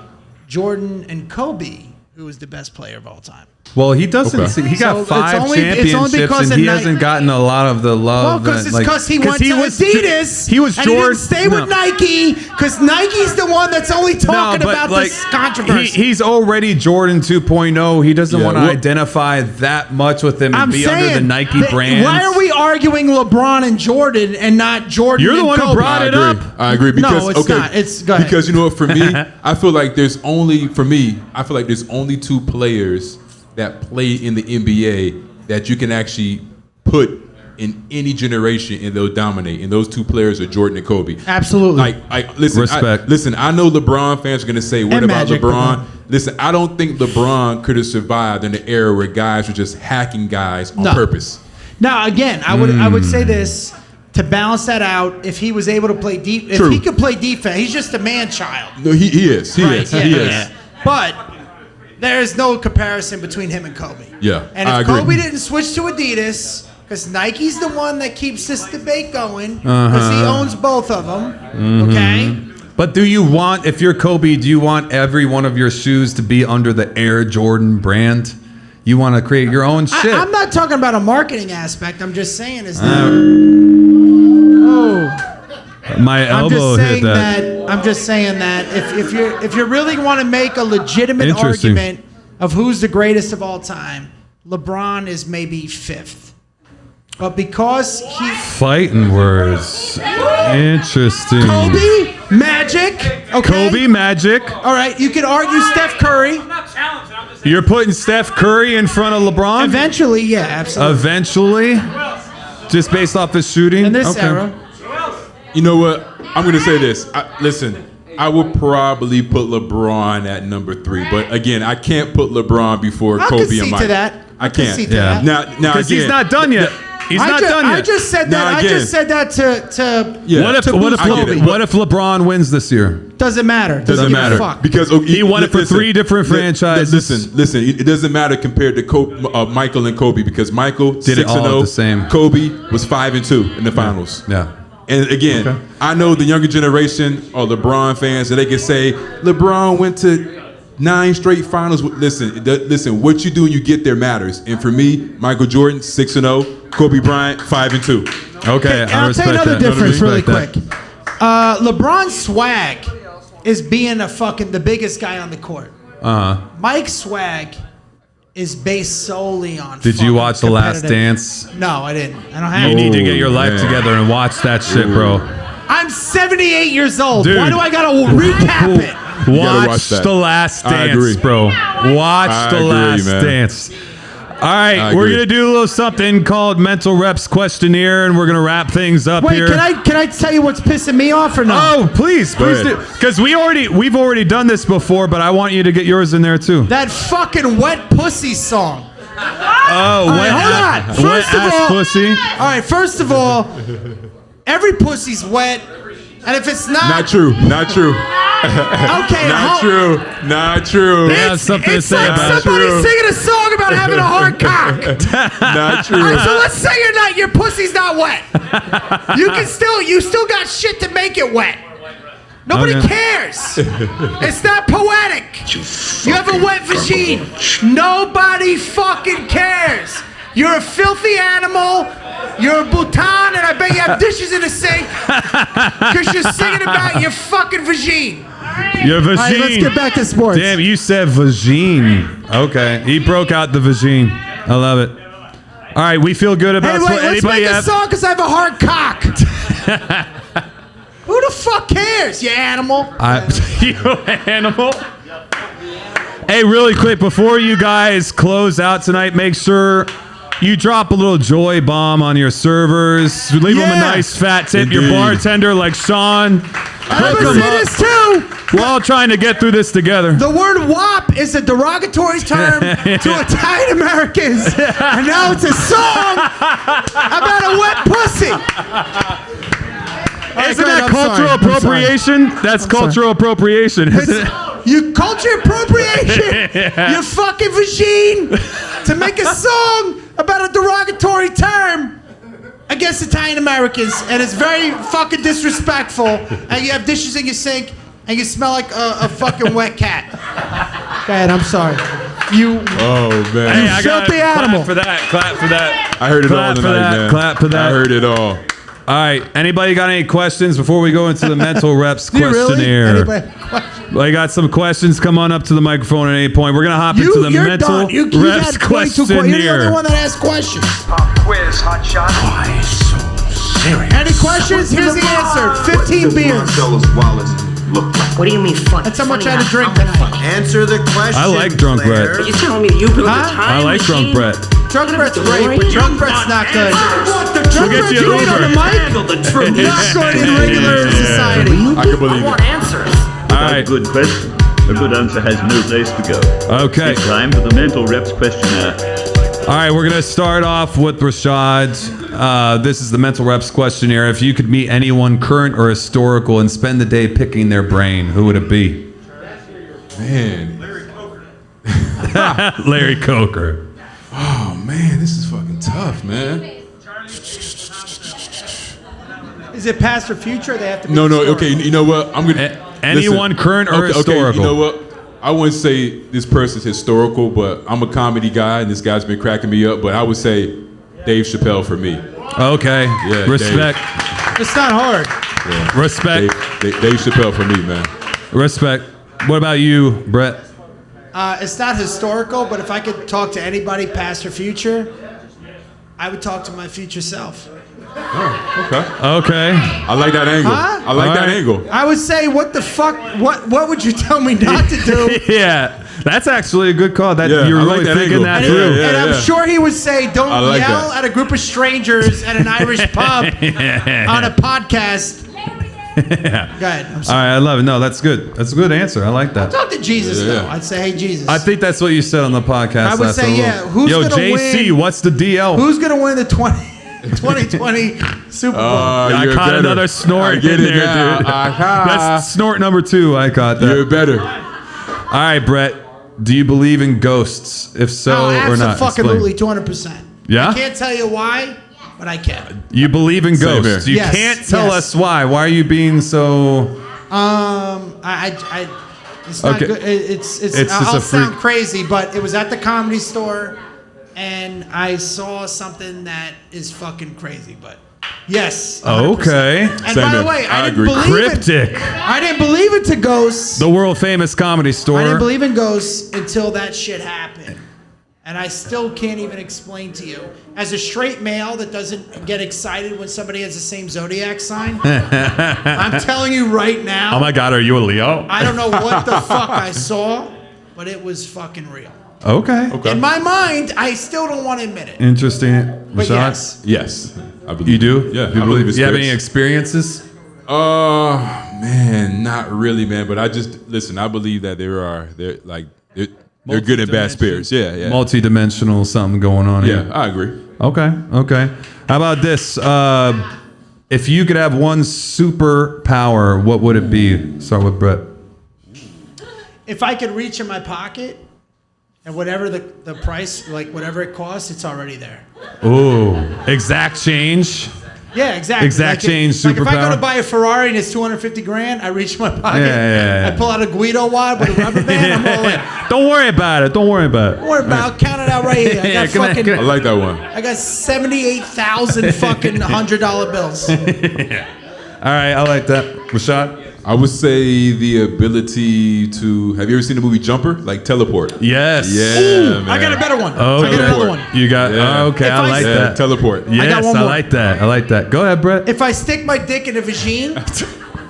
Jordan and Kobe, who was the best player of all time. Well, he doesn't. Okay. See, he got So it's 5 only championships, because and of he Nike. hasn't gotten a lot of the love. Well, because it's like- because he went to Adidas. He was and Jordan. He didn't stay with Nike because Nike's the one that's only talking about this controversy. He's already Jordan 2.0. He doesn't Yeah, want to well- identify that much with him and I'm be saying under the Nike that- brand. Why are we arguing LeBron and Jordan and not Jordan? You're the and one who Kobe? brought it up. I agree because No, it's okay, not. Go ahead. because you know what? For me, I feel like there's only 2 players that play in the NBA that you can actually put in any generation and they'll dominate. And those 2 players are Jordan and Kobe. Absolutely. Listen, Respect. I know LeBron fans are going to say, what And about Magic, LeBron? Listen, I don't think LeBron could have survived in the era where guys were just hacking guys on purpose. Now, again, I would say this to balance that out. If he was able to play deep, if True. he could play defense, he's just a man child. No, he is. He Right, is. yeah, He is. yeah. But there is no comparison between him and Kobe. Yeah, And I if agree. Kobe didn't switch to Adidas, because Nike's the one that keeps this debate going, because he owns both of them. Okay. But do you want, if you're Kobe, do you want every one of your shoes to be under the Air Jordan brand? You want to create your own shit. I'm not talking about a marketing aspect. I'm just saying is that. My I'm elbow just hit saying that. I'm just saying that if you really want to make a legitimate Interesting. argument of who's the greatest of all time, LeBron is maybe 5th. But because he Fighting words. Interesting. Kobe, Magic, okay. Kobe, Magic. All right, you could argue Steph Curry. You're putting Steph Curry in front of LeBron? Eventually, yeah, absolutely. Eventually? Just based off his shooting? In this era. You know what? I'm going to say this. Listen, I would probably put LeBron at number 3. But again, I can't put LeBron before I'll Kobe concede and Mike. to that. I I'll can't. concede to that. Now Because he's again, not done yet. He's not done yet. I just said that. Now, I just said that to Yeah. What if, to what, if, boost Kobe. what if LeBron wins this year? Doesn't matter. Doesn't give a matter fuck. because He won it for 3 different franchises. Listen. It doesn't matter compared to Michael and Kobe because Michael Did it all 6-0. at the same. Kobe was 5-2 in the finals. Yeah. And again, Okay. I know the younger generation are LeBron fans, and they can say LeBron went to 9 straight finals. Listen. What you do when you get there matters. And for me, Michael Jordan 6-0, Kobe Bryant 5-2. Okay, And I I'll respect tell you another that. difference really Respect quick. that. LeBron's swag is being the biggest guy on the court. Mike's swag is based solely on. Did you fucking watch The Last competitive- Dance? No, I didn't. I don't have. You it. need to get your life man. together and watch that shit, bro. I'm 78 years old. Dude. Why do I gotta recap it? gotta watch Watch that. The Last I agree. Dance, bro. Watch I The agree, Last man. Dance. All right, I we're agree. gonna do a little something called Mental Reps Questionnaire, and we're gonna wrap things up Wait, here. can I tell you what's pissing me off or no? Oh, please Go ahead. do, because we've already done this before, but I want you to get yours in there too. That fucking Wet Pussy song. Oh, All right, hold on. wet First of ass all, pussy. All right, first of all, every pussy's wet. And if it's not... Not true. Not true. Okay, Not true. Not true. They have something to say like about it. somebody singing a song about having a hard cock. Not true. All right, so let's say your pussy's not wet. You still got shit to make it wet. Nobody cares. It's not poetic. You have a wet vagine. Nobody fucking cares. You're a filthy animal. You're a Bhutan, and I bet you have dishes in the sink because you're singing about your fucking vagine. Your vagine. All right, let's get back to sports. Damn, you said vagine. Okay, he broke out the vagine. I love it. All right, we feel good about Anyway, let's anybody make a have? song because I have a hard cock. Who the fuck cares, you animal? You animal. Hey, really quick, before you guys close out tonight, make sure you drop a little joy bomb on your servers. Leave them a nice fat tip. Indeed. Your bartender, like Sean. I'm gonna say this too. We're all trying to get through this together. The word "wop" is a derogatory term to Italian Americans, and now it's a song about a wet pussy. Isn't that cultural appropriation? That's cultural appropriation, isn't it? You culture appropriation. Your fucking vagine to make a song about a derogatory term against Italian Americans, and it's very fucking disrespectful. And you have dishes in your sink, and you smell like a fucking wet cat. Go ahead. I'm sorry. Oh man. Hey, I got filthy animal. Clap for that. Clap for that. I heard it all tonight, man. Clap for that. I heard it all. All right. Anybody got any questions before we go into the mental reps questionnaire? Anybody? Well, I got some questions. Come on up to the microphone at any point. We're gonna hop into the You're mental done. You reps had 22 questions. You're the questionnaire. only one that asked questions. Quiz, hot shot. Why so serious? Any questions? Here's the answer. 15 beers. What do you mean fun? That's how much I had to drink tonight. Answer the question. I like drunk Brett. Are you telling me you built a time I like drunk Brett. Drunk Brett's great, but drunk Brett's not good. We'll get you Drunk Brett's an great on the Uber. mic. Not good in regular society. I can believe it. answers. All right. Good question. A good answer has no place to go. Okay. It's time for the mental reps questionnaire. All right, we're going to start off with Rashad. This is the mental reps questionnaire. If you could meet anyone current or historical and spend the day picking their brain, who would it be? Man. Larry Coker. Oh man, this is fucking tough, man. Is it past or future? Or they have to be No, historical? okay, you know what? I'm gonna anyone current or historical? Okay, you know what? I wouldn't say this person's historical, but I'm a comedy guy, and this guy's been cracking me up. But I would say Dave Chappelle for me. Okay, Yeah, respect. It's not hard. Yeah. Respect. Dave Chappelle for me, man. Respect. What about you, Brett? It's not historical, but if I could talk to anybody, past or future, I would talk to my future self. Oh, okay. Okay. I like that angle. Huh? I like that angle. I would say, what the fuck? What would you tell me not to do? Yeah, that's actually a good call. That Yeah, you're I really like that thinking angle. that Yeah, through. yeah. And I'm sure he would say, don't I like yell that. at a group of strangers at an Irish pub on a podcast. Go ahead. I'm All sorry. right, I love it. No, that's good. That's a good answer. I like that. Talk to Jesus, Yeah. though. I'd say, hey, Jesus. I think that's what you said on the podcast. I would last say, time. yeah, who's Yo, gonna JC, win? what's the DL? Who's going to win the 2020 Super Bowl? I you're caught better. another snort I get in it there, now. dude. Aha. That's snort number 2. I caught that. You're better. All right, Brett. Do you believe in ghosts? If so or not? Absolutely, Explain. 200%. Yeah? I can't tell you why, but I can. You believe in Same ghosts. here. You Yes, can't tell yes. us why. Why are you being so... It's not Okay. good. It's just I'll a freak- sound crazy, but it was at the Comedy Store, and I saw something that is fucking crazy. But yes. 100%. Okay. And Same by the here. way, I I didn't agree. believe Cryptic. I didn't believe it to ghosts. The world famous Comedy Store. I didn't believe in ghosts until that shit happened. And I still can't even explain to you. As a straight male that doesn't get excited when somebody has the same zodiac sign, I'm telling you right now. Oh my God, are you a Leo? I don't know what the fuck I saw, but it was fucking real. Okay. In my mind, I still don't want to admit it. Interesting. But Rashad? yes. Yes. I believe You do? Yeah, You I believe it's You have any spirits. experiences? Man, not really, man. But I just listen. I believe that they're good and bad spirits. Yeah, yeah. Multi-dimensional something going on Yeah, here. I agree. Okay. How about this? If you could have one superpower, what would it be? Start with Brett. If I could reach in my pocket and whatever the price, like whatever it costs, it's already there. Ooh, exact change. Yeah, exactly. Exact change Like if I go superpower. to buy a Ferrari and it's $250,000, I reach in my pocket. Yeah. I pull out a Guido wad with a rubber band. I'm all in. Don't worry about it. Don't worry about it. Don't worry about it. Count it out right here. I got fucking. I like that one. I got 78,000 fucking $100 bills. All right, I like that. Rashad? I would say the ability to. Have you ever seen the movie Jumper? Like teleport. Yes. Yeah, Ooh, man. I got a better one. Oh, I got another one. You got. Yeah. Okay, If I I like said- that. Teleport. Yes, got one I more. like that. I like that. Go ahead, Brett. If I stick my dick in a vagine,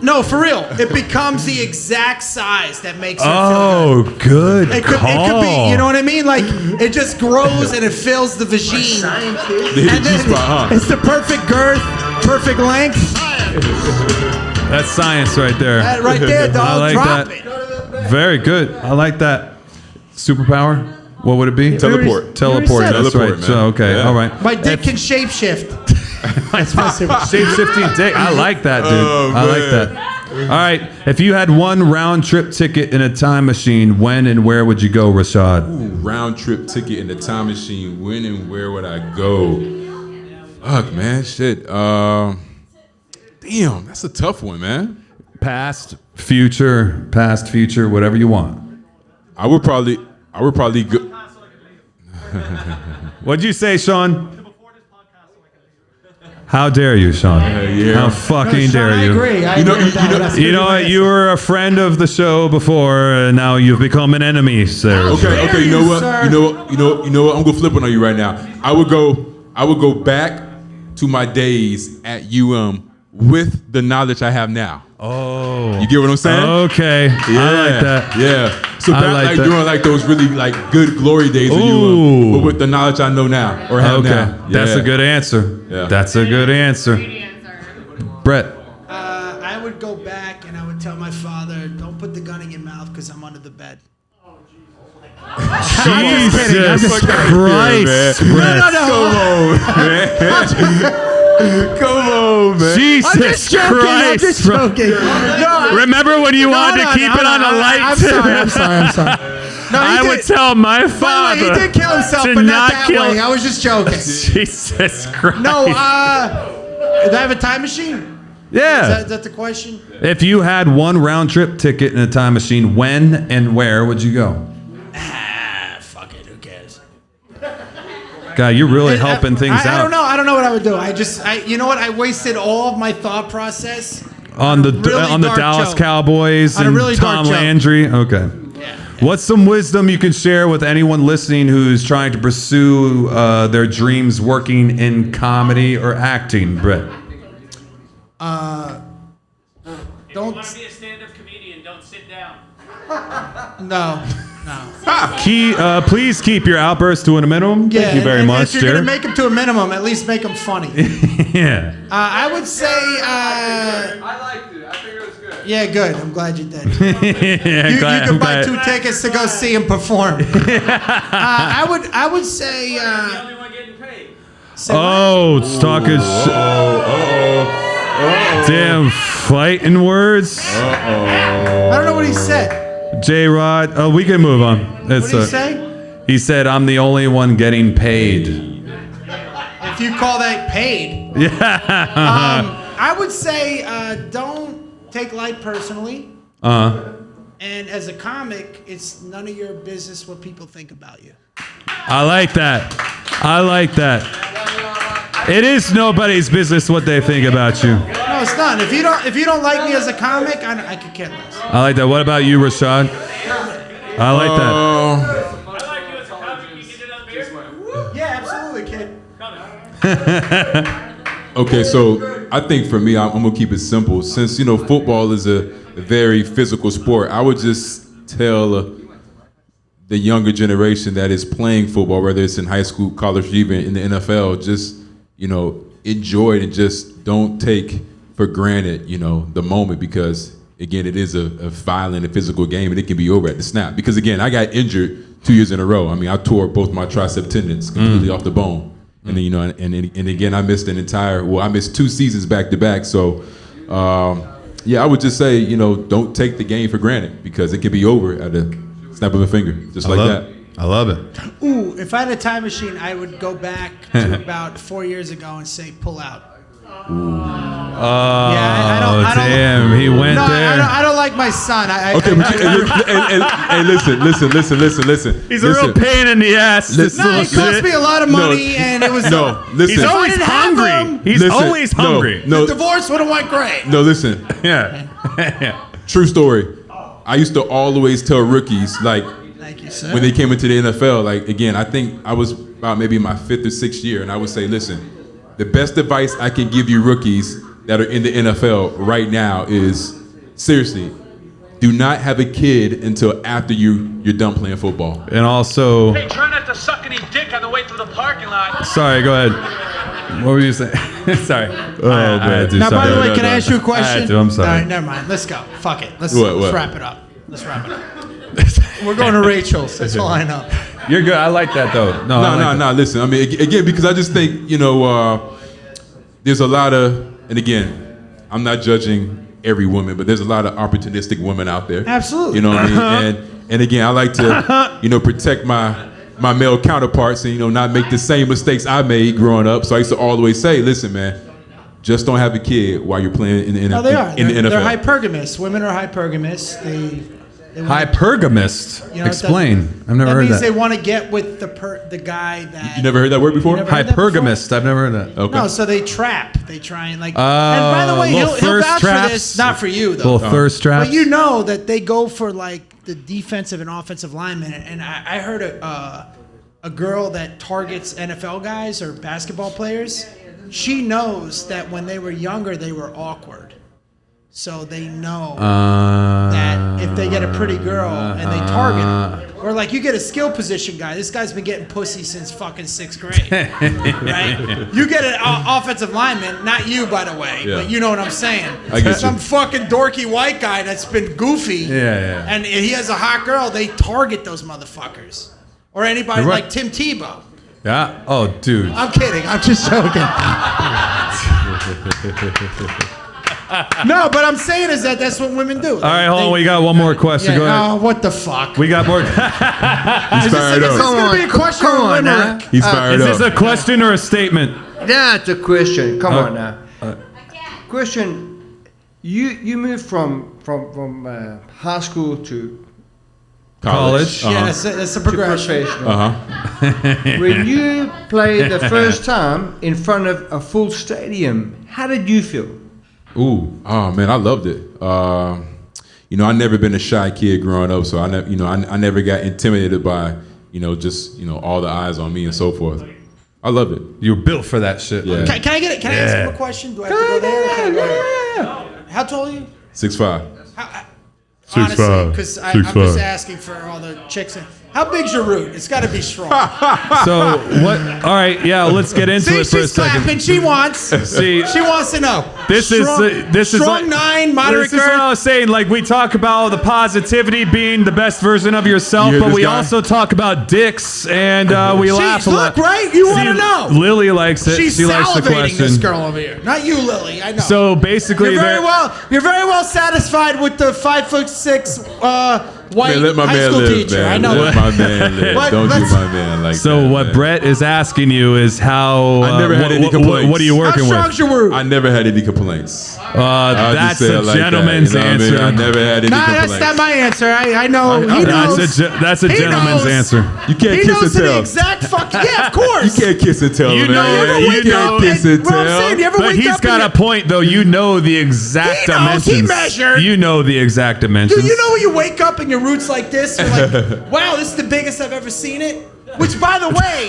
no, for real, it becomes the exact size that makes it feel good. Good It could be, you know what I mean? Like, it just grows and it fills the vagine. And then it's the perfect girth, perfect length. That's science right there. That right there, dog. I like Drop that. it. Very good. I like that. Superpower? What would it be? Teleport. Teleport. said it. That's Teleport, right. So, man. okay. Yeah. All right. My dick can shapeshift. Shape-shifting dick. I like that, dude. I like that. All right. If you had one round trip ticket in a time machine, when and where would you go, Rashad? Round trip ticket in the time machine. When and where would I go? Fuck, man. Shit. Damn, that's a tough one, man. Past, future, whatever you want. I would probably go. What'd you say, Sean? How dare you, Sean? Yeah. How fucking dare I you? agree. I agree with that. You know what? You were a friend of the show before, and now you've become an enemy, sir. Okay. You know what? sir. You know what? I'm gonna flip one on you right now. I would go back to my days at with the knowledge I have now. Oh. You get what I'm saying? Okay. Yeah. I like that. Yeah. So I back like like that. during like those really like good glory days of Ooh. but with the knowledge I know now or have now. That's Yeah. a good answer. Yeah. That's a good answer. Brett. I would go back and I would tell my father, don't put the gun in your mouth because I'm under the bed. Jesus Christ, Brett. Come on, man. Jesus Christ, bro. Remember when you wanted to keep it on the light? I'm sorry. No, I would tell my father. He did kill himself, to but not not that kill- way. I was just joking. Jesus Christ. No, do I have a time machine? Yeah. Is that the question? If you had one round trip ticket in a time machine, when and where would you go? Fuck it. Who cares? God, you're really helping things I out. don't know. I don't know what I would do. You know what? I wasted all of my thought process On the really dark Dallas joke. Cowboys On a and really dark Tom joke. Landry. Okay. What's some wisdom you can share with anyone listening who's trying to pursue their dreams working in comedy or acting, Brett? Don't. Want to be a stand-up comedian? Don't sit down. No. Please keep your outbursts to a minimum. Yeah, Thank you very and much, if you're gonna Jared. make them to a minimum, at least make them funny. Yeah. I would say. I liked it. I figured it was good. Yeah, good. I'm glad you did. Yeah, You glad- can I'm buy glad. 2 tickets to go see him perform. I would say. The only one getting paid. Oh, it's talking. Damn, fighting words. I don't know what he said. J-Rod. Oh, we can move on. What did he say? He said, "I'm the only one getting paid." If you call that paid. Yeah. I would say don't take life personally. And as a comic, it's none of your business what people think about you. I like that. I like that. It is nobody's business what they think about you. No, it's not. If you don't like me as a comic, I could care less. I like that. What about you, Rashad? I like that. I like you as a comic. You get it up here. Yeah, absolutely, kid. Okay, so I think for me, I'm gonna keep it simple. Since football is a very physical sport, I would just tell the younger generation that is playing football, whether it's in high school, college, or even in the NFL, just enjoy it and just don't take for granted the moment, because again, it is a violent and physical game, and it can be over at the snap. Because again, I got injured 2 years in a row. I mean, I tore both my tricep tendons completely off the bone. And then, and again, I missed I missed 2 seasons back to back. So, I would just say, don't take the game for granted because it could be over at a snap of a finger, just like that. I love it. Ooh, if I had a time machine, I would go back to about 4 years ago and say pull out. Damn, he went there. I don't like my son. Listen. He's a real pain in the ass. It cost me a lot of money, and it was. Listen. He's always hungry. He's always hungry. The divorce would have went great. No, listen. Yeah. True story. I used to always tell rookies, like, thank you, sir. when they came into the NFL, like, again, I think I was about maybe my 5th or 6th year, and I would say, listen, the best advice I can give you rookies that are in the NFL right now is, seriously, do not have a kid until after you're done playing football. And also... Hey, try not to suck any dick on the way through the parking lot. Sorry, go ahead. What were you saying? Sorry. By the way, can I ask you a question? I'm sorry. All right, never mind. Let's go. Fuck it. Let's wrap it up. We're going to Rachel's. That's all I know. You're good. I like that, though. No. Listen, I mean, again, because I just think, there's a lot of, and again, I'm not judging every woman, but there's a lot of opportunistic women out there. Absolutely. You know what I mean? And again, I like to, protect my male counterparts and, not make the same mistakes I made growing up. So I used to always say, listen, man, just don't have a kid while you're playing in the NFL. No, they are. In the NFL. They're hypergamous. Women are hypergamous. Hypergamist? Explain. I've never heard that. That means they want to get with the guy that... You never heard that word before? Hypergamist. I've never heard that. Okay. No, so they trap. They try and like... and by the way, he'll vouch for this. Not for you, though. Little thirst traps. But you know that they go for like the defensive and offensive linemen. And I heard a girl that targets NFL guys or basketball players. She knows that when they were younger, they were awkward. So they know that if they get a pretty girl and they target her, or like you get a skill position guy, this guy's been getting pussy since fucking 6th grade, right? You get an offensive lineman, not you, by the way, but you know what I'm saying. Some fucking dorky white guy that's been goofy, and he has a hot girl, they target those motherfuckers. Or anybody like Tim Tebow. Yeah. Oh, dude. I'm kidding. I'm just joking. No, but I'm saying is that's what women do. All right, hold on. We got one more question. Go ahead. Oh, what the fuck? We got more. Is this going to be a question or a limerick? He's fired up. Is this a question or a statement? That's a question. Come on now. Question. You moved from high school to college. Yeah, that's a progression. When you played the first time in front of a full stadium, how did you feel? Oh man, I loved it. I never been a shy kid growing up, so I never got intimidated by, just all the eyes on me and so forth. I loved it. You were built for that shit. Yeah. Can I ask him a question? Do I have to go there? Or can I go there? How tall are you? 6'5". Honestly, because I'm just asking for all the chicks. How big's your root? It's got to be strong. So what? All right, yeah. Let's get into it for a second. Clapping. She wants to know. This is strong 9, moderate girth. This is what I was saying. Like we talk about the positivity, being the best version of yourself, but we also talk about dicks, and we laugh a lot. Look, right? You want to know? Lily likes it. She's she likes the question. This girl over here, not you, Lily. I know. So basically, you're very well satisfied with the 5'6" white high school teacher. Man. I know. Let my man live. Don't do my man like that. So what Bret is asking you is how? I never had any complaints. What are you working with? How strong's your root? I never had any complaints. That's a gentleman's answer. I never had any complaints. That's not my answer. I know. He knows. That's a gentleman's answer. You can't kiss and tell. The exact fucking yeah, of course. You can't kiss and tell. You know. You can't kiss and tell. But he's got a point though. You know the exact dimensions. He measured. You know the exact dimensions. Dude, you know when you wake up and your root's like this? You're like, wow, this is the biggest I've ever seen it. Which, by the way,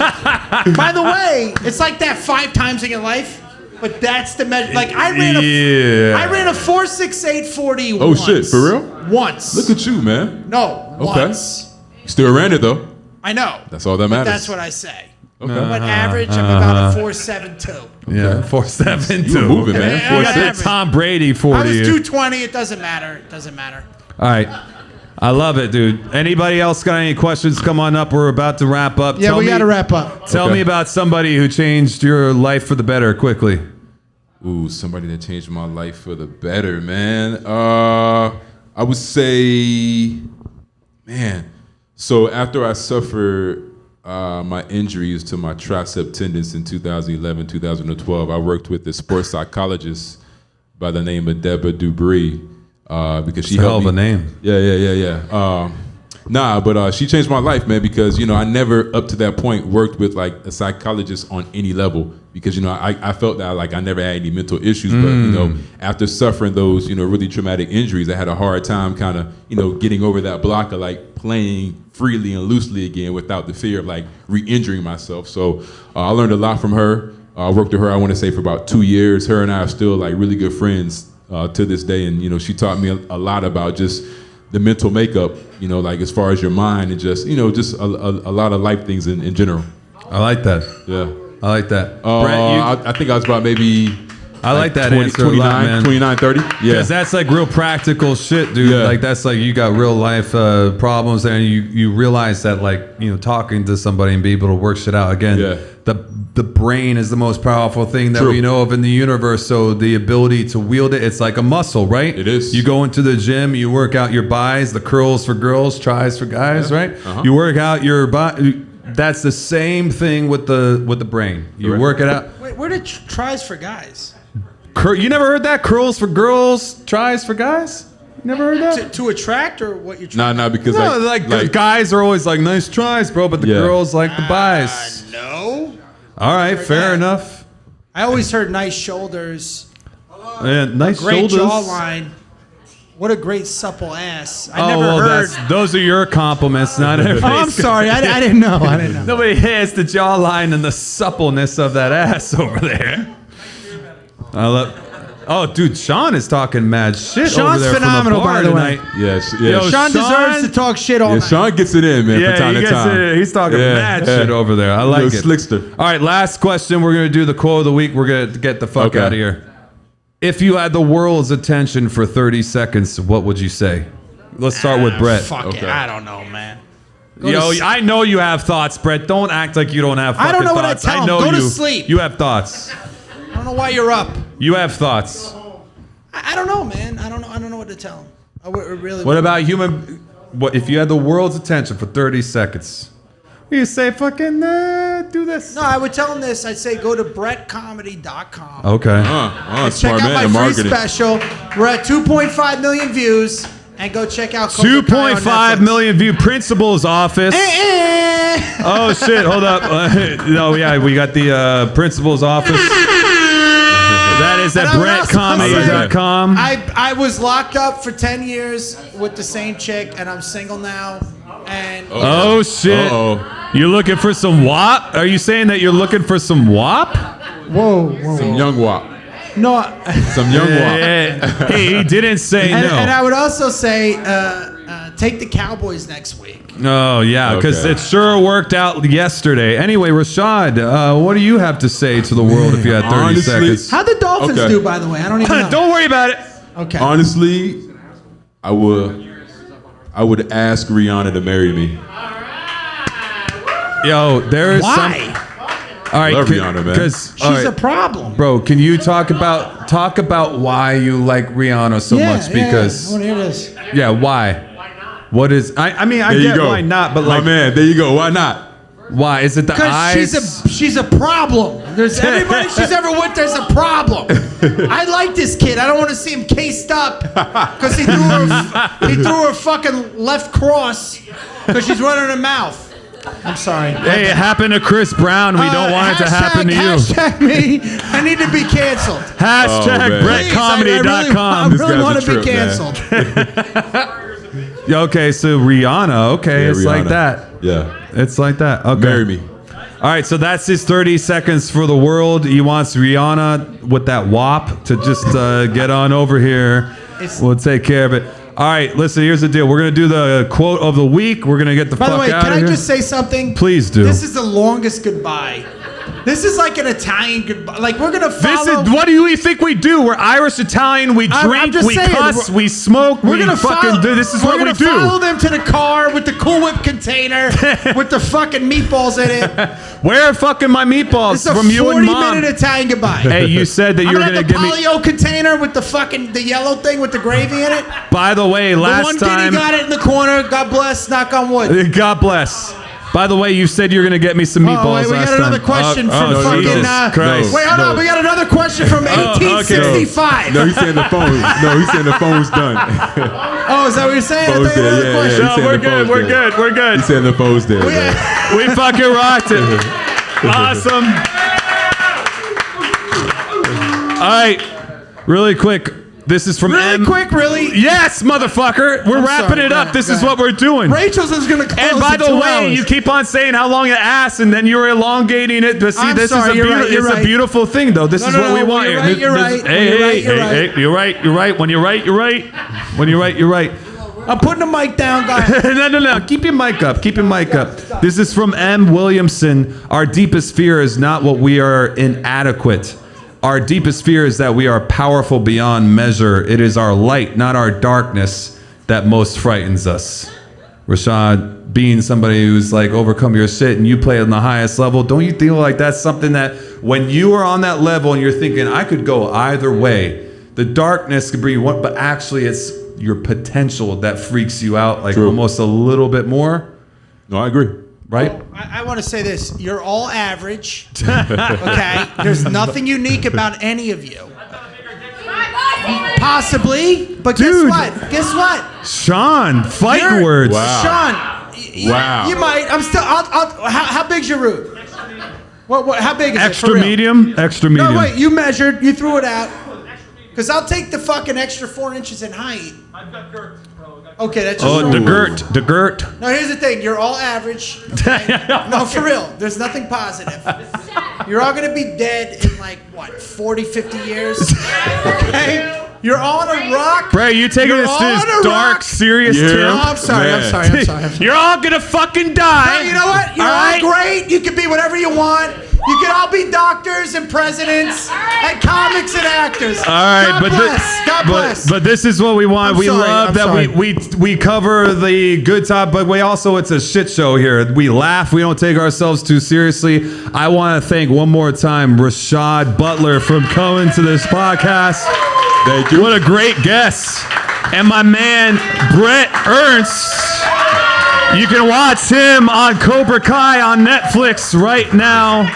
it's like that 5 times in your life. But that's the measure. Like I ran a 4.68 40. Oh once. Shit, for real? Once. Look at you, man. No, once. You still ran it though. I know. That's all that matters. That's what I say. Okay. But average, I'm about a 4.72. Yeah, 4.72. You were moving, man. You got that Tom Brady 40. I was 220. It doesn't matter. All right. I love it, dude. Anybody else got any questions? Come on up. We're about to wrap up. Yeah, we got to wrap up. Tell me about somebody who changed your life for the better quickly. Ooh, somebody that changed my life for the better, man. I would say, man. So after I suffered my injuries to my tricep tendons in 2011, 2012, I worked with a sports psychologist by the name of Deborah Dubree. Because she helped me. Hell of a name. Yeah. But she changed my life, man, because, I never up to that point worked with like a psychologist on any level because, I felt that like I never had any mental issues. But, after suffering those, really traumatic injuries, I had a hard time kind of, getting over that block of like playing freely and loosely again without the fear of like re-injuring myself. So I learned a lot from her. I worked with her, I want to say, for about 2 years. Her and I are still like really good friends to this day, and she taught me a lot about just the mental makeup, like as far as your mind and just just a lot of life things in general. I like that. Yeah, I like that. Brett, I think I was about maybe. I like that answer 29, a lot, man. 29, 30. Yeah, because that's like real practical shit, dude. Yeah. Like that's like you got real life problems, and you realize that like talking to somebody and be able to work shit out again. Yeah. The brain is the most powerful thing that we know of in the universe. So the ability to wield it, it's like a muscle, right? It is. You go into the gym, you work out your bis, the curls for girls, tries for guys, right? Uh-huh. You work out your body. That's the same thing with the brain. You work it out. Wait, where did tries for guys? You never heard that? Curls for girls, tries for guys? Never heard that? To attract or what you're trying? Nah, because like guys are always like nice tries, bro, but the girls like the bis. No. All right, fair enough. I always heard nice shoulders. Nice great shoulders. jawline. What a great supple ass. I never heard. Those are your compliments, not everybody's. Oh, I'm sorry. I didn't know. I didn't know. Nobody has the jawline and the suppleness of that ass over there. I love. Oh, dude, Sean is talking mad shit Sean's over there phenomenal, from the bar by the way. tonight. Yes. Yo, Sean deserves to talk shit all night. Sean gets it in, man, from time to time. He's talking mad shit over there. I like it. Slickster. All right, last question. We're going to do the quote of the week. We're going to get the fuck out of here. If you had the world's attention for 30 seconds, what would you say? Let's start with Brett. Fuck it. I don't know, man. I know you have thoughts, Brett. Don't act like you don't have fucking I don't know thoughts. what I tell him. know Go to you. sleep. You have thoughts. I don't know why you're up. You have thoughts. I don't know, man. I don't know what to tell him. What about what if you had the world's attention for 30 seconds? You say fucking do this. No, I would tell him this. I'd say go to brettcomedy.com. Okay. Check out my free special. We're at 2.5 million views. And go check out 2.5 million view Principal's office. Oh shit! Hold up. No, yeah, we got the Principal's office. That is at brettcomedy.com. I was locked up for 10 years with the same chick, and I'm single now. And oh shit! You're looking for some WAP? Are you saying that you're looking for some WAP? Whoa. Some young WAP. No. Some young WAP. Hey, he didn't say no. And I would also say take the Cowboys next week. Oh, yeah, because it sure worked out yesterday. Anyway, Rashad, what do you have to say to the world if you had 30 seconds? How'd the Dolphins do, by the way? I don't even know. Don't worry about it. Okay. Honestly, I would ask Rihanna to marry me. Yo, there is Why? All right, love Rihanna, man. Because she's a problem, bro. Can you talk about why you like Rihanna so much? Because I want to hear this. Yeah, why? What is? I mean, I get why not, but like, my man, there you go. Why not? Why is it the eyes? Because she's a problem. There's everybody she's ever with. There's a problem. I like this kid. I don't want to see him cased up because he threw her fucking left cross because she's running her mouth. I'm sorry. Hey, it happened to Chris Brown. We don't want it to happen to you. Hashtag me. I need to be canceled. Hashtag brettcomedy.com. I really want to be canceled. Okay, so Rihanna. Okay, it's Rihanna. like that. Yeah. It's like that. Okay. Marry me. All right, so that's his 30 seconds for the world. He wants Rihanna with that WAP to just get on over here. We'll take care of it. All right, listen, here's the deal. We're going to do the quote of the week. We're going to get the fuck out of here. By the way, can I just say something? Please do. This is the longest goodbye This is like an Italian goodbye. Like, we're going to follow. What do you think we do? We're Irish Italian. We drink, we cuss, we smoke, we fucking do. This is what we do. We're going to follow them to the car with the Cool Whip container with the fucking meatballs in it. Where are fucking my meatballs from you and Mom? 40-minute Italian goodbye. Hey, you said that you were going to give me... the Polio container with the yellow thing with the gravy in it. By the way, last time... The one got it in the corner. God bless. Knock on wood. God bless. By the way, you said you were going to get me some meatballs last time. We got another question from fucking... Wait, hold on. We got another question from 1865. No, he's saying the phone. No, he's saying the phone's done. Oh, is that what you're saying? I thought you had another question. No, we're good. He's saying the phone's there. We fucking rocked it. Awesome. All right. Really quick. This is from Yes, motherfucker. We're wrapping it up. This is what we're doing. Rachel's is going to close And by the way, you keep on saying how long it asks, and then you're elongating it. But see, this is a beautiful thing, though. This is what we want here. You're right. Hey, you're right. When you're right, you're right. When you're right, you're right. I'm putting the mic down, guys. No. Keep your mic up. This is from M. Williamson. Our deepest fear is not what we are inadequate. Our deepest fear is that we are powerful beyond measure. It is our light, not our darkness, that most frightens us. Rashad, being somebody who's like overcome your shit and you play on the highest level, don't you feel like that's something that when you are on that level and you're thinking, I could go either way, the darkness could bring you one, but actually it's your potential that freaks you out like almost a little bit more? No, I agree. Right? Well, I want to say this. You're all average. Okay? There's nothing unique about any of you. Possibly, but guess what? Sean, fighting words. Wow. Sean, Wow. You might. I'm still. How big's your root? What? How big is it? Extra medium? Extra medium. No, wait. You measured. You threw it out. Because I'll take the fucking extra 4 inches in height. I've got girt, bro. Okay, that's just the girt. No, here's the thing. You're all average. Okay? No, for real. There's nothing positive. You're all going to be dead in like, 40, 50 years? Okay? You're all on a rock. Bray, you taking this to this dark, serious tip? No, I'm sorry. You're all going to fucking die. No, you know what? You're all great. You can be whatever you want. You can all be doctors and presidents and comics and actors. All right, God bless. But this is what we want. We love that we cover the good top, but we also, it's a shit show here. We laugh. We don't take ourselves too seriously. I want to thank one more time Rashad Butler for coming to this podcast. Thank you. What a great guest. And my man, Bret Ernst. You can watch him on Cobra Kai on Netflix right now.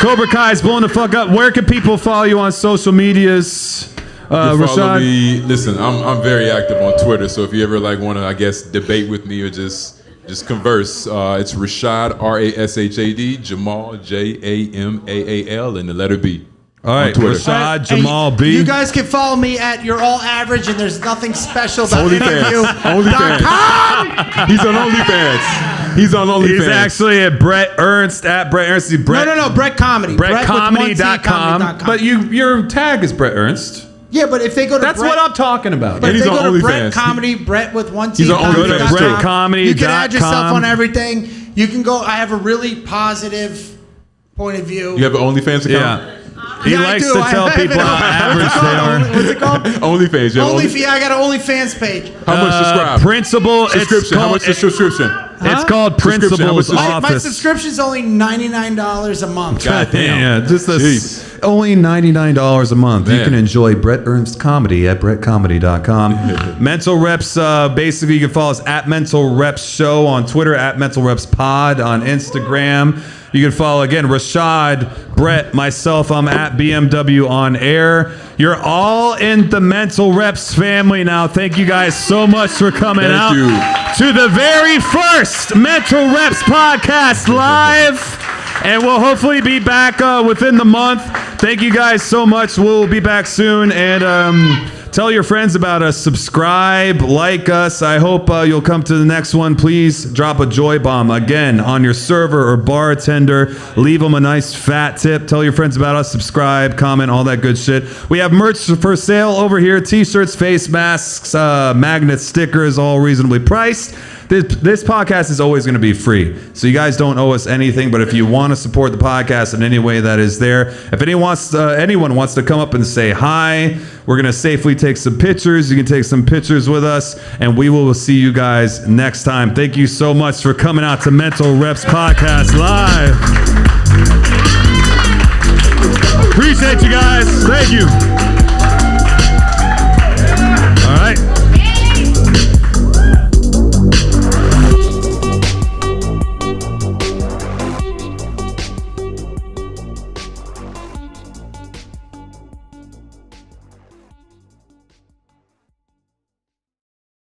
Cobra Kai is blowing the fuck up. Where can people follow you on social medias? Rashad? Follow me. Listen, I'm very active on Twitter, so if you ever want to, I guess, debate with me or just converse, it's Rashad, Rashad, Jamal, Jamaal, and the letter B. All right, Rashad, Jamal B. You guys can follow me at You're All Average, and there's nothing special about any of you. OnlyFans. He's on OnlyFans. He's actually at Bret Ernst, at Bret Ernst. No, Bret Comedy. BretComedy.com. But your tag is Bret Ernst. Yeah, but if they go to That's what I'm talking about. But if they go to Bret OnlyFans. Comedy, Bret with one T. He's on Go to BretComedy.com. You can add yourself on everything. You can go. I have a really positive point of view. You have an OnlyFans account? Yeah. He likes to tell people how average they are. What's it called? OnlyFans. I got an OnlyFans page. How much subscribe? Principal. Subscription. How much is subscription? It's called Principal's Office. My subscription's only $99 a month. God damn. Yeah, only $99 a month. Man. You can enjoy Bret Ernst Comedy at BretComedy.com. Mental Reps, basically you can follow us at Mental Reps Show on Twitter, at Mental Reps Pod on Instagram. You can follow, again, Rashad, Bret, myself. I'm at BMW on air. You're all in the Mental Reps family now. Thank you guys so much for coming out to the very first Mental Reps podcast live. And we'll hopefully be back within the month. Thank you guys so much. We'll be back soon. And tell your friends about us. Subscribe, like us. I hope you'll come to the next one. Please drop a joy bomb again on your server or bartender. Leave them a nice fat tip. Tell your friends about us. Subscribe, comment, all that good shit. We have merch for sale over here. T-shirts, face masks, magnets, stickers, all reasonably priced. this podcast is always going to be free. So you guys don't owe us anything, but if you want to support the podcast in any way that is there, if anyone wants to come up and say hi, we're going to safely take some pictures. You can take some pictures with us, and we will see you guys next time. Thank you so much for coming out to Mental Reps Podcast Live. Appreciate you guys. Thank you.